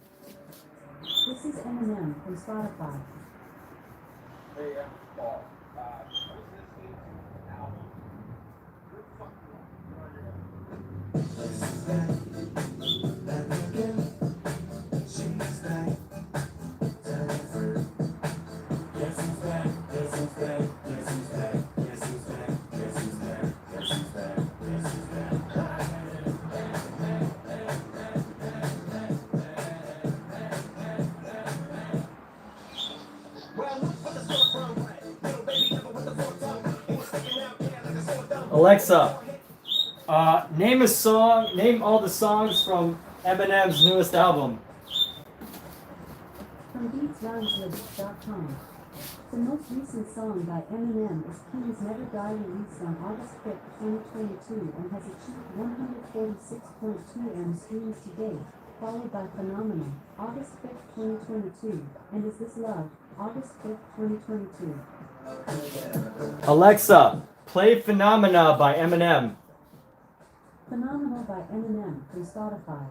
This is Eminem from Spotify. Alexa, name all the songs from Eminem's newest album. From BeatsRhymeslist.com. The most recent song by Eminem is Kings Never Die, released on August 5th, 2022, and has achieved 146.2 M streams to date, followed by Phenomenal, August 5th, 2022, and Is This Love, August 5th, 2022. Alexa, play Phenomena by Eminem. Phenomenal by Eminem from Spotify.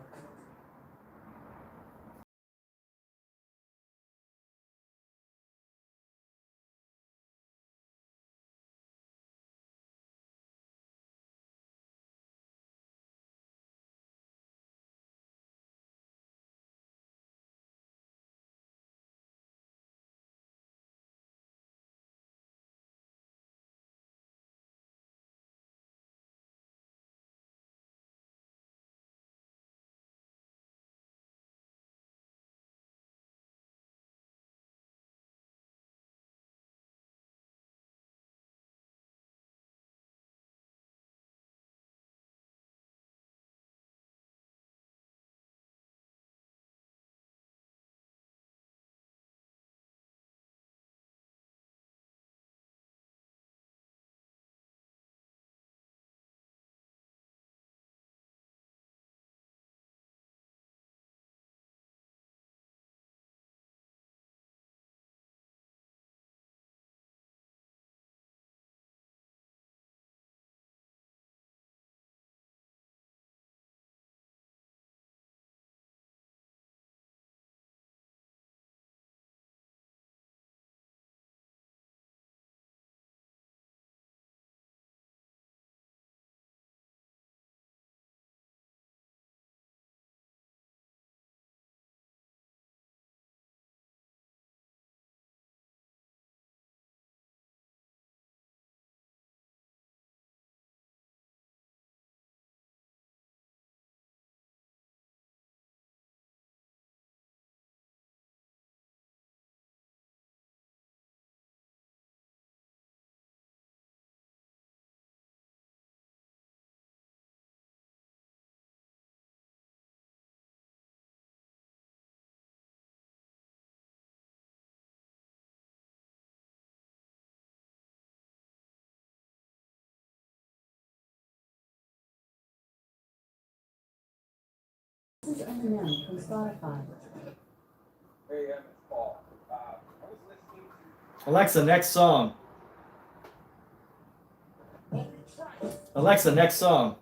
This is Eminem from Spotify. Alexa, next song. Alexa, next song.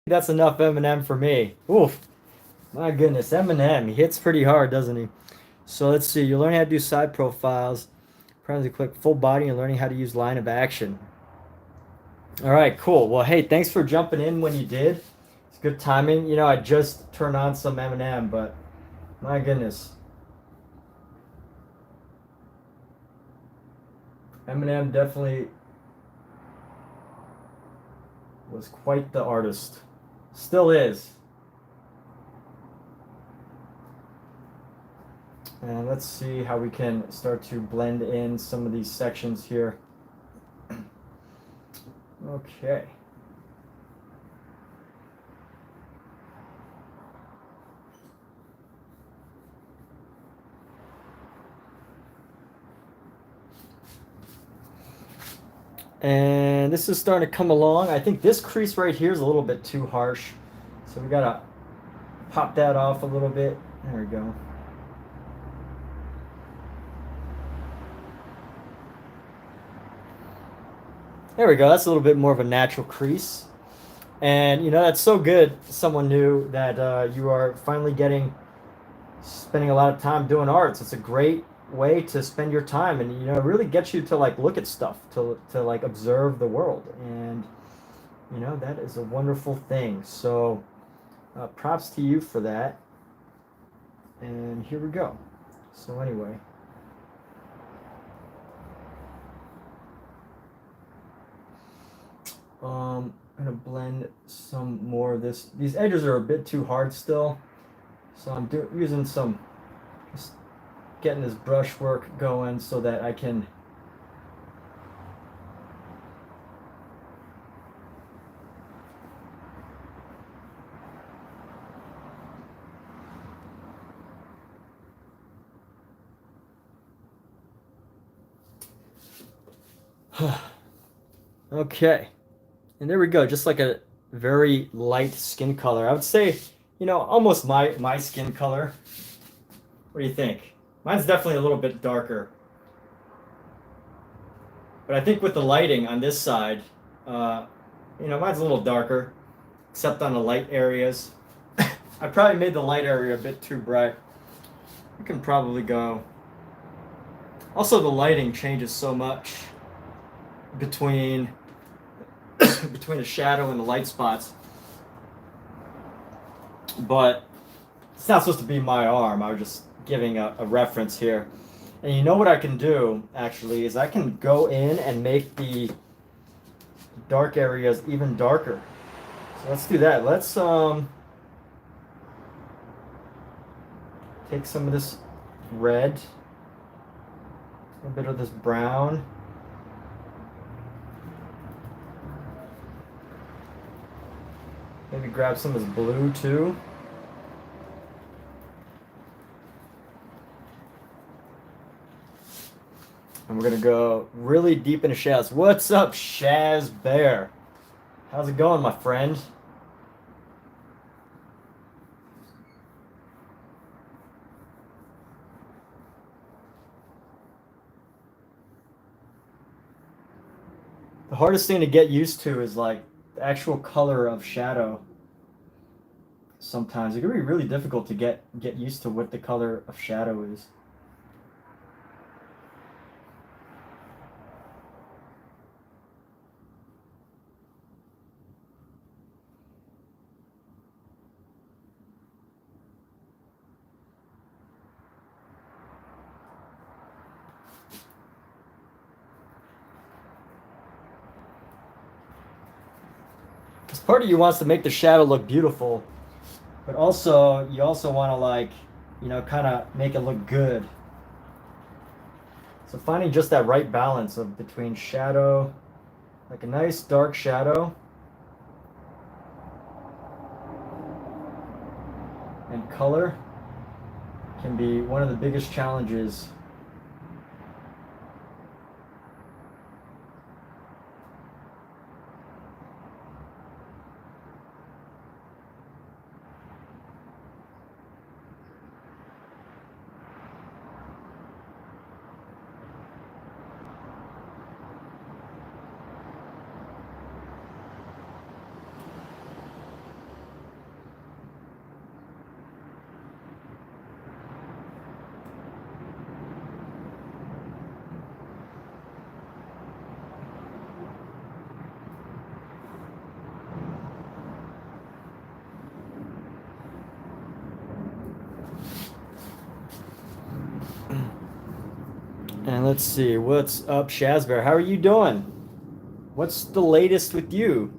That's enough Eminem for me. Oof. My goodness, Eminem. He hits pretty hard, doesn't he? So let's see. You're learning how to do side profiles. Primarily click full body and learning how to use line of action. All right, cool. Well, hey, thanks for jumping in when you did. It's good timing. You know, I just turned on some Eminem, but my goodness. Eminem definitely was quite the artist. Still is. And let's see how we can start to blend in some of these sections here. Okay. And this is starting to come along. I think this crease right here is a little bit too harsh. So we gotta pop that off a little bit. There we go. There we go. That's a little bit more of a natural crease. And, you know, that's so good, someone new, that you are finally spending a lot of time doing arts. It's a great way to spend your time, and, you know, it really gets you to, like, look at stuff, to like, observe the world. And, you know, that is a wonderful thing. So, props to you for that. And here we go. So, anyway. I'm gonna blend some more of this. These edges are a bit too hard still, so I'm using some, just getting this brush work going so that I can okay. And there we go, just like a very light skin color. I would say, you know, almost my skin color. What do you think? Mine's definitely a little bit darker. But I think with the lighting on this side, you know, mine's a little darker, except on the light areas. I probably made the light area a bit too bright. We can probably go. Also, the lighting changes so much between between the shadow and the light spots. But it's not supposed to be my arm. I was just giving a reference here. And you know what I can do, actually, is I can go in and make the dark areas even darker. So let's do that. Let's take some of this red, a bit of this brown. Maybe grab some of this blue too. And we're gonna go really deep into Shaz. What's up, Shaz Bear? How's it going, my friend? The hardest thing to get used to is like the actual color of shadow. Sometimes it can be really difficult to get used to what the color of shadow is. Because part of you wants to make the shadow look beautiful, but also you also want to, like, you know, kind of make it look good. So finding just that right balance of between shadow, like a nice dark shadow, and color can be one of the biggest challenges. Let's see, what's up, Shazbear? How are you doing? What's the latest with you?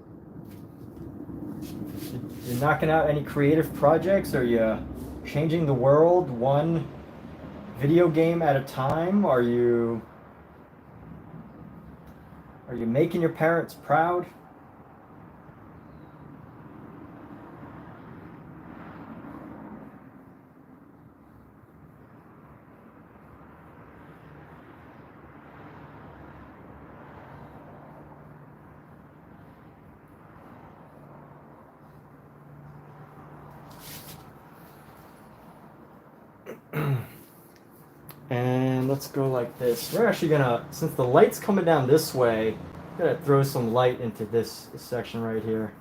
You knocking out any creative projects? Are you changing the world one video game at a time? Are you making your parents proud? And let's go like this. We're actually gonna, since the light's coming down this way, gonna throw some light into this section right here.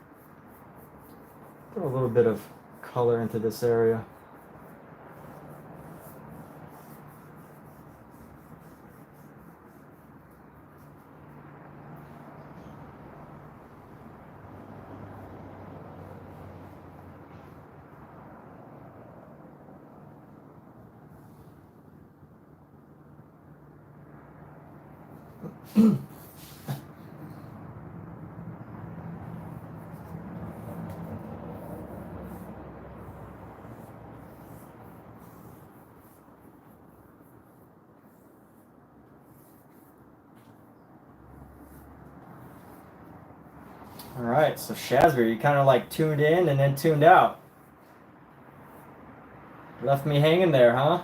Throw a little bit of color into this area. All right, so Shazbear, you kind of like tuned in and then tuned out. Left me hanging there, huh?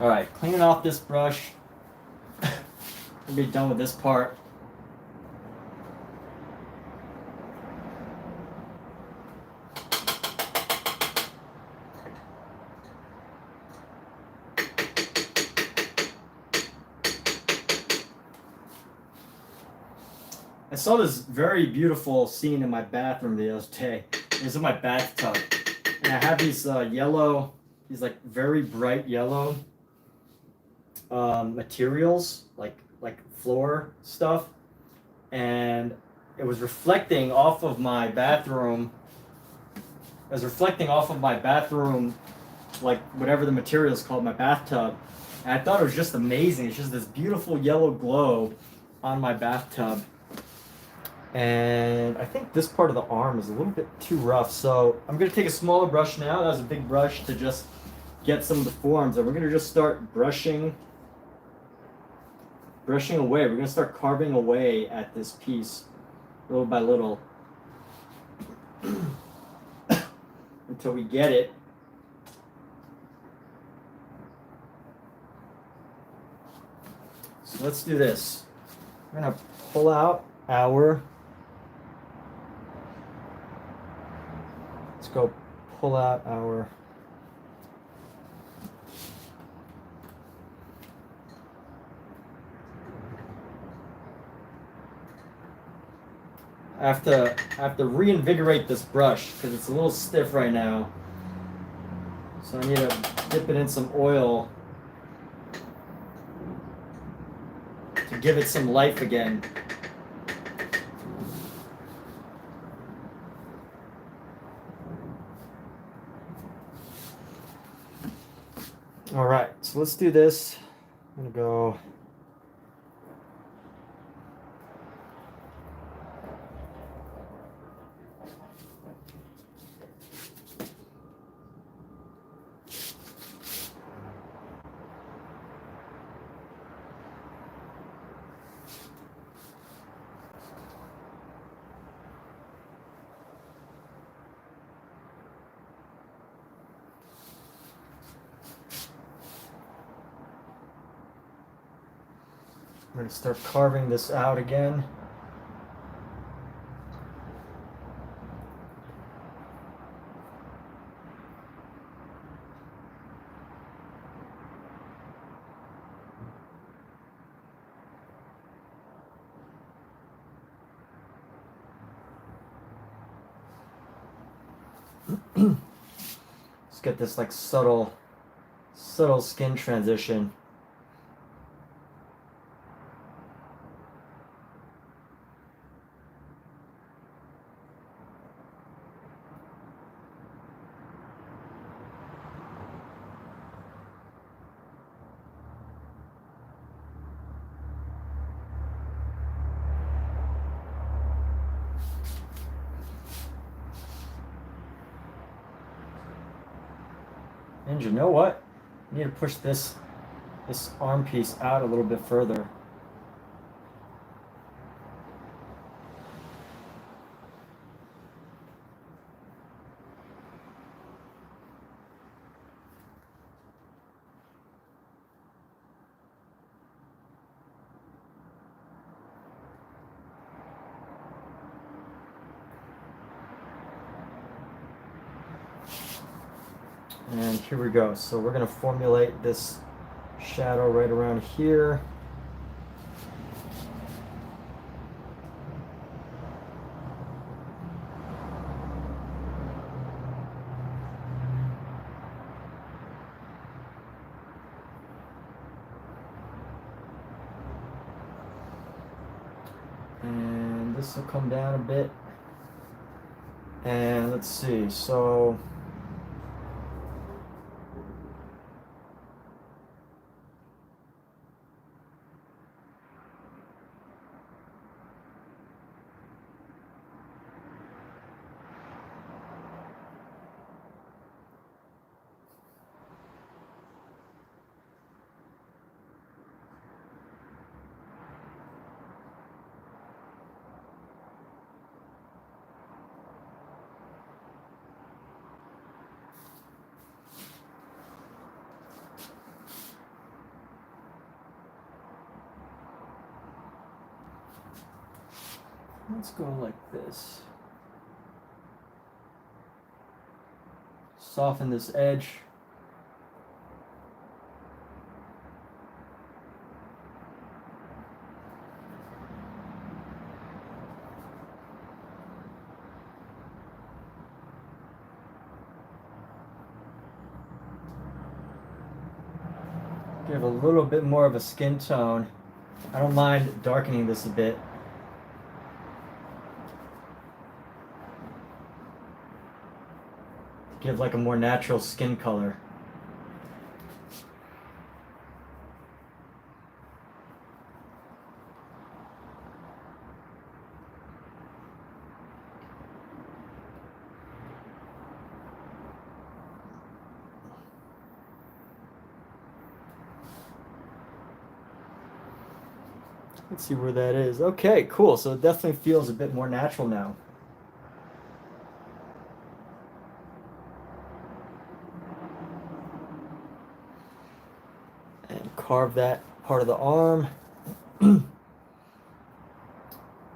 All right, cleaning off this brush. We'll be done with this part. I saw this very beautiful scene in my bathroom the other day. It was in my bathtub. And I have these yellow, these like very bright yellow materials, like floor stuff. And it was reflecting off of my bathroom. It was reflecting off of my bathroom, like whatever the material is called, my bathtub. And I thought it was just amazing. It's just this beautiful yellow glow on my bathtub. And I think this part of the arm is a little bit too rough. So I'm going to take a smaller brush now. That was a big brush to just get some of the forms. And we're going to just start brushing away. We're going to start carving away at this piece little by little until we get it. So let's do this. We're going to pull out our... Let's go pull out our... I have to reinvigorate this brush because it's a little stiff right now. So I need to dip it in some oil to give it some life again. All right, so let's do this. I'm gonna go. I'm going to start carving this out again. Let's get this like subtle skin transition. And you know what? I need to push this arm piece out a little bit further. And here we go. So we're going to formulate this shadow right around here. And this will come down a bit. And let's see, so let's go like this. Soften this edge. Give a little bit more of a skin tone. I don't mind darkening this a bit. Give like a more natural skin color. Let's see where that is. Okay, cool. So it definitely feels a bit more natural now. And carve that part of the arm. Want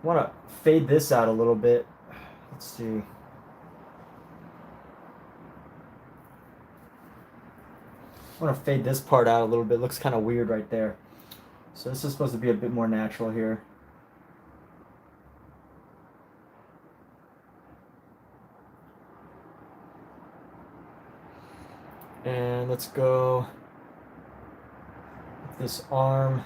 to fade this out a little bit. Let's see. I want to fade this part out a little bit. It looks kind of weird right there. So this is supposed to be a bit more natural here. And let's go with this arm.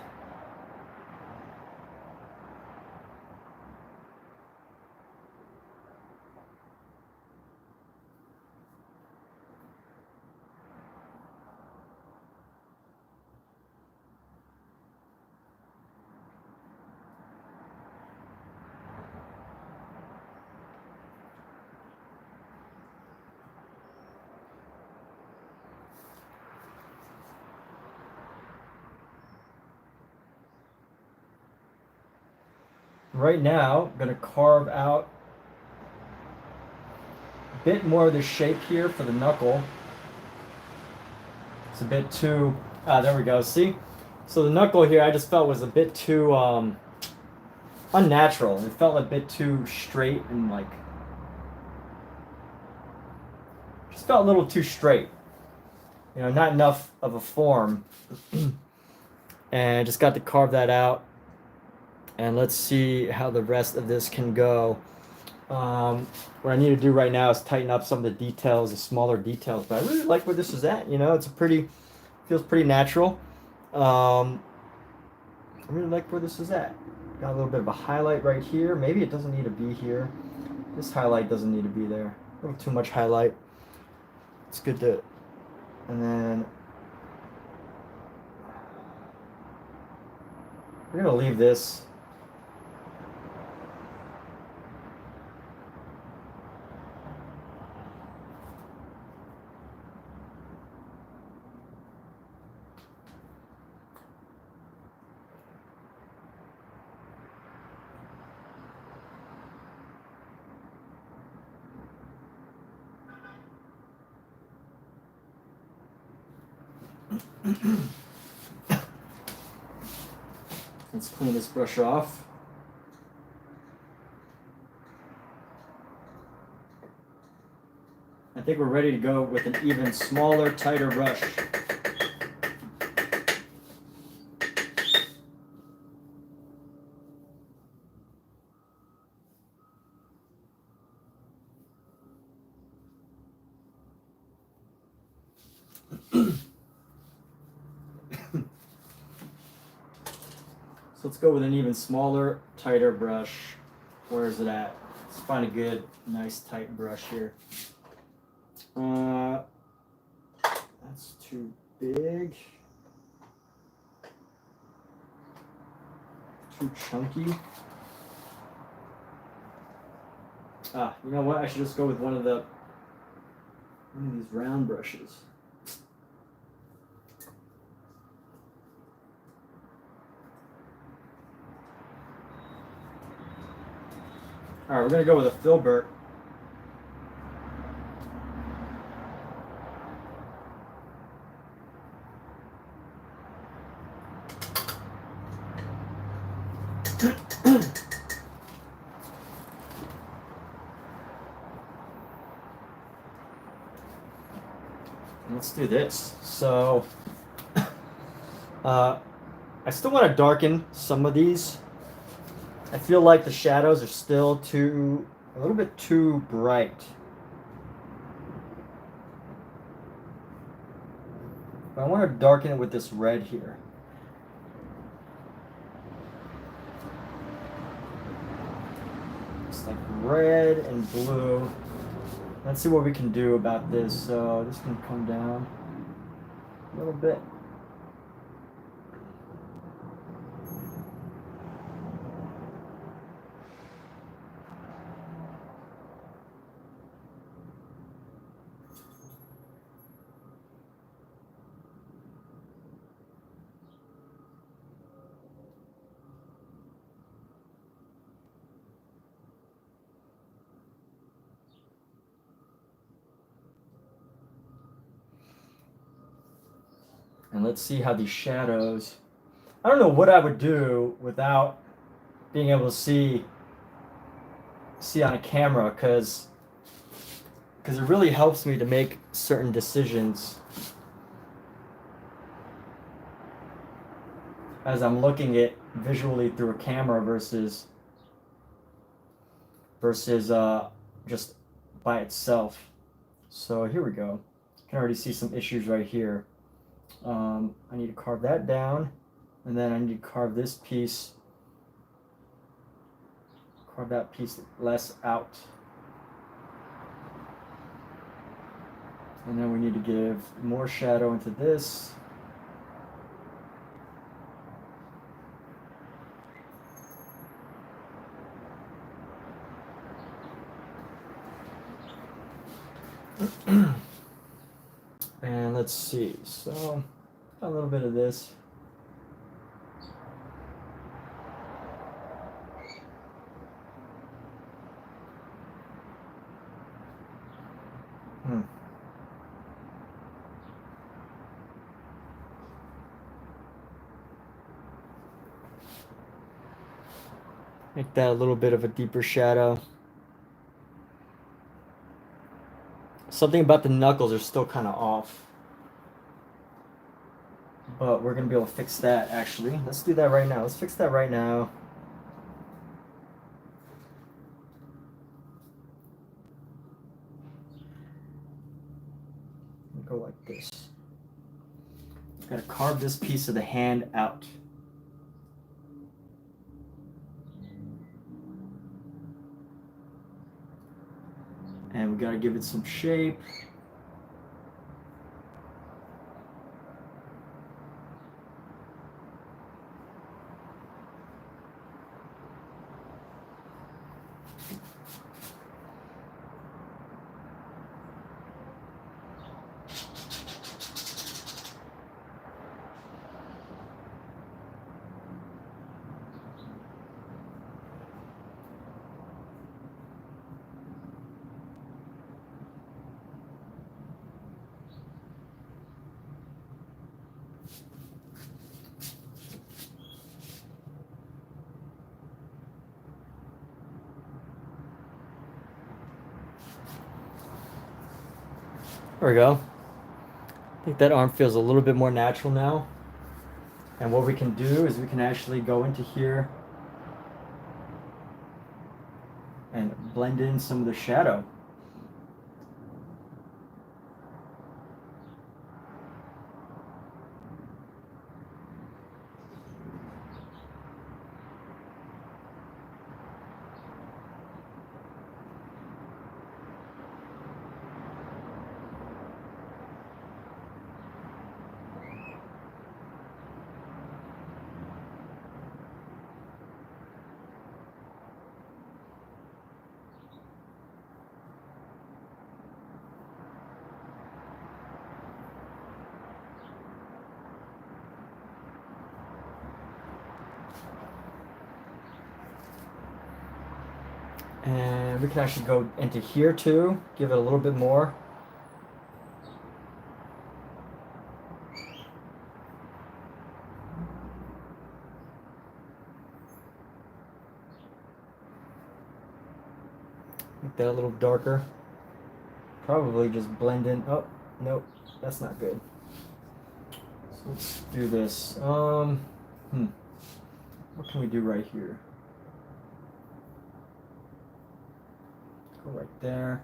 Right now, I'm going to carve out a bit more of the shape here for the knuckle. It's a bit too, there we go, see? So the knuckle here I just felt was a bit too unnatural. It felt a bit too straight and like, just felt a little too straight. You know, not enough of a form. And I just got to carve that out. And let's see how the rest of this can go. What I need to do right now is tighten up some of the details, the smaller details. But I really like where this is at. You know, feels pretty natural. I really like where this is at. Got a little bit of a highlight right here. Maybe it doesn't need to be here. This highlight doesn't need to be there. A little too much highlight. It's good to, and then we're gonna leave this. Let's clean this brush off. I think we're ready to go with an even smaller, tighter brush. So let's go with an even smaller, tighter brush. Where is it at? Let's find a good, nice, tight brush here. That's too big. Too chunky. You know what? I should just go with one of these round brushes. All right, we're gonna go with a filbert. Let's do this. So, I still want to darken some of these. I feel like the shadows are still a little bit too bright. But I want to darken it with this red here. It's like red and blue. Let's see what we can do about this. So this can come down a little bit. And let's see how these shadows, I don't know what I would do without being able to see on a camera, because it really helps me to make certain decisions as I'm looking at visually through a camera versus just by itself. So here we go. You can already see some issues right here. I need to carve that down, and then I need to carve this piece, carve that piece less out. And then we need to give more shadow into this. And let's see, so a little bit of this. Make that a little bit of a deeper shadow. Something about the knuckles are still kind of off. But we're going to be able to fix that, actually. Let's do that right now. Let's fix that right now. Go like this. Got to carve this piece of the hand out. And we got to give it some shape. There we go. I think that arm feels a little bit more natural now. And what we can do is we can actually go into here and blend in some of the shadow. And we can actually go into here too, give it a little bit more. Make that a little darker. Probably just blend in. Oh, nope, that's not good. So let's do this. What can we do right here? Go right there.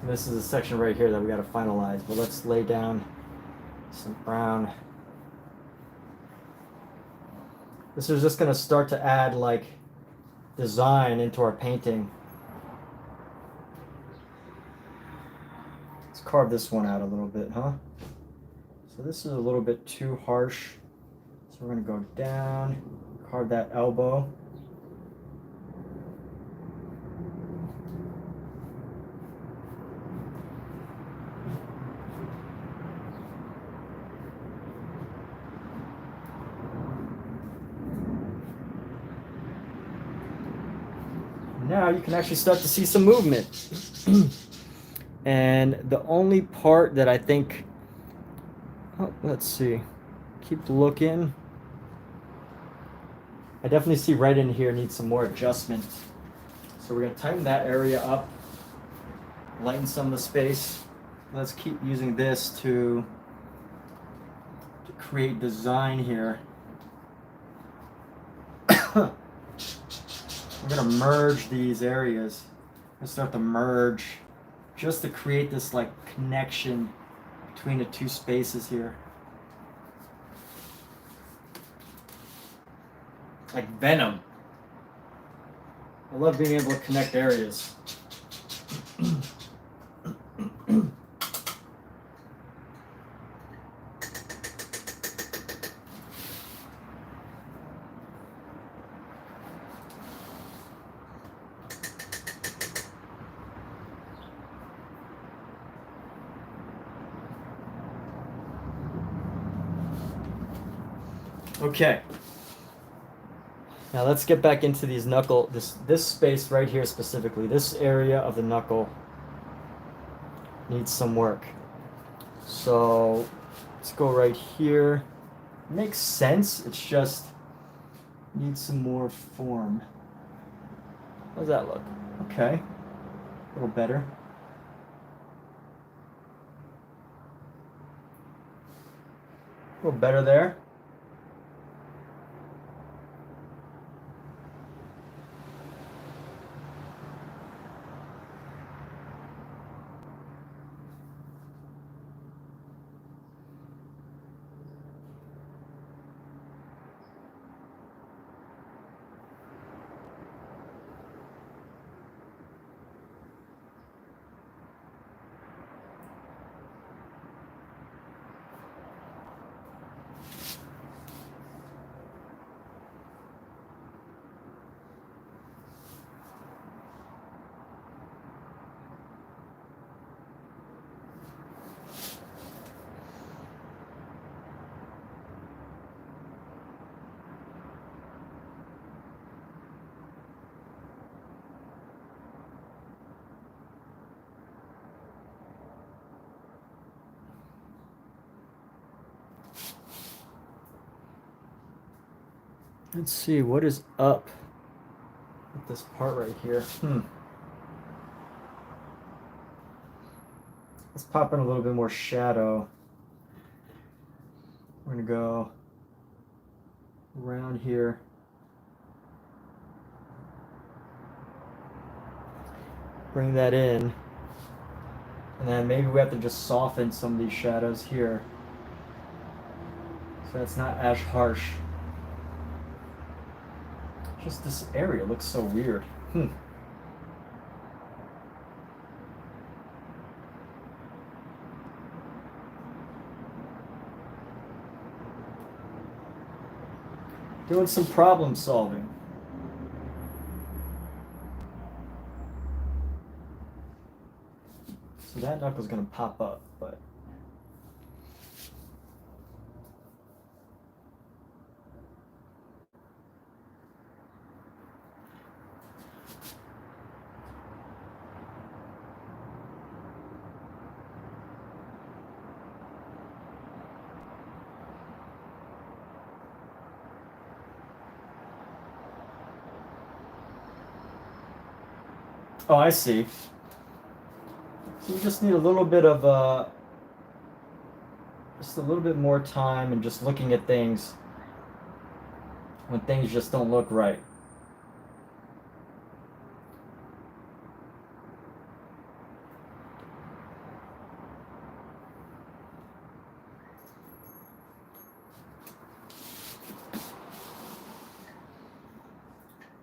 And this is a section right here that we got to finalize, but let's lay down some brown. This is just going to start to add like design into our painting. Let's carve this one out a little bit, huh? So this is a little bit too harsh. So we're going to go down, carve that elbow. Now you can actually start to see some movement. And the only part that I think, oh, let's see, keep looking. I definitely see right in here needs some more adjustment. So we're gonna tighten that area up, lighten some of the space. Let's keep using this to create design here. We're gonna merge these areas. We'll start to merge just to create this like connection between the two spaces here. Like venom. I love being able to connect areas. Okay. Now let's get back into these knuckle, this space right here specifically. This area of the knuckle needs some work. So let's go right here. Makes sense, it's just needs some more form. How does that look? Okay. A little better. A little better there. Let's see, what is up with this part right here? Let's pop in a little bit more shadow. We're gonna go around here. Bring that in. And then maybe we have to just soften some of these shadows here, so it's not as harsh. Just this area looks so weird. Doing some problem solving. So that knuckle's gonna pop up, but oh, I see. So you just need a little bit of just a little bit more time and just looking at things when things just don't look right.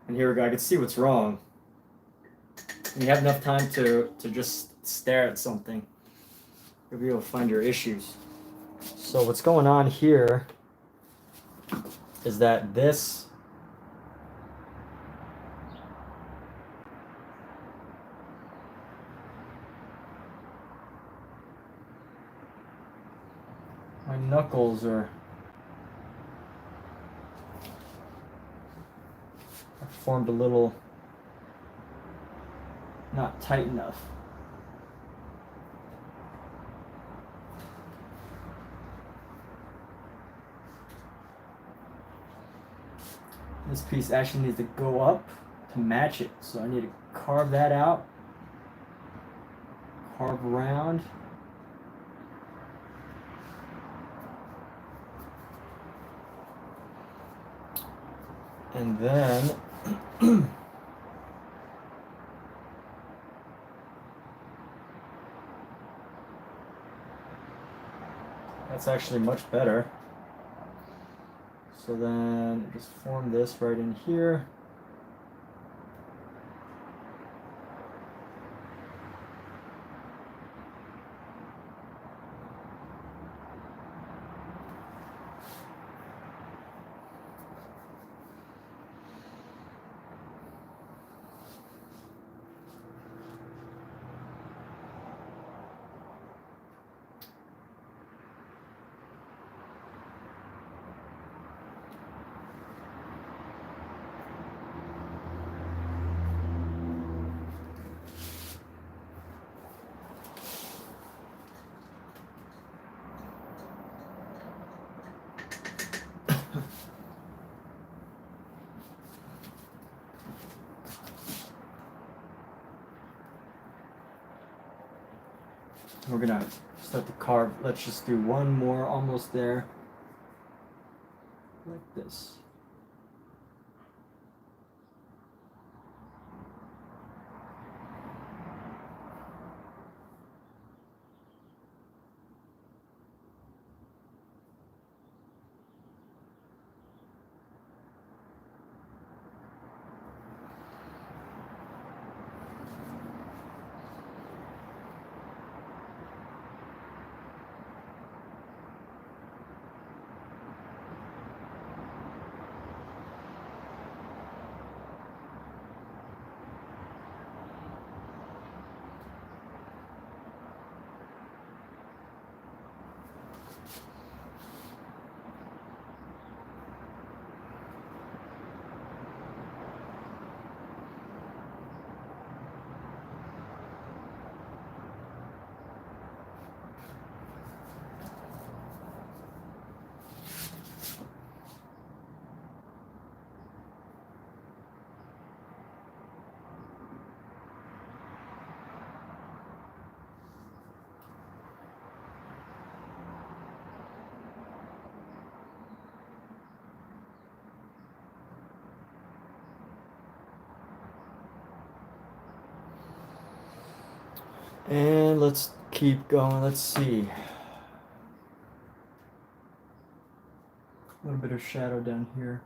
And here we go, I can see what's wrong. When you have enough time to just stare at something, you'll be able to find your issues. So what's going on here is that this my knuckles are formed a little not tight enough. This piece actually needs to go up to match it, so I need to carve that out, carve around. And then that's actually much better. So then just form this right in here. We're gonna start to carve. Let's just do one more, almost there, like this. And let's keep going. Let's see. A little bit of shadow down here.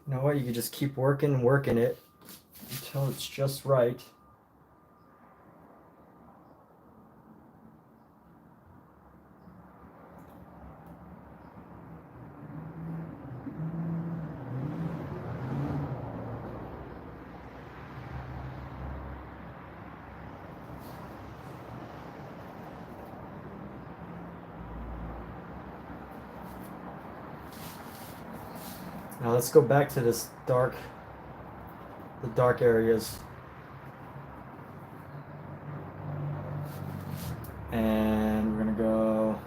You know what? You can just keep working it until it's just right. Now let's go back to this the dark areas. And we're gonna go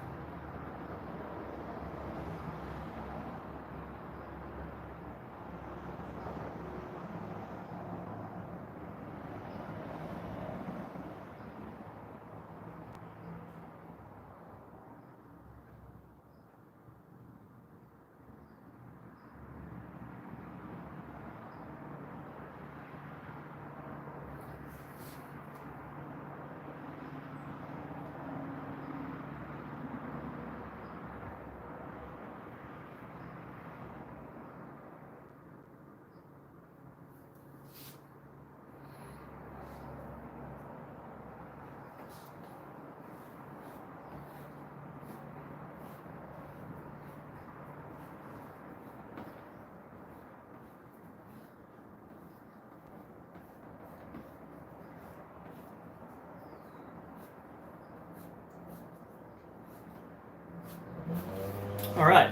all right.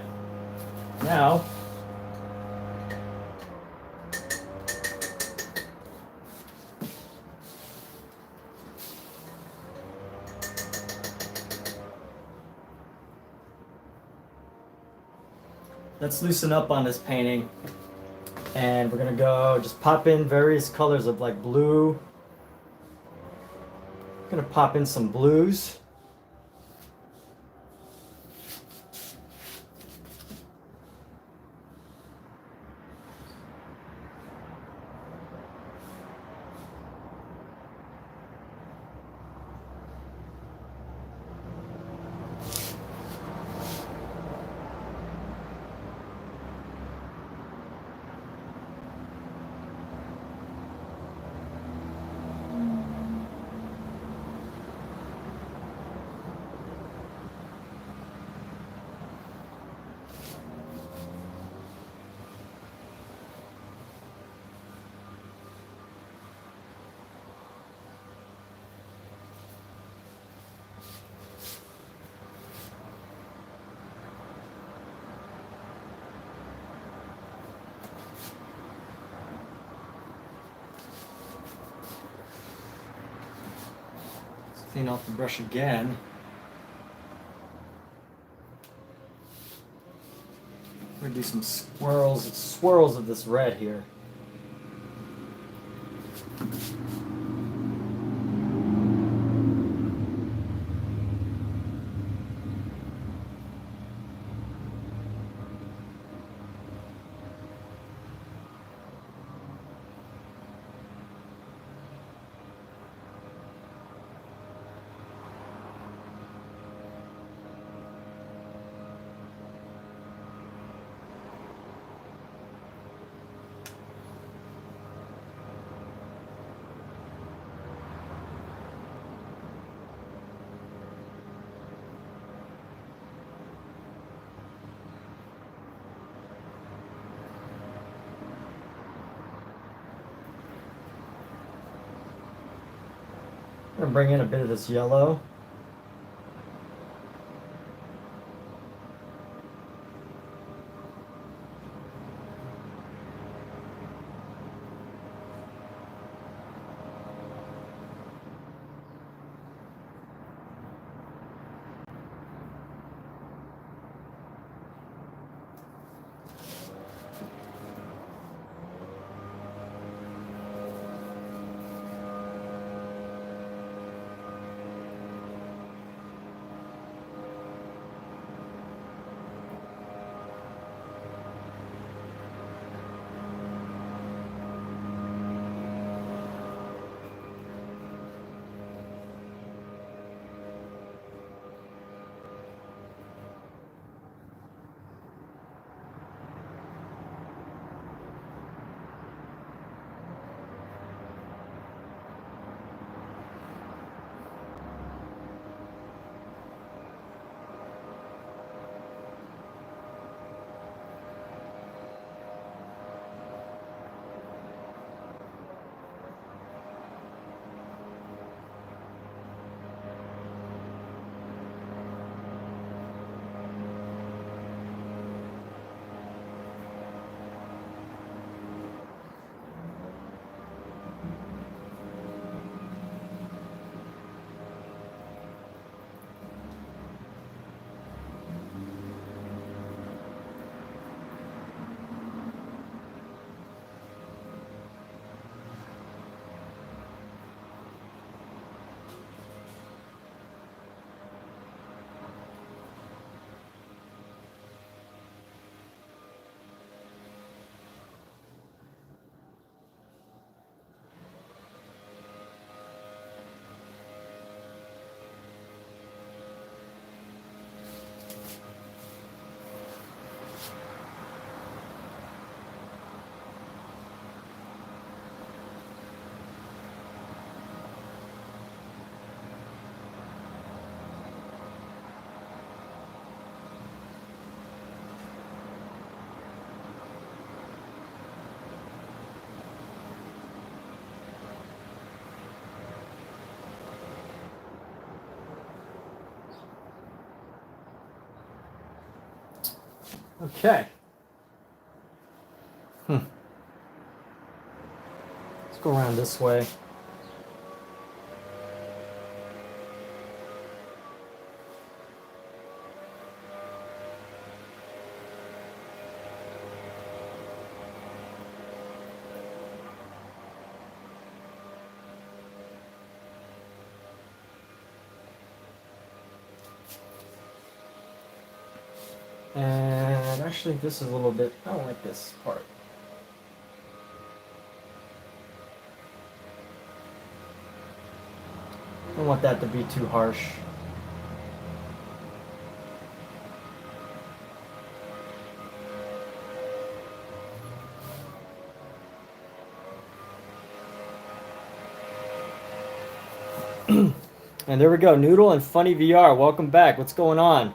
Now let's loosen up on this painting, and we're gonna go just pop in various colors of like blue. I'm gonna pop in some blues. Clean off the brush again. We're gonna do some swirls of this red here. I'm gonna bring in a bit of this yellow. Okay. Let's go around this way. And actually, this is a little bit, I don't like this part. I don't want that to be too harsh. And there we go, Noodle and Funny VR. Welcome back. What's going on?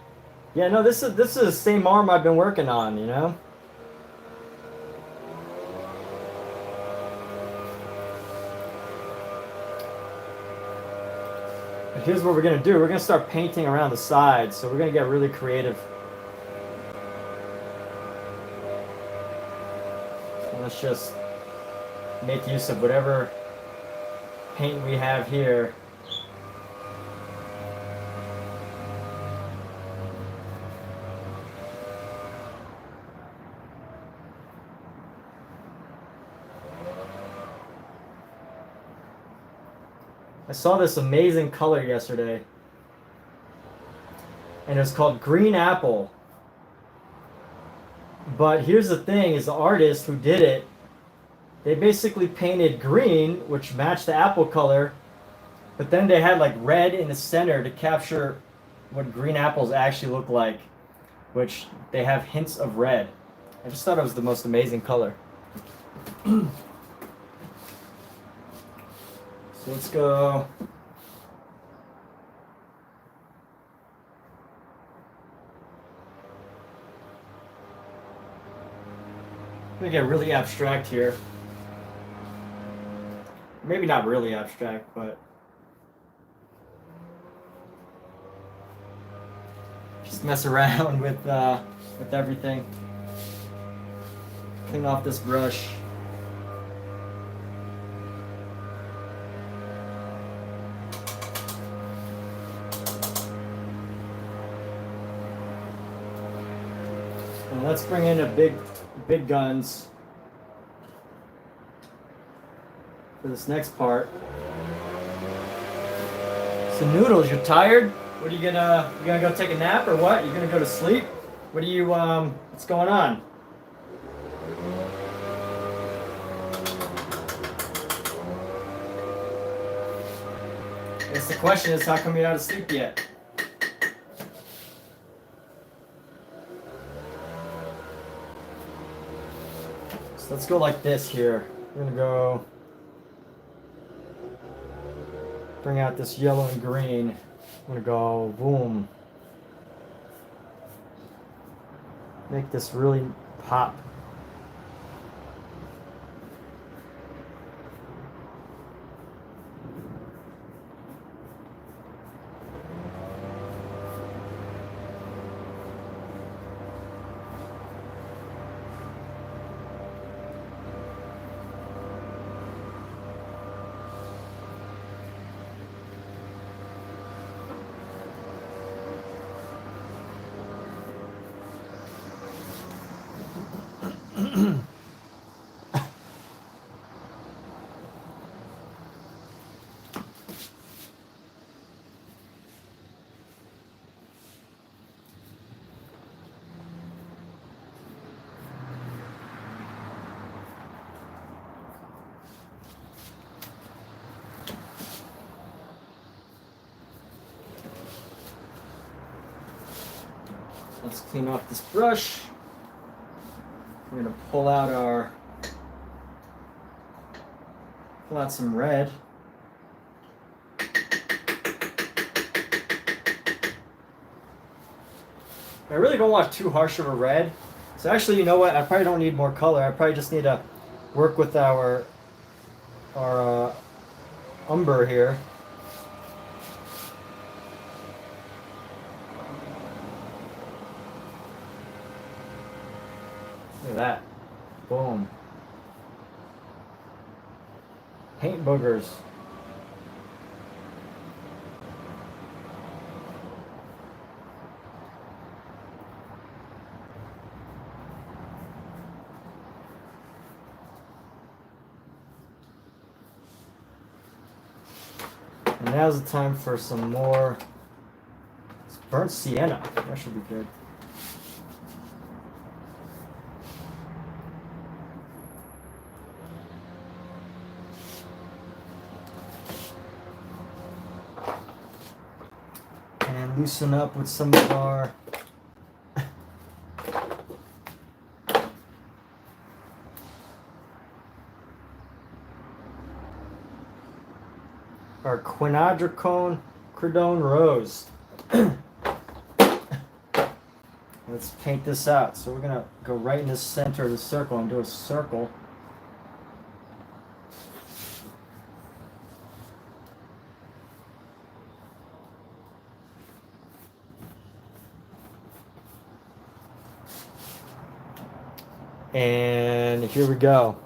Yeah, no, this is the same arm I've been working on, you know? But here's what we're gonna do. We're gonna start painting around the sides, so we're gonna get really creative. And let's just make use of whatever paint we have here. I saw this amazing color yesterday, and it's called Green Apple. But here's the thing, is the artist who did it, they basically painted green, which matched the apple color, but then they had like red in the center to capture what green apples actually look like, which they have hints of red. I just thought it was the most amazing color. So let's go. I'm gonna get really abstract here. Maybe not really abstract, but just mess around with everything. Clean off this brush. And let's bring in a big guns for this next part. So Noodles, you're tired? What are you gonna go take a nap or what? You gonna go to sleep? What are you what's going on? I guess the question is, how come you're not asleep yet? So let's go like this here. We're gonna go bring out this yellow and green. I'm gonna go boom. Make this really pop. Let's clean off this brush. We're gonna pull out some red. I really don't want too harsh of a red. So actually, you know what? I probably don't need more color. I probably just need to work with our umber here. Look at that. Boom. Paint boogers. And now's the time for some more burnt sienna. That should be good. And loosen up with some of our quinadricone credone rose. Let's paint this out. So we're gonna go right in the center of the circle and do a circle. And here we go.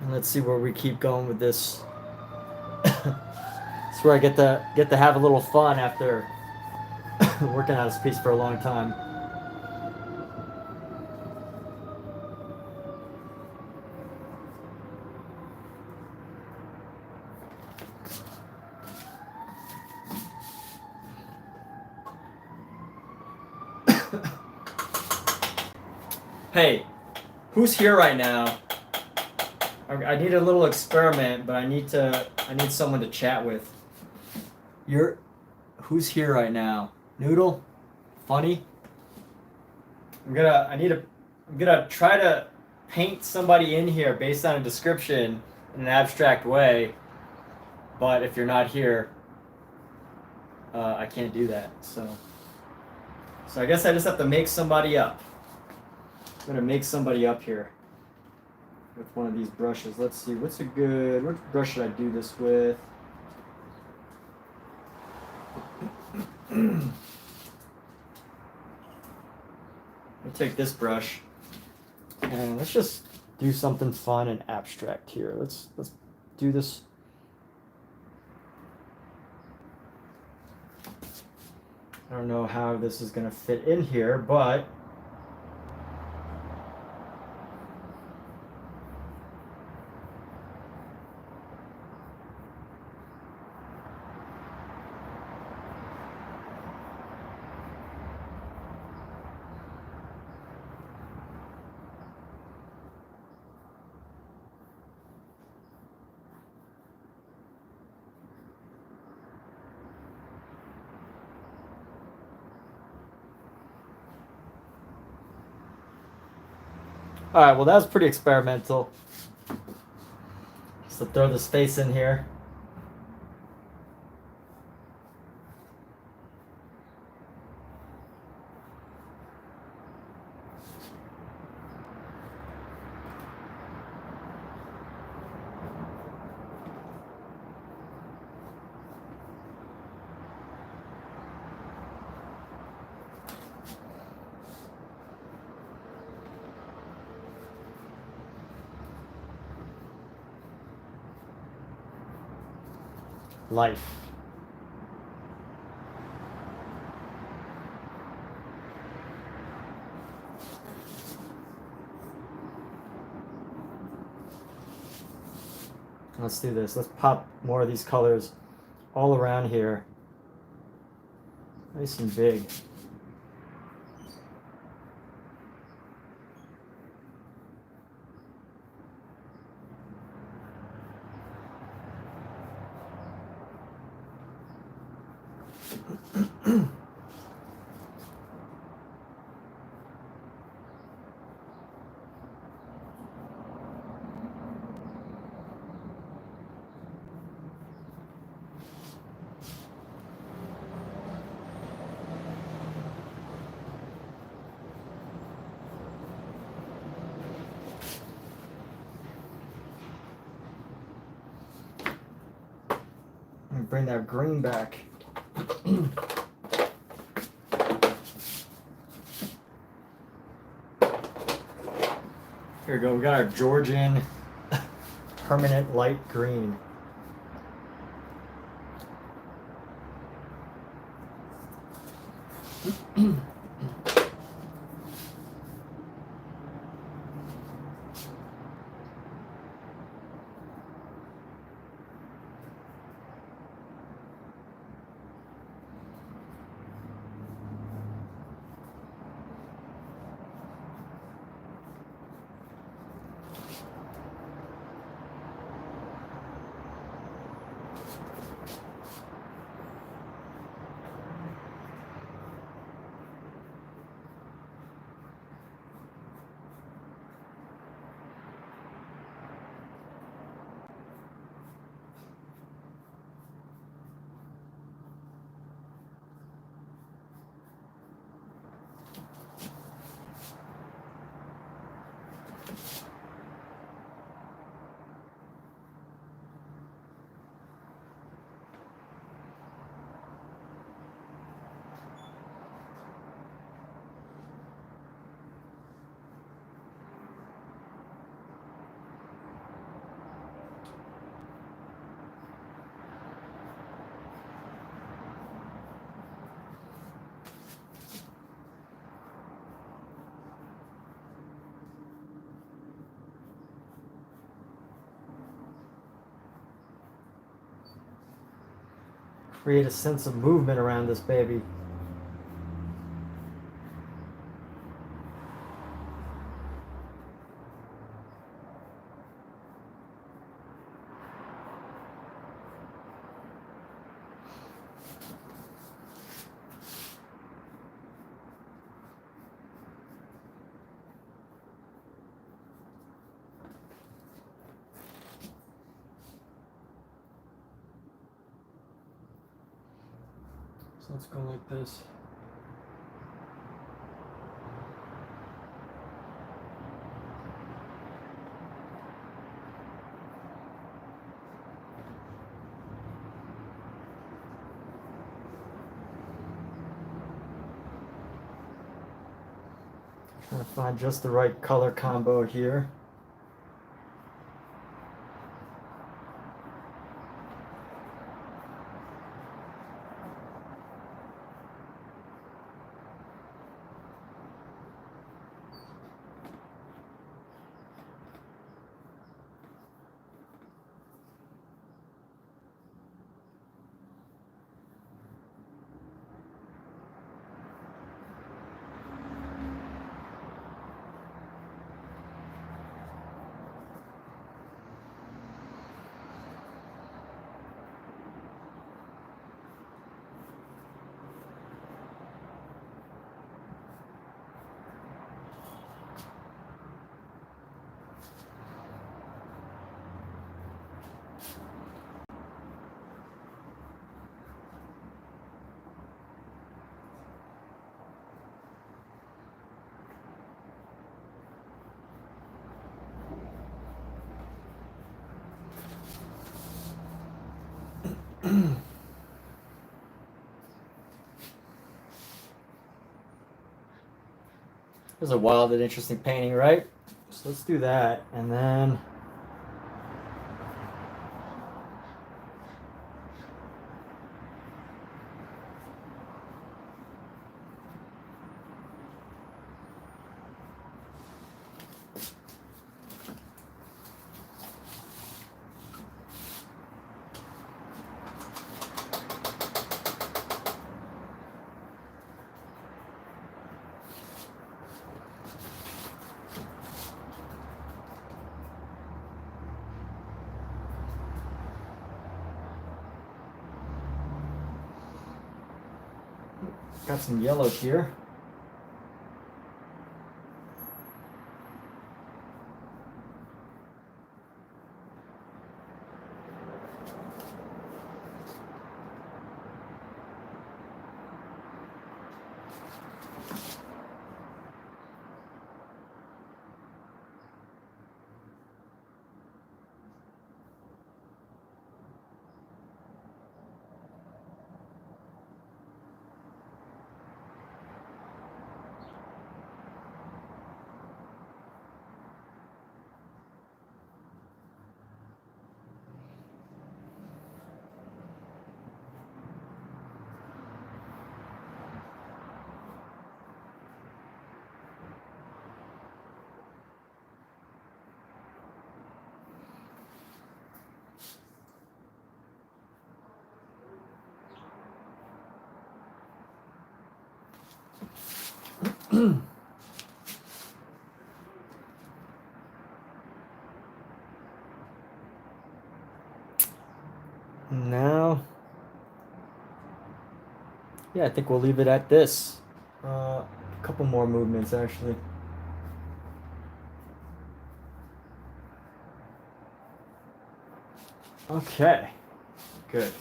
And let's see where we keep going with this. It's where I get to have a little fun after working on this piece for a long time. Hey, who's here right now? I need a little experiment, but I need someone to chat with. Who's here right now? Noodle? Funny? I'm gonna try to paint somebody in here based on a description in an abstract way, but if you're not here, I can't do that. So I guess I just have to make somebody up. I'm gonna make somebody up here with one of these brushes. Let's see, which brush should I do this with? Let me take this brush and let's just do something fun and abstract here. Let's do this. I don't know how this is gonna fit in here, but all right, well, that was pretty experimental. So throw the space in here. life. Let's do this. Let's pop more of these colors all around here. Nice and big. Bring that green back. Here we go. We got our Georgian permanent light green. Create a sense of movement around this baby. So let's go like this. Trying to find just the right color combo here. This is a wild and interesting painting, right? So let's do that, and then Got some yellow here. Now, yeah, I think we'll leave it at this. A couple more movements, actually. Okay, good.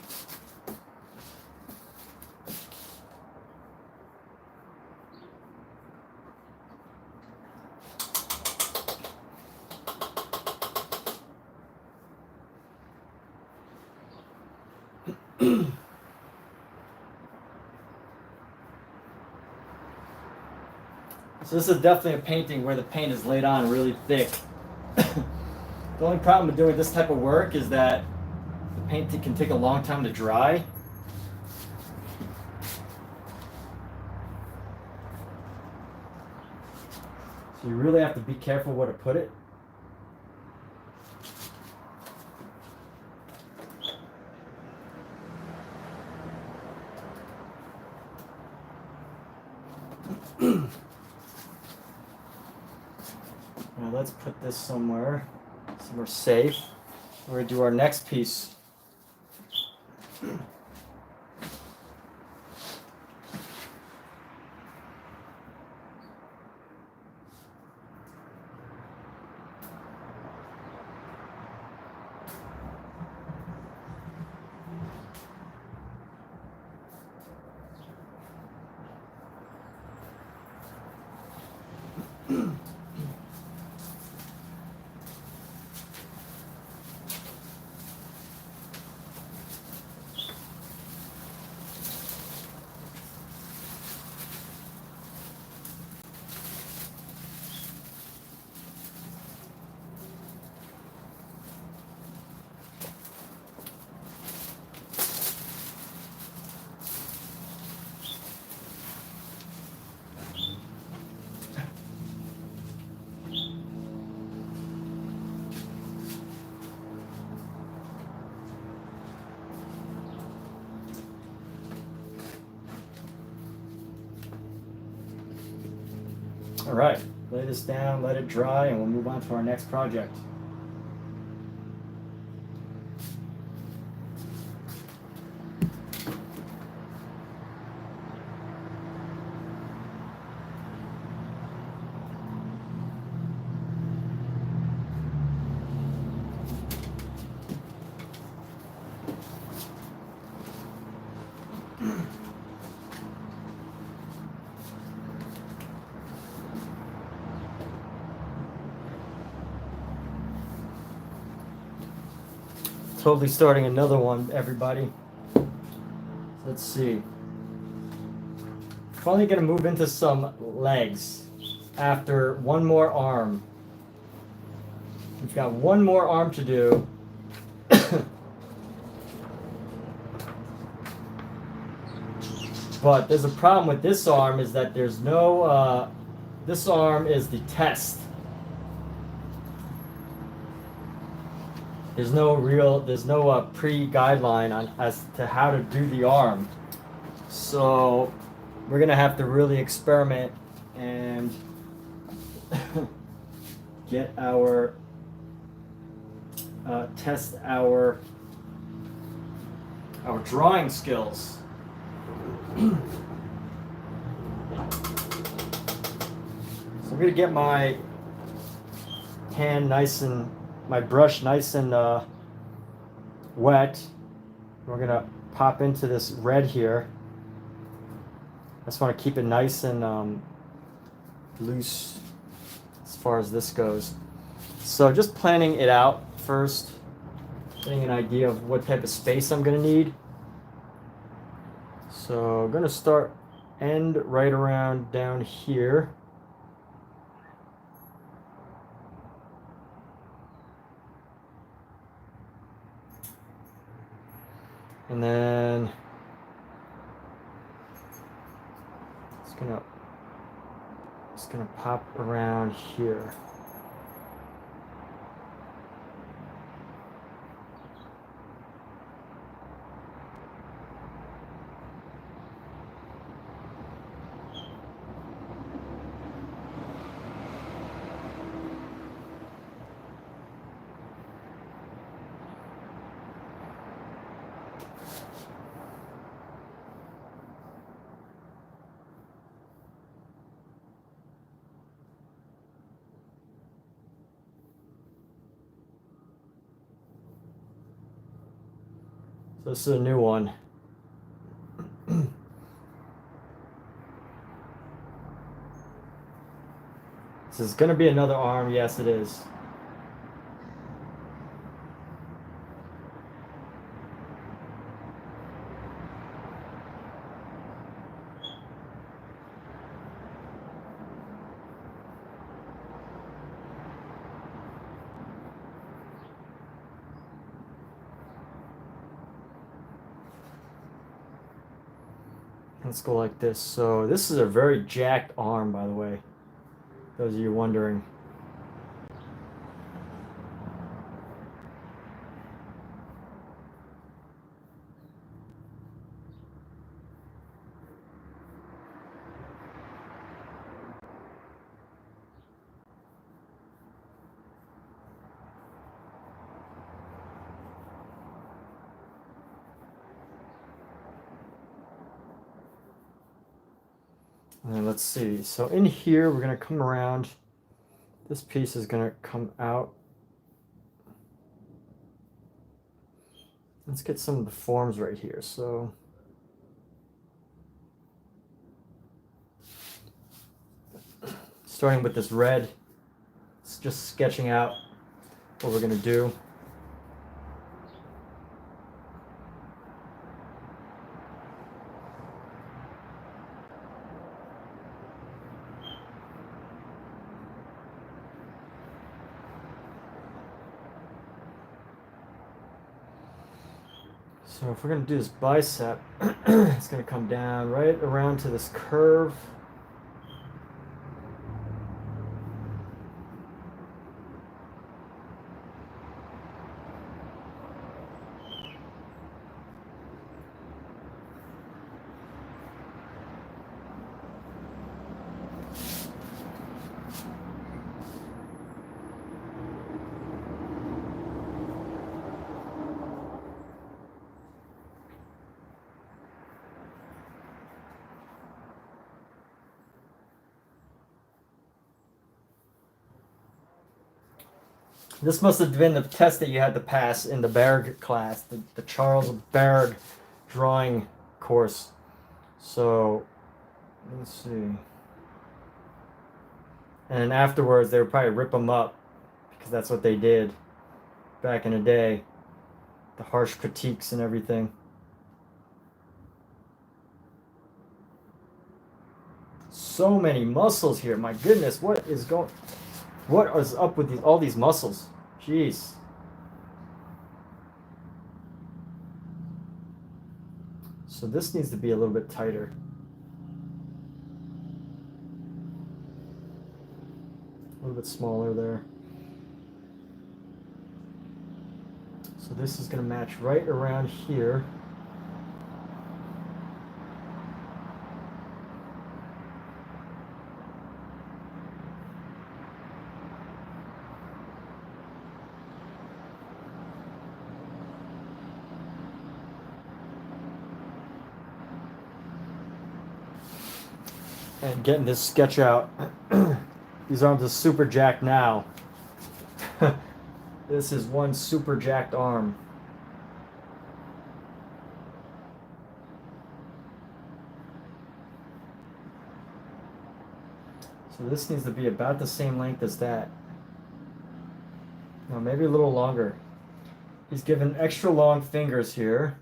So this is definitely a painting where the paint is laid on really thick. The only problem with doing this type of work is that the paint can take a long time to dry. So you really have to be careful where to put it. Now let's put this somewhere safe. We're going to do our next piece. All right, lay this down, let it dry, and we'll move on to our next project. Totally starting another one, everybody. Let's see. Finally gonna move into some legs after one more arm. We've got one more arm to do. But there's a problem with this arm is that there's no, this arm is the test. There's no pre-guideline on as to how to do the arm. So we're gonna have to really experiment and get our, test our drawing skills. gonna get my hand nice and my brush nice and wet. We're gonna pop into this red here. I just want to keep it nice and loose as far as this goes. So just planning it out first, getting an idea of what type of space I'm gonna need. So I'm gonna start end right around down here. And then it's gonna pop around here. So this is a new one. This is going to be another arm. Yes, it is. Let's go like this. So this is a very jacked arm, by the way. Those of you wondering. And then let's see. So in here, we're going to come around. This piece is going to come out. Let's get some of the forms right here. So starting with this red, it's just sketching out what we're going to do. So if we're going to do this bicep, it's going to come down right around to this curve. This must have been the test that you had to pass in the Berg class, the Charles Berg drawing course. So, let's see. And afterwards, they would probably rip them up because that's what they did back in the day. The harsh critiques and everything. So many muscles here. My goodness, what is up with all these muscles? Jeez. So this needs to be a little bit tighter. A little bit smaller there. So this is going to match right around here. And getting this sketch out These arms are super jacked now. This is one super jacked arm. So this needs to be about the same length as that. No, maybe a little longer. He's given extra long fingers here.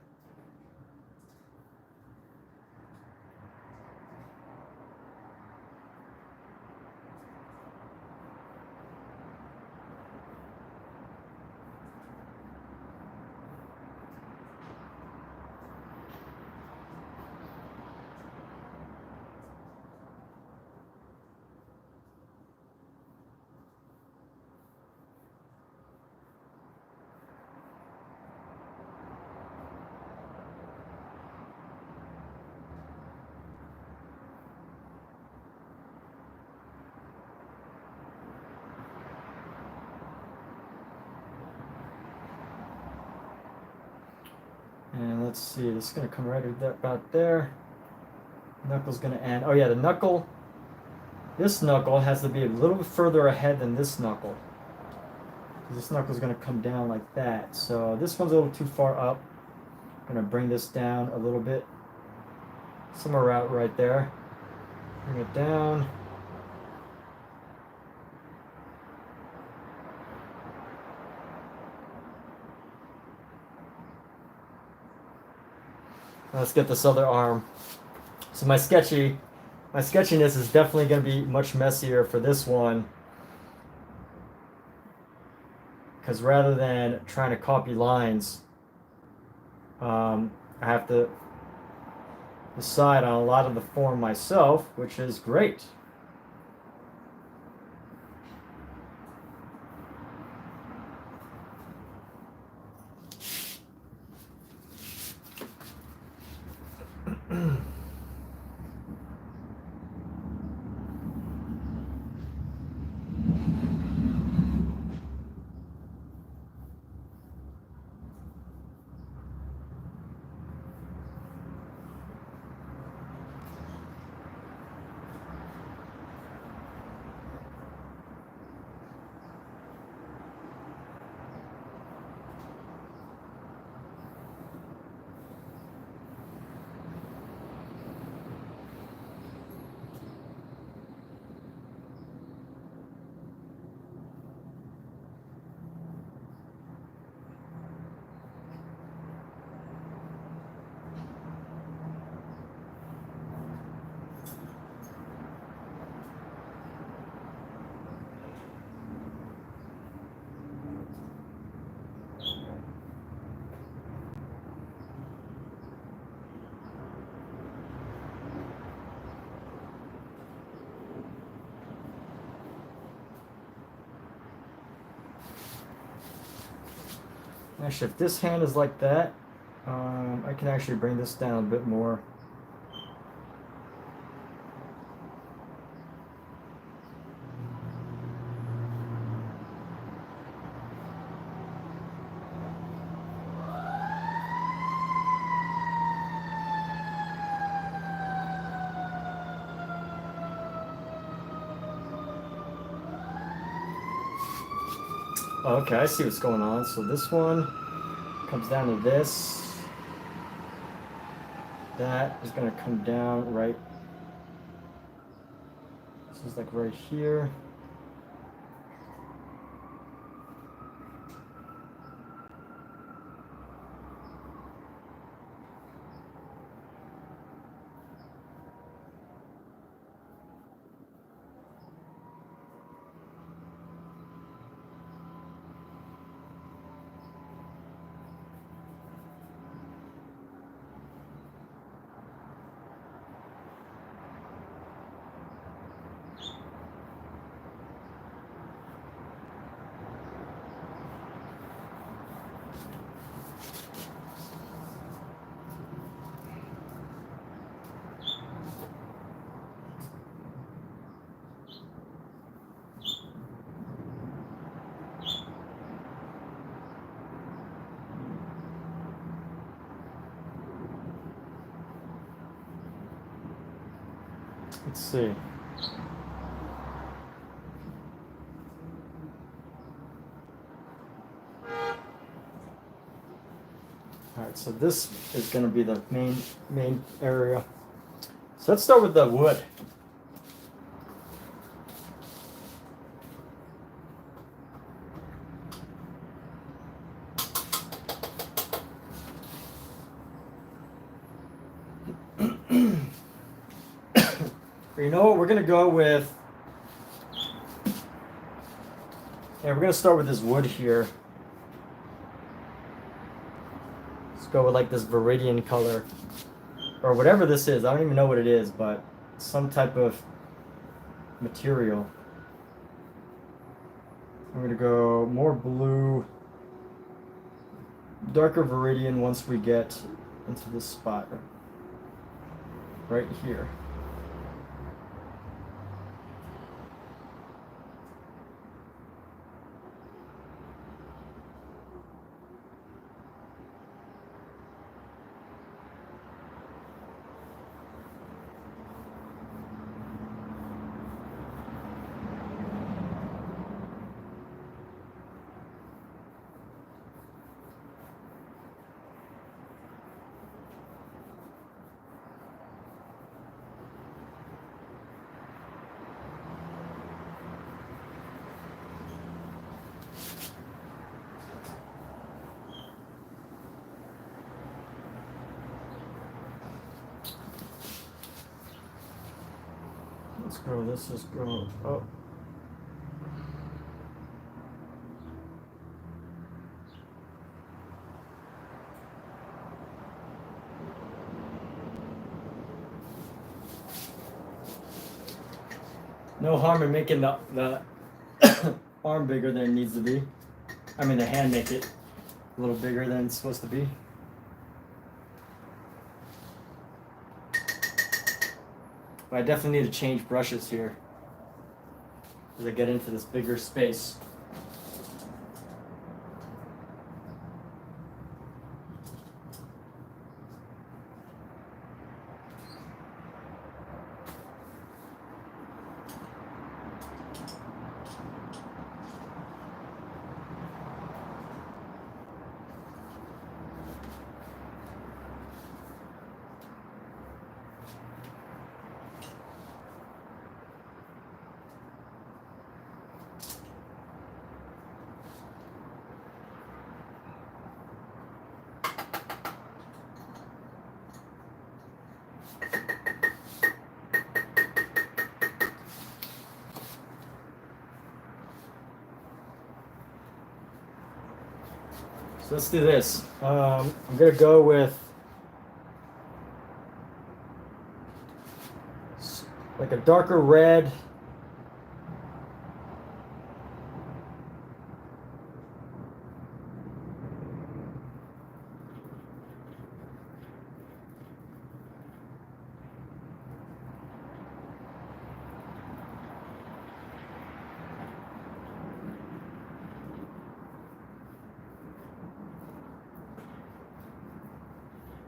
And let's see, this is going to come right about there. Knuckle's going to end. Oh yeah, the knuckle. This knuckle has to be a little bit further ahead than this knuckle. This knuckle's going to come down like that. So this one's a little too far up. I'm going to bring this down a little bit. Somewhere out right there. Bring it down. Let's get this other arm. So my sketchiness is definitely going to be much messier for this one. Because rather than trying to copy lines, I have to decide on a lot of the form myself, which is great. Actually, if this hand is like that, I can actually bring this down a bit more. Okay, I see what's going on. So this one comes down to this. That is going to come down right. This is like right here. Let's see. So this is going to be the main area. So let's start with the wood. You know what? We're going to go with... Yeah, we're going to start with this wood here. Let's go with like this viridian color. Or whatever this is. I don't even know what it is, but some type of material. I'm going to go more blue. Darker viridian once we get into this spot. Right here. Let's go, this is going, oh. No harm in making the arm bigger than it needs to be. I mean the hand make it a little bigger than it's supposed to be. But I definitely need to change brushes here as I get into this bigger space. So let's do this. I'm gonna go with like a darker red.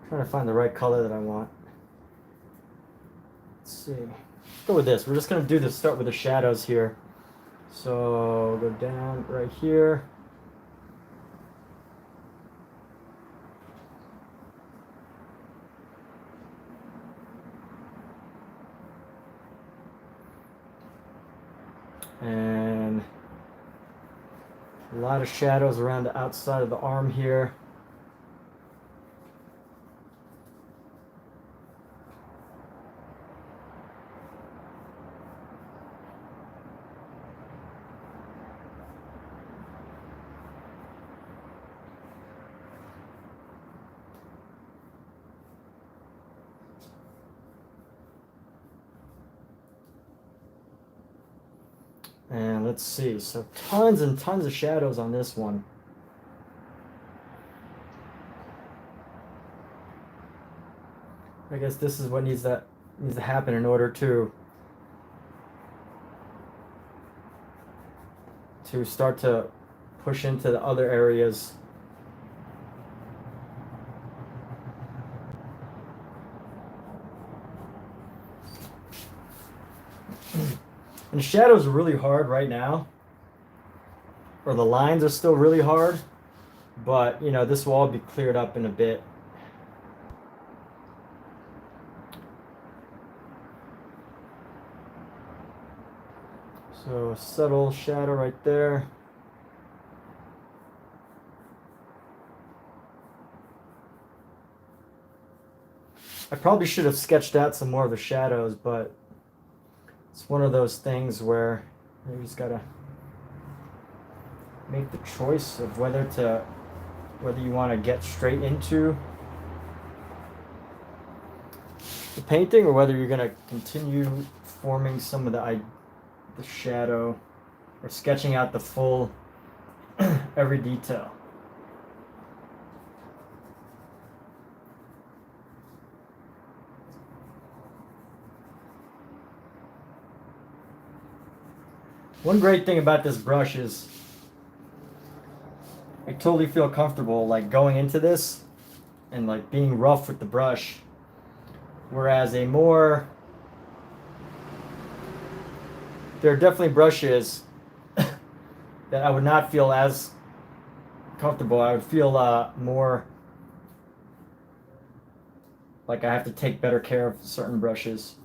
Trying to find the right color that I want. Let's see. Let's go with this. We're just gonna do this. Start with the shadows here. So go down right here. And a lot of shadows around the outside of the arm here. And let's see, so tons and tons of shadows on this one. I guess this is what needs to happen in order to start to push into the other areas. And the shadows are really hard right now, or the lines are still really hard, but you know, this will all be cleared up in a bit So subtle shadow right there. I probably should have sketched out some more of the shadows, but it's one of those things where you just gotta make the choice of whether you want to get straight into the painting or whether you're gonna continue forming some of the shadow or sketching out the full every detail. One great thing about this brush is I totally feel comfortable like going into this and like being rough with the brush, whereas there are definitely brushes that I would not feel as comfortable. I would feel more like I have to take better care of certain brushes.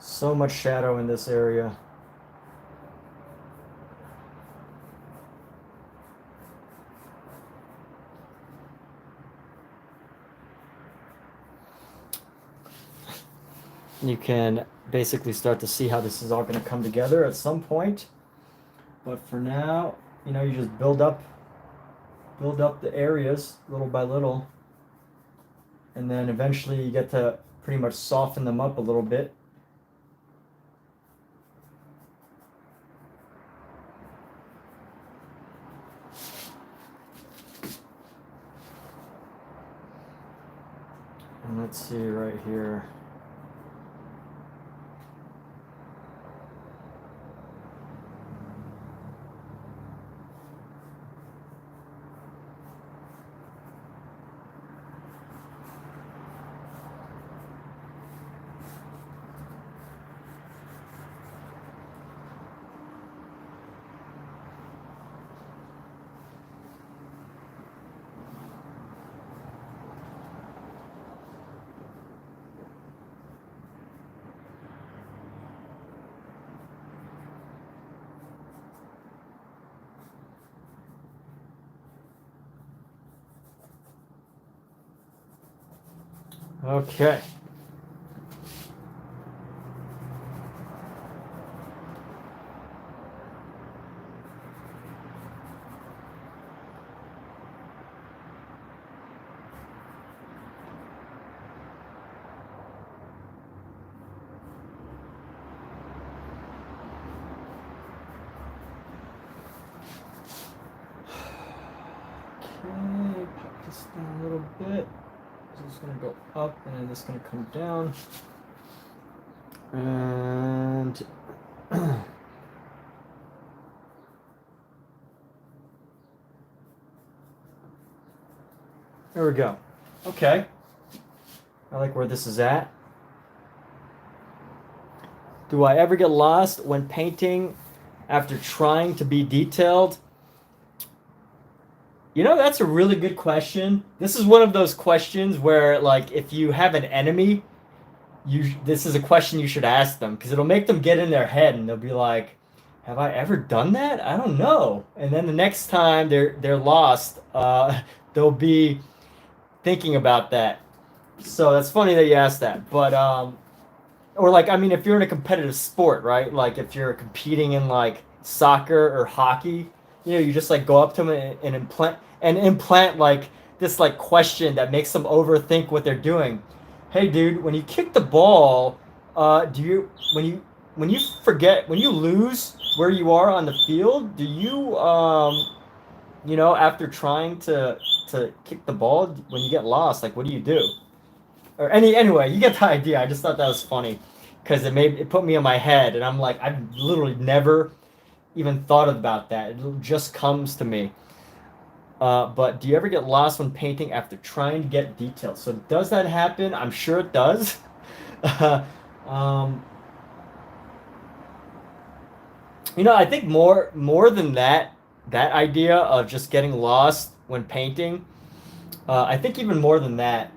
So much shadow in this area. You can basically start to see how this is all going to come together at some point. But for now, you just build up the areas little by little. And then eventually you get to pretty much soften them up a little bit. And let's see right here. Okay. Okay, pop this down a little bit. This is going to go up and then this is going to come down. And there we go. Okay. I like where this is at. Do I ever get lost when painting after trying to be detailed? That's a really good question. This is one of those questions where, like, if you have an enemy, this is a question you should ask them, because it'll make them get in their head and they'll be like, have I ever done that? I don't know. And then the next time they're lost, they'll be thinking about that. So that's funny that you asked that. But or like, I mean, if you're in a competitive sport, right? Like if you're competing in like soccer or hockey, you just like go up to them and implant like this like question that makes them overthink what they're doing. Hey dude, when you kick the ball, when when you forget, when you lose where you are on the field, do you you know, after trying to kick the ball, when you get lost, like what do you do? Or anyway, you get the idea. I just thought that was funny because it put me in my head, and I'm like, I've literally never even thought about that. It just comes to me. But do you ever get lost when painting after trying to get details? So does that happen? I'm sure it does. um, you know, I think more than that idea of just getting lost when painting. I think even more than that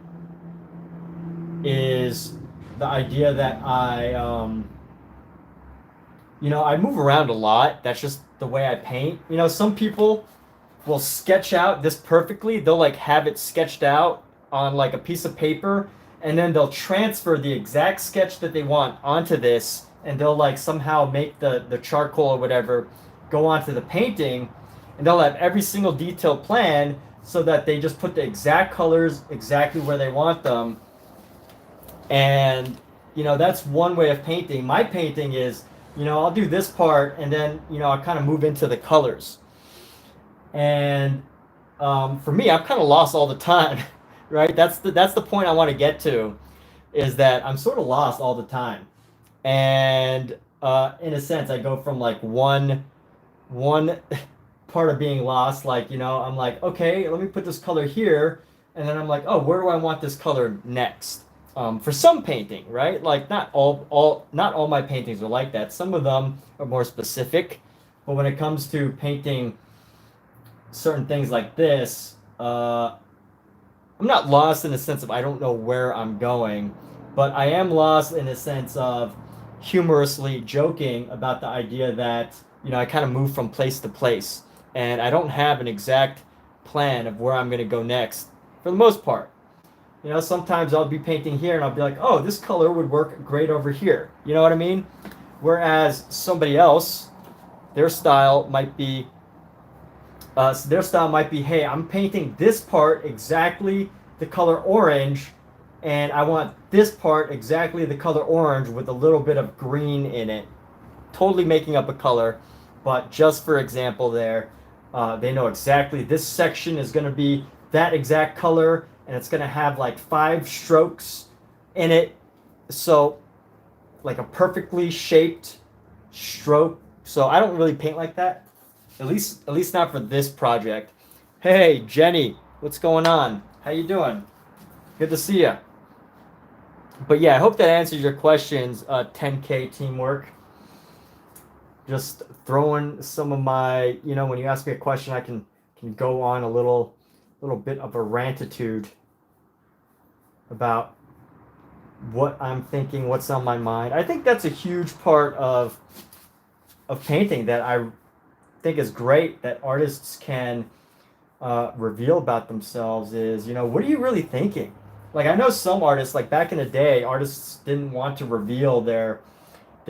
is the idea that you know, I move around a lot. That's just the way I paint. You know, some people will sketch out this perfectly. They'll like have it sketched out on like a piece of paper, and then they'll transfer the exact sketch that they want onto this, and they'll like somehow make the charcoal or whatever go onto the painting, and they'll have every single detail plan so that they just put the exact colors exactly where they want them. And you know, that's one way of painting. My painting is, you know, I'll do this part, and then, you know, I kind of move into the colors. And for me, I'm kind of lost all the time, right? That's the point I want to get to, is that I'm sort of lost all the time. And in a sense, I go from like one part of being lost, like, you know, I'm like, okay, let me put this color here, and then I'm like, oh, where do I want this color next? For some painting, right? Like not all my paintings are like that. Some of them are more specific, but when it comes to painting certain things like this, I'm not lost in the sense of I don't know where I'm going, but I am lost in the sense of humorously joking about the idea that, you know, I kind of move from place to place, and I don't have an exact plan of where I'm going to go next for the most part. You know, sometimes I'll be painting here and I'll be like, oh, this color would work great over here. You know what I mean? Whereas somebody else, their style might be, hey, I'm painting this part exactly the color orange, and I want this part exactly the color orange with a little bit of green in it. Totally making up a color, but just for example there, they know exactly this section is going to be that exact color, and it's going to have like 5 strokes in it. So like a perfectly shaped stroke. So I don't really paint like that. At least not for this project. Hey, Jenny, what's going on? How you doing? Good to see you. But yeah, I hope that answers your questions, 10K teamwork. Just throwing some of my, you know, when you ask me a question, I can go on a little bit of a rantitude about what I'm thinking, what's on my mind. I think that's a huge part of painting that I think is great that artists can reveal about themselves is, you know, what are you really thinking? Like I know some artists, like back in the day, artists didn't want to reveal their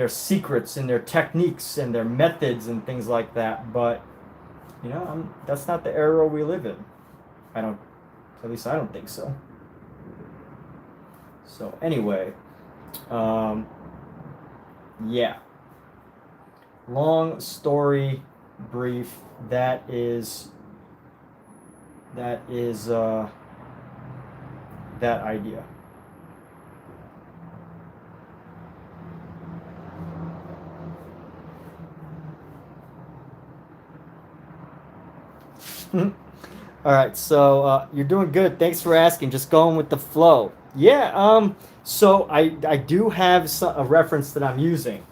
secrets and their techniques and their methods and things like that. But you know, that's not the era we live in. At least I don't think so. So anyway, yeah. Long story brief. That is that idea. All right, so you're doing good. Thanks for asking. Just going with the flow. Yeah. So I do have a reference that I'm using,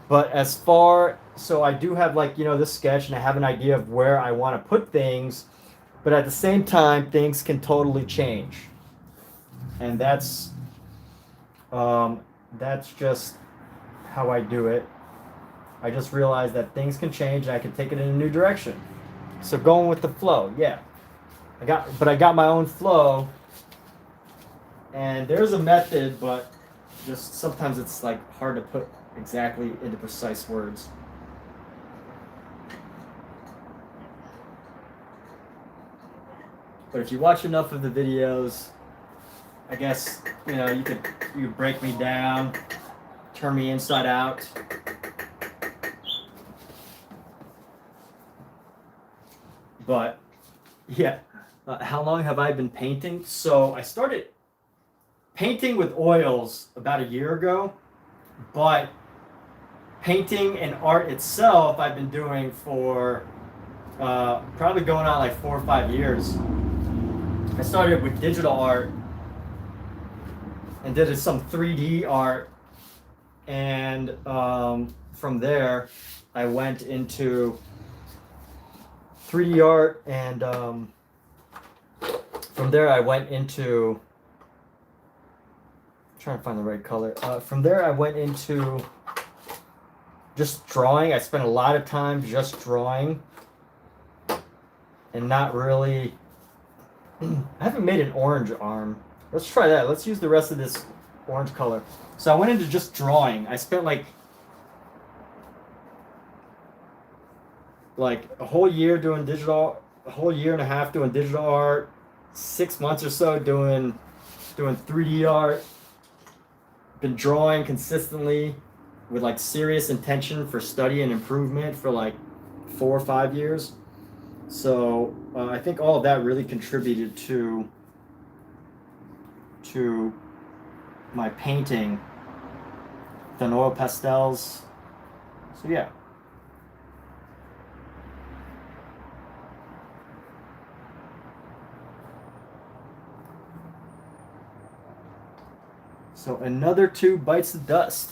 but so I do have, like, you know, this sketch, and I have an idea of where I want to put things, but at the same time, things can totally change, and that's just how I do it. I just realized that things can change, and I can take it in a new direction. So going with the flow, yeah. I got my own flow, and there's a method, but just sometimes it's like hard to put exactly into precise words. But if you watch enough of the videos, I guess, you know, you could break me down, turn me inside out, But yeah, how long have I been painting? So I started painting with oils about a year ago, but painting and art itself I've been doing for probably going on like 4 or 5 years. I started with digital art and did some 3D art, and from there I went into 3D art, and from there I went into trying to find the right color. From there I went into just drawing. I spent a lot of time just drawing and not really. I haven't made an orange arm. Let's try that. Let's use the rest of this orange color. So I went into just drawing. I spent like a whole year doing digital, a whole year and a half doing digital art, 6 months or so doing 3D art. Been drawing consistently with like serious intention for study and improvement for like 4 or 5 years. So I think all of that really contributed to my painting, the oil pastels. So yeah. So another 2 bites of dust.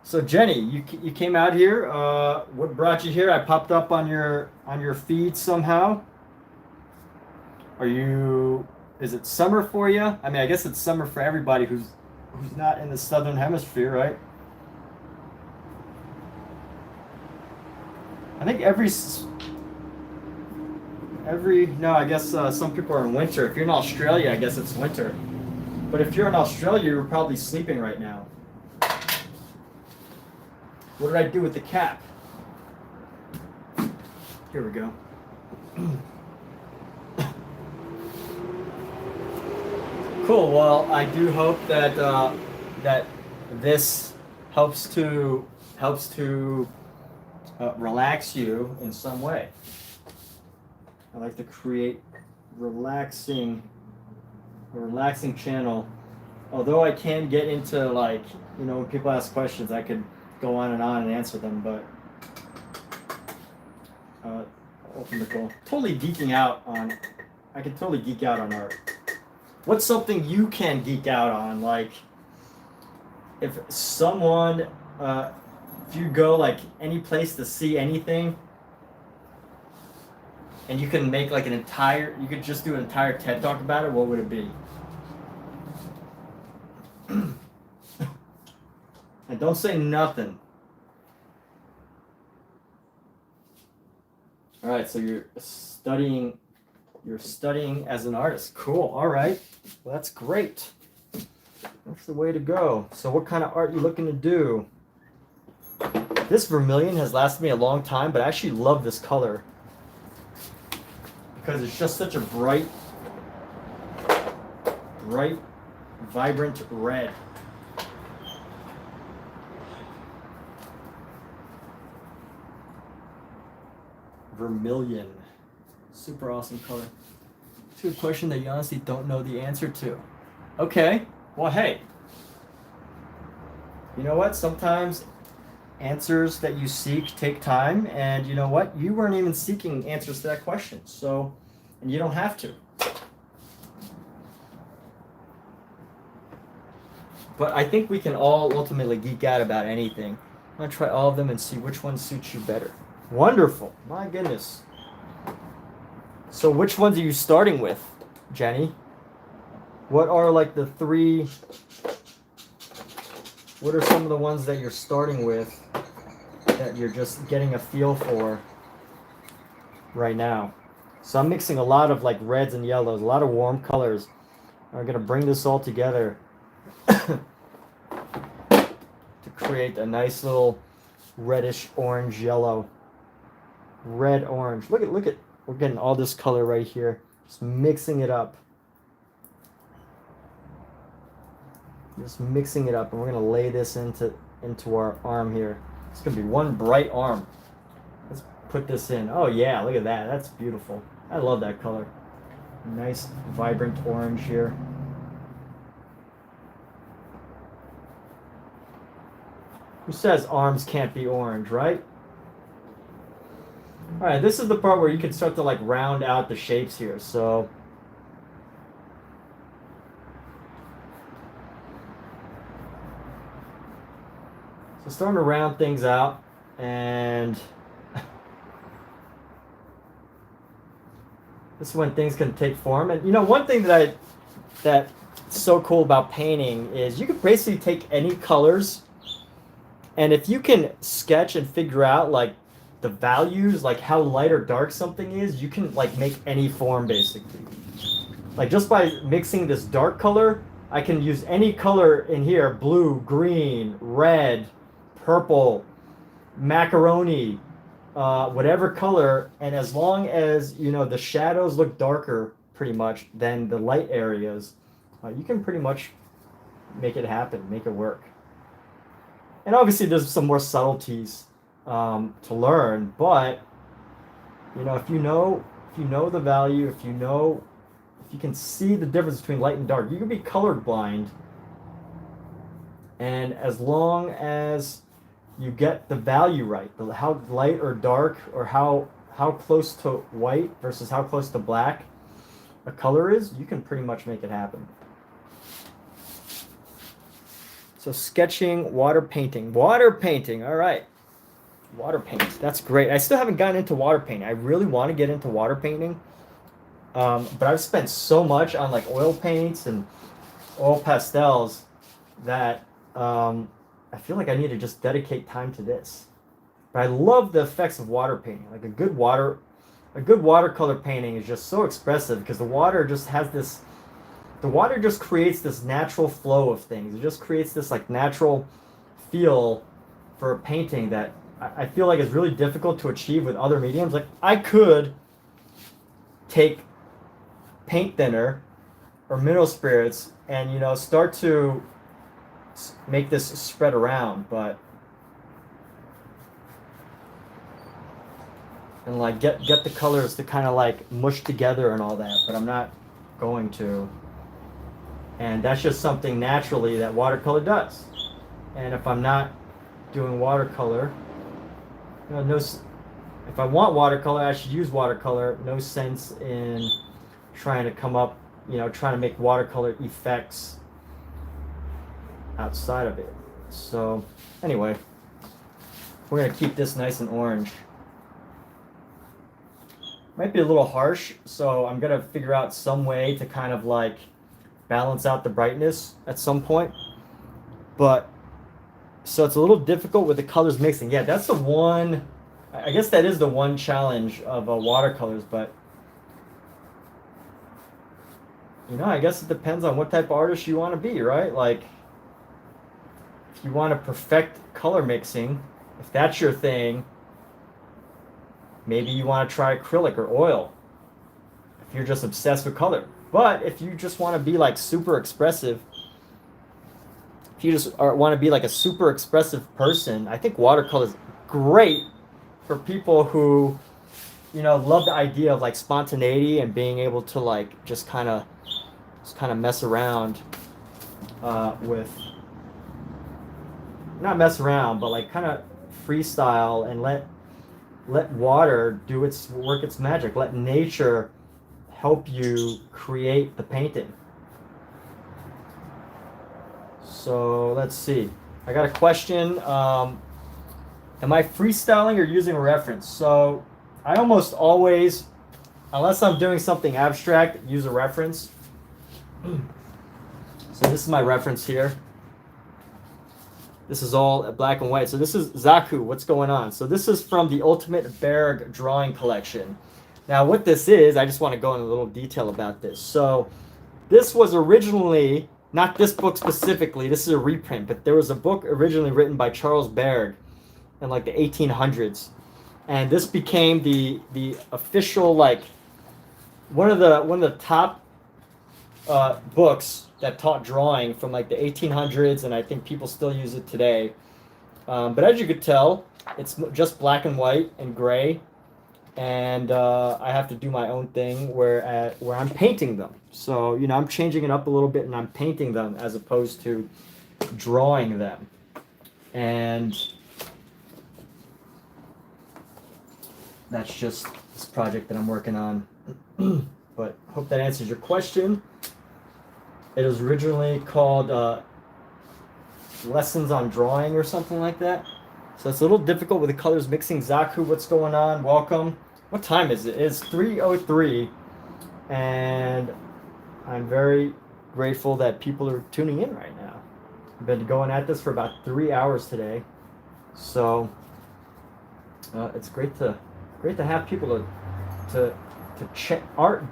So Jenny, you came out here. What brought you here? I popped up on your feed somehow. Is it summer for you? I mean, I guess it's summer for everybody who's not in the southern hemisphere, right? I think I guess some people are in winter. If you're in Australia, I guess it's winter. But if you're in Australia, you're probably sleeping right now. What did I do with the cap? Here we go. Cool. Well, I do hope that that this helps to relax you in some way. I like to create a relaxing channel. Although I can get into like, when people ask questions, I could go on and answer them, but ultimately, I can totally geek out on art. What's something you can geek out on? Like, if you go like any place to see anything, and you can make like you could just do an entire TED Talk about it, what would it be? And don't say nothing. All right, so you're studying as an artist. Cool. All right. Well, that's great. That's the way to go. So what kind of art are you looking to do? This vermilion has lasted me a long time, but I actually love this color because it's just such a bright, vibrant red. Vermilion. Super awesome color. It's a good question that you honestly don't know the answer to. Okay. Well, hey. You know what? Sometimes answers that you seek take time, and you know what? You weren't even seeking answers to that question. So, and you don't have to. But I think we can all ultimately geek out about anything. I'm going to try all of them and see which one suits you better. Wonderful. My goodness. So which ones are you starting with, Jenny? What are like the 3... What are some of the ones that you're starting with that you're just getting a feel for right now? So I'm mixing a lot of like reds and yellows, a lot of warm colors. I'm going to bring this all together to create a nice little reddish orange yellow. Red orange. Look at we're getting all this color right here. Just mixing it up. Just mixing it up, and we're gonna lay this into our arm here. It's gonna be one bright arm. Let's put this in. Oh yeah, look at that. That's beautiful. I love that color. Nice, vibrant orange here. Who says arms can't be orange, right? All right, this is the part where you can start to like round out the shapes here. So starting to round things out, and this is when things can take form. And you know, one thing that's so cool about painting is you can basically take any colors, and if you can sketch and figure out like the values, like how light or dark something is, you can like make any form basically. Like just by mixing this dark color, I can use any color in here: blue, green, red, purple, macaroni, whatever color, and as long as you know the shadows look darker pretty much than the light areas, you can pretty much make it happen, make it work. And obviously there's some more subtleties to learn, but you know, if you know the value, if you can see the difference between light and dark, you can be colorblind, and as long as you get the value right, how light or dark, or how close to white versus how close to black a color is, you can pretty much make it happen. So sketching, water painting, all right. Water paint, that's great. I still haven't gotten into water painting. I really want to get into water painting, but I've spent so much on like oil paints and oil pastels that I feel like I need to just dedicate time to this. But I love the effects of water painting. Like a good watercolor painting is just so expressive because the water just creates this natural flow of things. It just creates this like natural feel for a painting that I feel like is really difficult to achieve with other mediums. Like I could take paint thinner or mineral spirits and start to make this spread around, but and like get the colors to kind of like mush together and all that, but I'm not going to. And that's just something naturally that watercolor does. And if I'm not doing watercolor, if I want watercolor, I should use watercolor. No sense in trying to come up, trying to make watercolor effects outside of it. So anyway, we're gonna keep this nice and orange. Might be a little harsh, so I'm gonna figure out some way to kind of like balance out the brightness at some point. But so it's a little difficult with the colors mixing. Yeah, that's the one, I guess that is the one challenge of watercolors, but I guess it depends on what type of artist you want to be, right? Like if you want to perfect color mixing, if that's your thing, maybe you want to try acrylic or oil if you're just obsessed with color. But if you just want to be like super expressive, if you just want to be like a super expressive person, I think watercolor is great for people who love the idea of like spontaneity and being able to like just kind of mess around with, not mess around, but like kind of freestyle and let water do its work, its magic. Let nature help you create the painting. So let's see. I got a question. Am I freestyling or using a reference? So I almost always, unless I'm doing something abstract, use a reference. So this is my reference here. This is all black and white. So this is Zaku, what's going on? So this is from the Ultimate Berg drawing collection. Now what this is, I just want to go into a little detail about this. So this was originally, not this book specifically, this is a reprint, but there was a book originally written by Charles Berg in like the 1800s. And this became the official, like, one of the top books that taught drawing from like the 1800s, and I think people still use it today. But as you could tell, it's just black and white and gray. and I have to do my own thing where I'm painting them. So, you know, I'm changing it up a little bit and I'm painting them as opposed to drawing them. And that's just this project that I'm working on. But hope that answers your question. It was originally called Lessons on Drawing or something like that. So it's a little difficult with the colors mixing. Zaku, what's going on? Welcome. What time is it? It's 3:03, and I'm very grateful that people are tuning in right now. I've been going at this for about 3 hours today, so it's great to have people to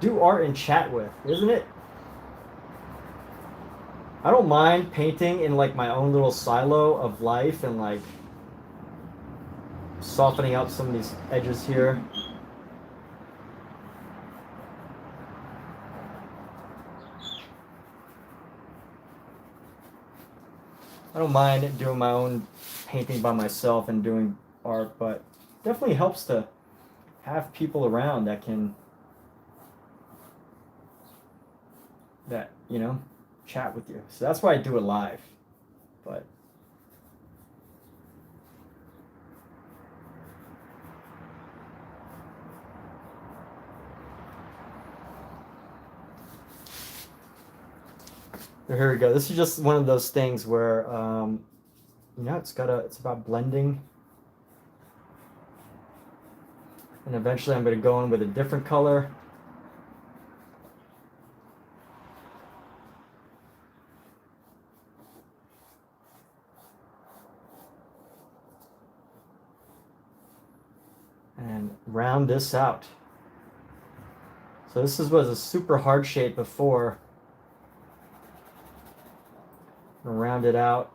do art and chat with, isn't it? I don't mind painting in like my own little silo of life and like softening up some of these edges here. I don't mind doing my own painting by myself and doing art, but definitely helps to have people around that you know, chat with you. So that's why I do it live. But here we go. This is just one of those things where you know, it's about blending. And eventually I'm going to go in with a different color. And round this out. So this was a super hard shape before. Round it out.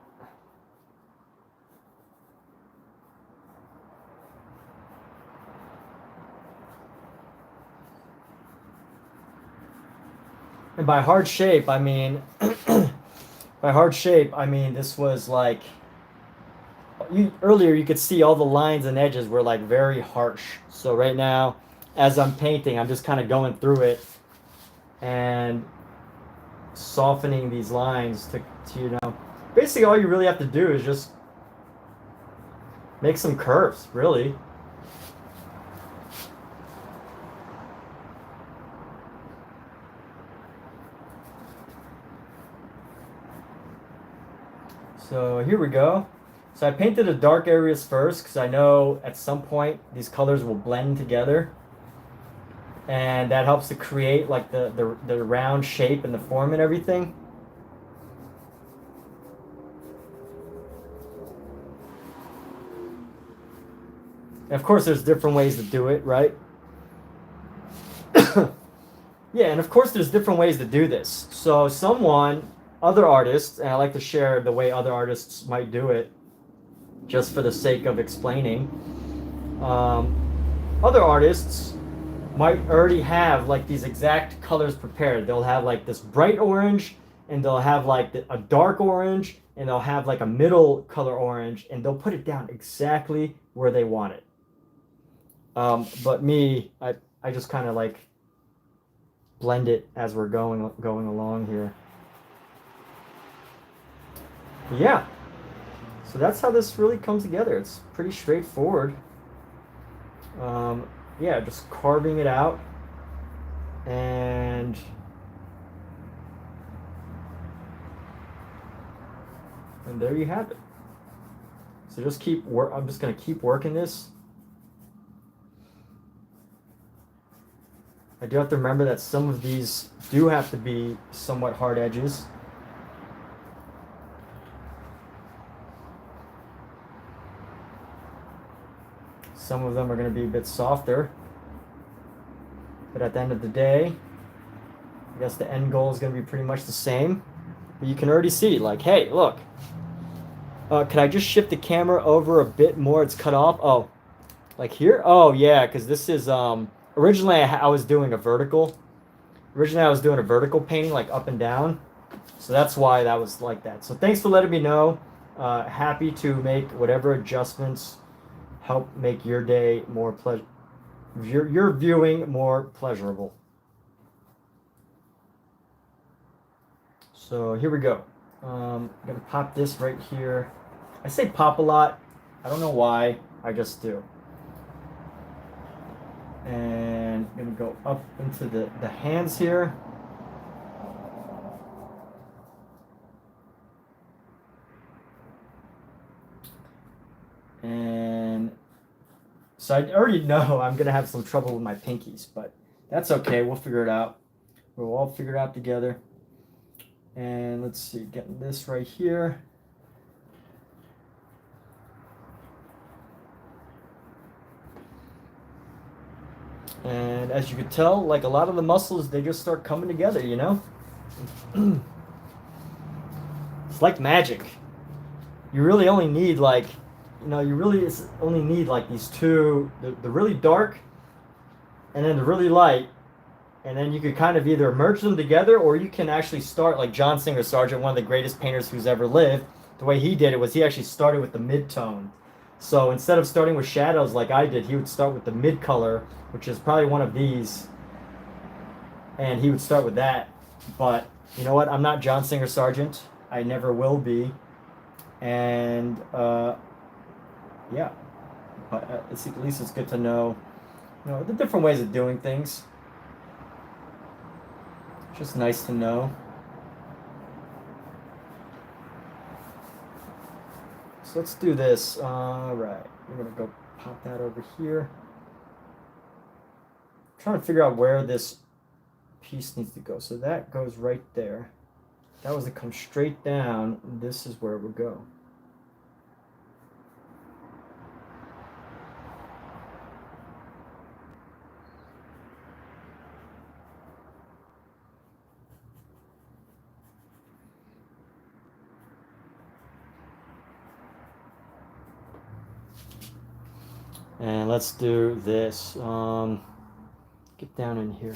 And by hard shape, I mean this was like earlier you could see all the lines and edges were like very harsh. So right now, as I'm painting, I'm just kind of going through it and softening these lines to you know, basically all you really have to do is just make some curves, really. So here we go. So I painted the dark areas first because I know at some point these colors will blend together. And that helps to create like the round shape and the form and everything. And of course there's different ways to do it, right? Yeah, and of course there's different ways to do this. So other artists, and I like to share the way other artists might do it, just for the sake of explaining. Other artists might already have like these exact colors prepared. They'll have like this bright orange, and they'll have like a dark orange, and they'll have like a middle color orange, and they'll put it down exactly where they want it. But me, I just kind of like blend it as we're going along here. Yeah, so that's how this really comes together. It's pretty straightforward. Yeah, just carving it out, and there you have it. So just I'm just gonna keep working this. I do have to remember that some of these do have to be somewhat hard edges. Some of them are going to be a bit softer. But at the end of the day, I guess the end goal is going to be pretty much the same. But you can already see, like, hey, look. Can I just shift the camera over a bit more? It's cut off. Oh, like here? Oh, yeah, because this is... originally, I was doing a vertical. Originally, I was doing a vertical painting, like up and down. So that's why that was like that. So thanks for letting me know. Happy to make whatever adjustments help make your day more your viewing more pleasurable. So here we go. I'm gonna pop this right here. I say pop a lot. I don't know why. I just do. And I'm gonna go up into the hands here. And so I already know I'm gonna have some trouble with my pinkies, but that's okay. We'll figure it out. We'll all figure it out together. And let's see, getting this right here. And as you can tell, like a lot of the muscles, they just start coming together, you know? It's like magic. You really only need like, you really only need like these two, the really dark and then the really light. And then you could kind of either merge them together, or you can actually start like John Singer Sargent, one of the greatest painters who's ever lived. The way he did it was he actually started with the mid-tone. So instead of starting with shadows like I did, he would start with the mid-color, which is probably one of these. And he would start with that. But you know what? I'm not John Singer Sargent. I never will be. And yeah. But at least it's good to know, the different ways of doing things. Just nice to know. So let's do this. All right, we're gonna go pop that over here. I'm trying to figure out where this piece needs to go. So that goes right there. That was to come straight down. This is where it would go. And let's do this. Get down in here.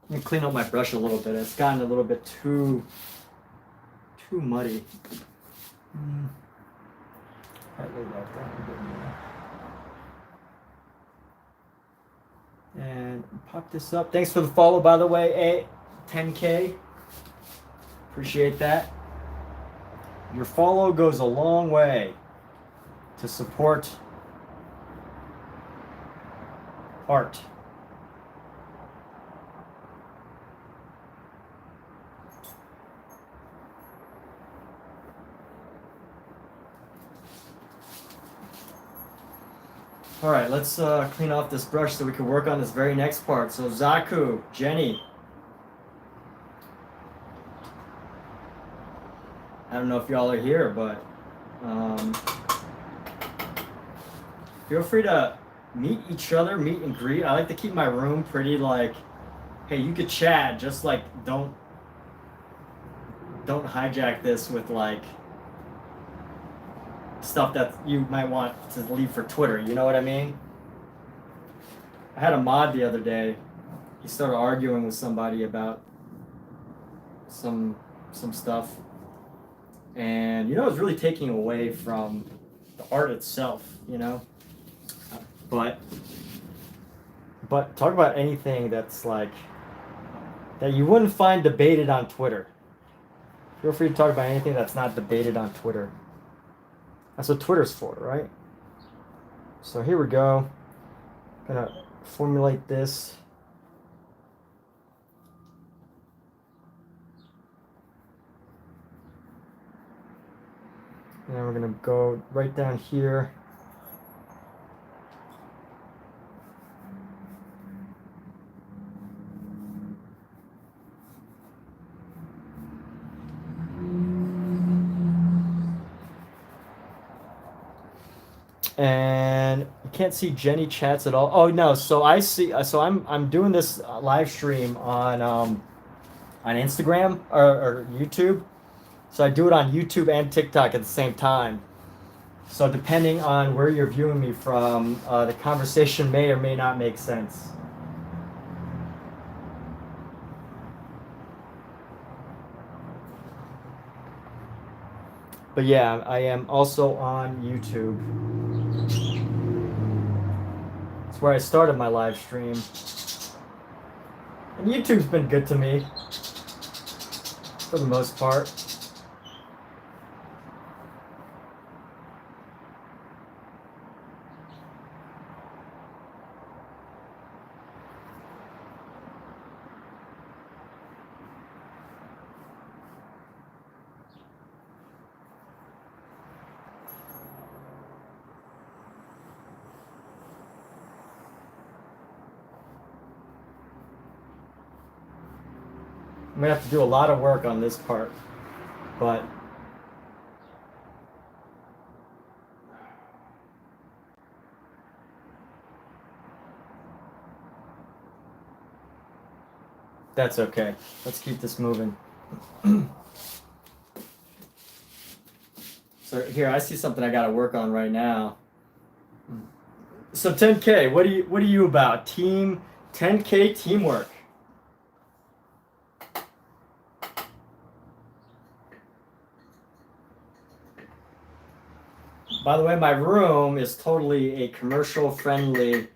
Let me clean up my brush a little bit. It's gotten a little bit too muddy. And pop this up. Thanks for the follow, by the way, 10K. Appreciate that. Your follow goes a long way to support art. All right, let's clean off this brush so we can work on this very next part. So Zaku, Jenny. I don't know if y'all are here, but feel free to meet each other, meet and greet. I like to keep my room pretty like, hey, you could chat, just like don't hijack this with like stuff that you might want to leave for Twitter, you know what I mean? I had a mod the other day. He started arguing with somebody about some stuff. And it was really taking away from the art itself, But talk about anything that's like that you wouldn't find debated on Twitter. Feel free to talk about anything that's not debated on Twitter. That's what Twitter's for, right? So here we go. Gonna formulate this. And then we're gonna go right down here. And you can't see Jenny chats at all. Oh no, so I see. So I'm doing this live stream on Instagram or YouTube. So I do it on YouTube and TikTok at the same time. So depending on where you're viewing me from, the conversation may or may not make sense. But yeah, I am also on YouTube. where I started my live stream. And YouTube's been good to me for the most part. I'm gonna have to do a lot of work on this part, but that's okay. Let's keep this moving. So here, I see something I gotta work on right now. So 10K, what are you about? 10K teamwork. By the way, my room is totally a commercial friendly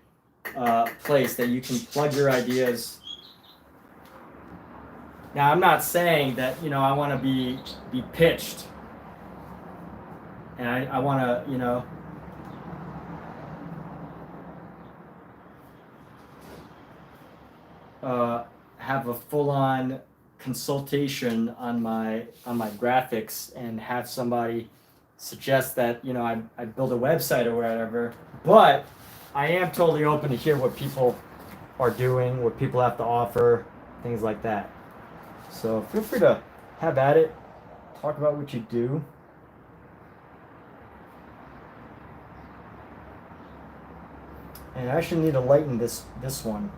place that you can plug your ideas. Now, I'm not saying that, I want to be pitched. And I want to, have a full-on consultation on my graphics and have somebody suggest that I build a website or whatever, but I am totally open to hear what people are doing, what people have to offer, things like that. So feel free to have at it, talk about what you do. And I actually need to lighten this one.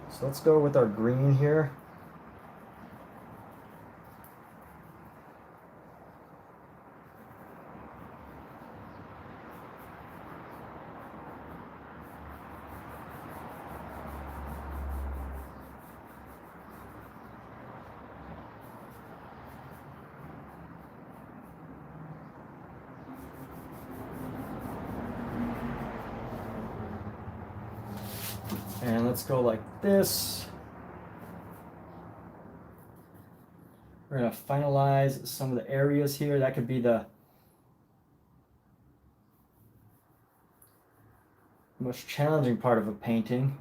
So let's go with our green here. And let's go like this. We're going to finalize some of the areas here. That could be the most challenging part of a painting.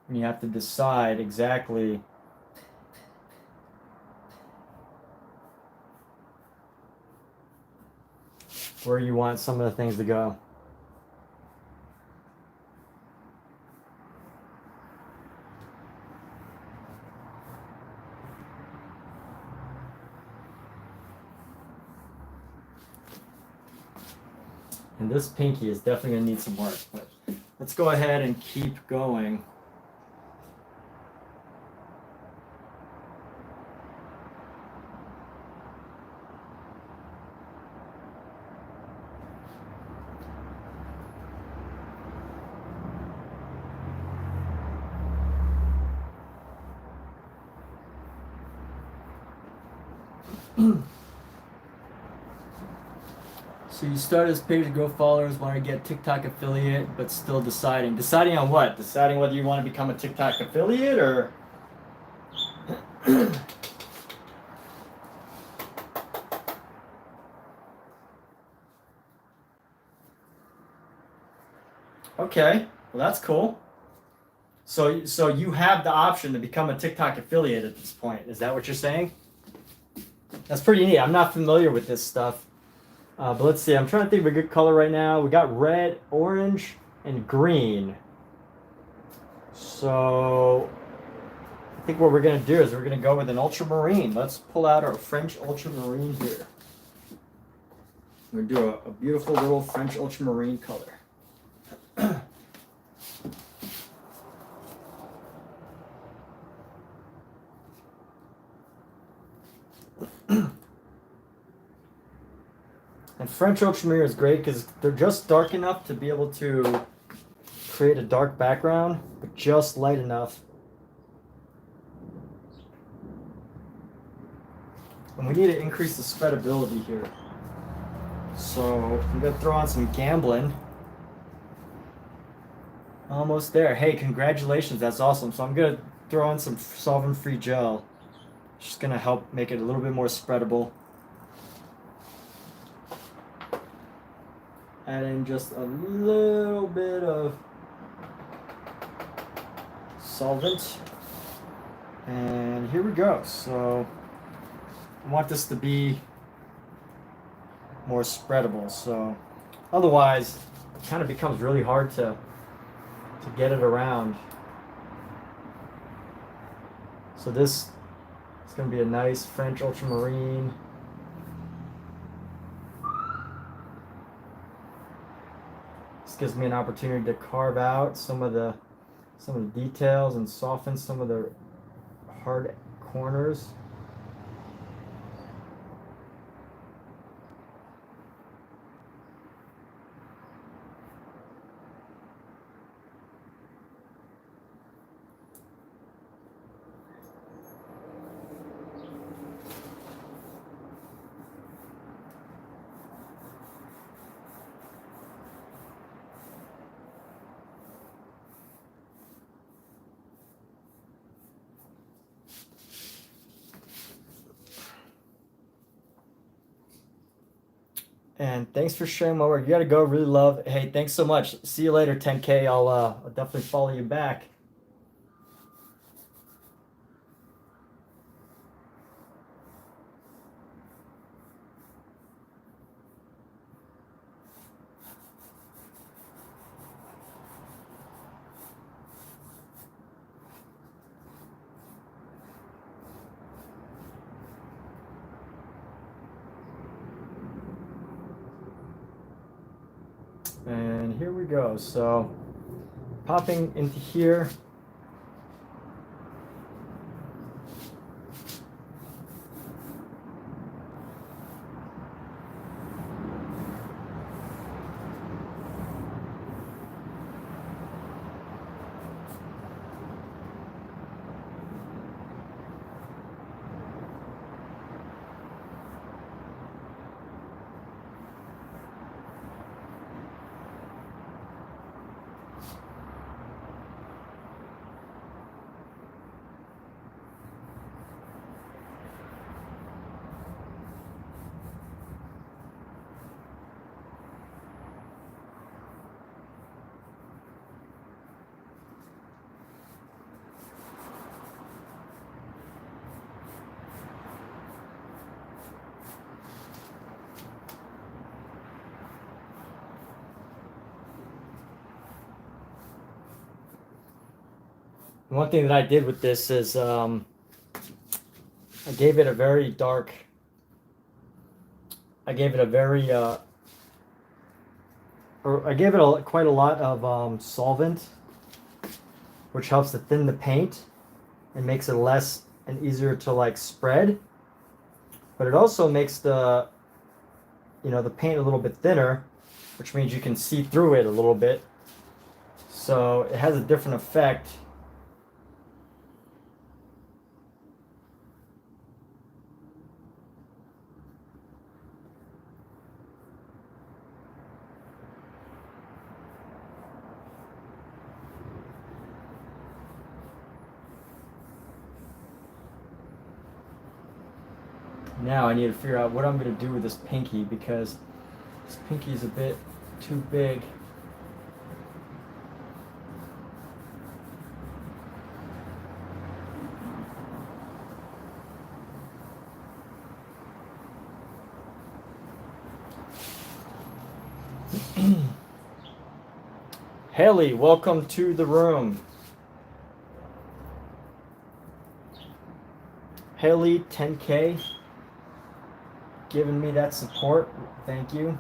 And you have to decide exactly where you want some of the things to go. And this pinky is definitely going to need some work, but let's go ahead and keep going. So you start this page to grow followers, want to get TikTok affiliate, but still deciding. Deciding on what? Deciding whether you want to become a TikTok affiliate or... Okay, well that's cool. So you have the option to become a TikTok affiliate at this point. Is that what you're saying? That's pretty neat. I'm not familiar with this stuff. But let's see. I'm trying to think of a good color right now. We got red, orange, and green. So I think what we're going to do is we're going to go with an ultramarine. Let's pull out our French ultramarine here. We're going to do a beautiful little French ultramarine color. And French ultramarine is great because they're just dark enough to be able to create a dark background, but just light enough And we need to increase the spreadability here. So I'm gonna throw on some gambling. Almost there. Hey, congratulations, that's awesome. So I'm gonna throw on some solvent-free gel. Just gonna help make it a little bit more spreadable. Add in just a little bit of solvent. And here we go. So I want this to be more spreadable. So otherwise it kind of becomes really hard to get it around. So this is going to be a nice French ultramarine. This gives me an opportunity to carve out some of the details and soften some of the hard corners. And thanks for sharing my work. You gotta go. Really love. Hey, thanks so much. See you later, 10K. I'll definitely follow you back. And here we go. So popping into here. One thing that I did with this is I gave it a very dark. I gave it a very I gave it quite a lot of solvent, which helps to thin the paint and makes it less and easier to like spread. But it also makes the paint a little bit thinner, which means you can see through it a little bit. So it has a different effect. Now I need to figure out what I'm going to do with this pinky, because this pinky is a bit too big. Haley, welcome to the room. Haley, 10K. Giving me that support. Thank you.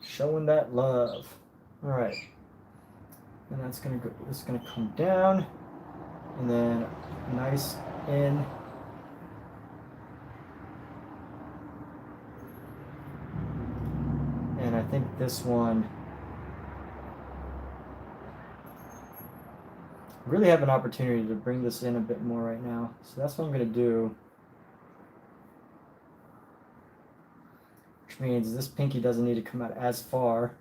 Showing that love. All right. And that's gonna go. It's gonna come down, and then nice in. And I think this one really have an opportunity to bring this in a bit more right now. So that's what I'm going to do. Which means this pinky doesn't need to come out as far.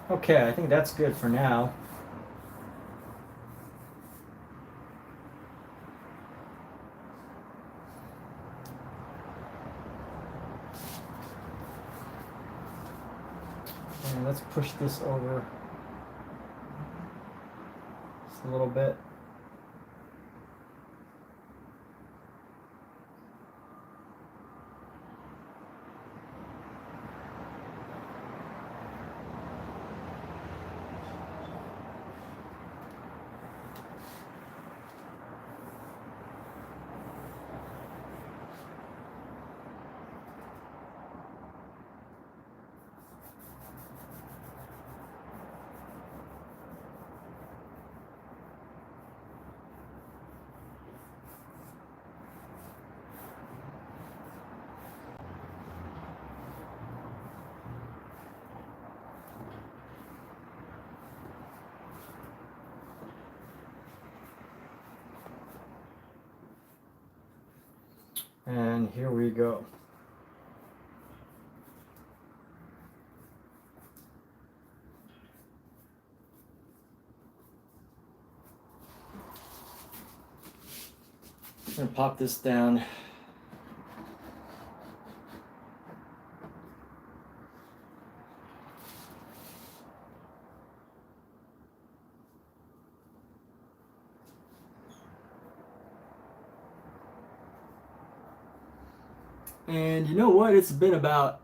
Okay, I think that's good for now. And let's push this over just a little bit. And here we go. I'm gonna pop this down. And you know what? It's been about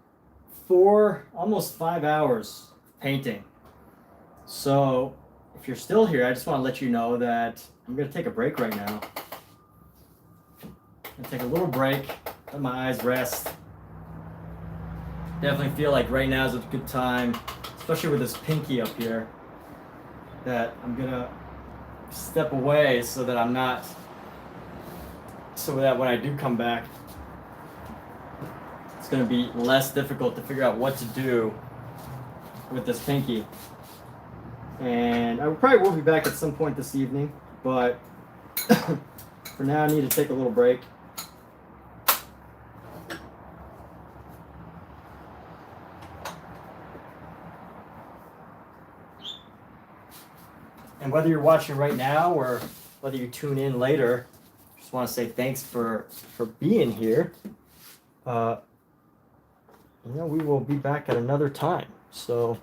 4, almost 5 hours painting. So if you're still here, I just want to let you know that I'm going to take a break right now. I'm going to take a little break, let my eyes rest. Definitely feel like right now is a good time, especially with this pinky up here, that I'm going to step away so that I'm not, so that when I do come back, it's going to be less difficult to figure out what to do with this pinky. And I probably will be back at some point this evening, but for now I need to take a little break. And whether you're watching right now or whether you tune in later, I just want to say thanks for being here. We will be back at another time. So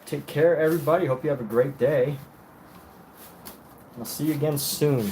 take care, everybody. Hope you have a great day. I'll see you again soon.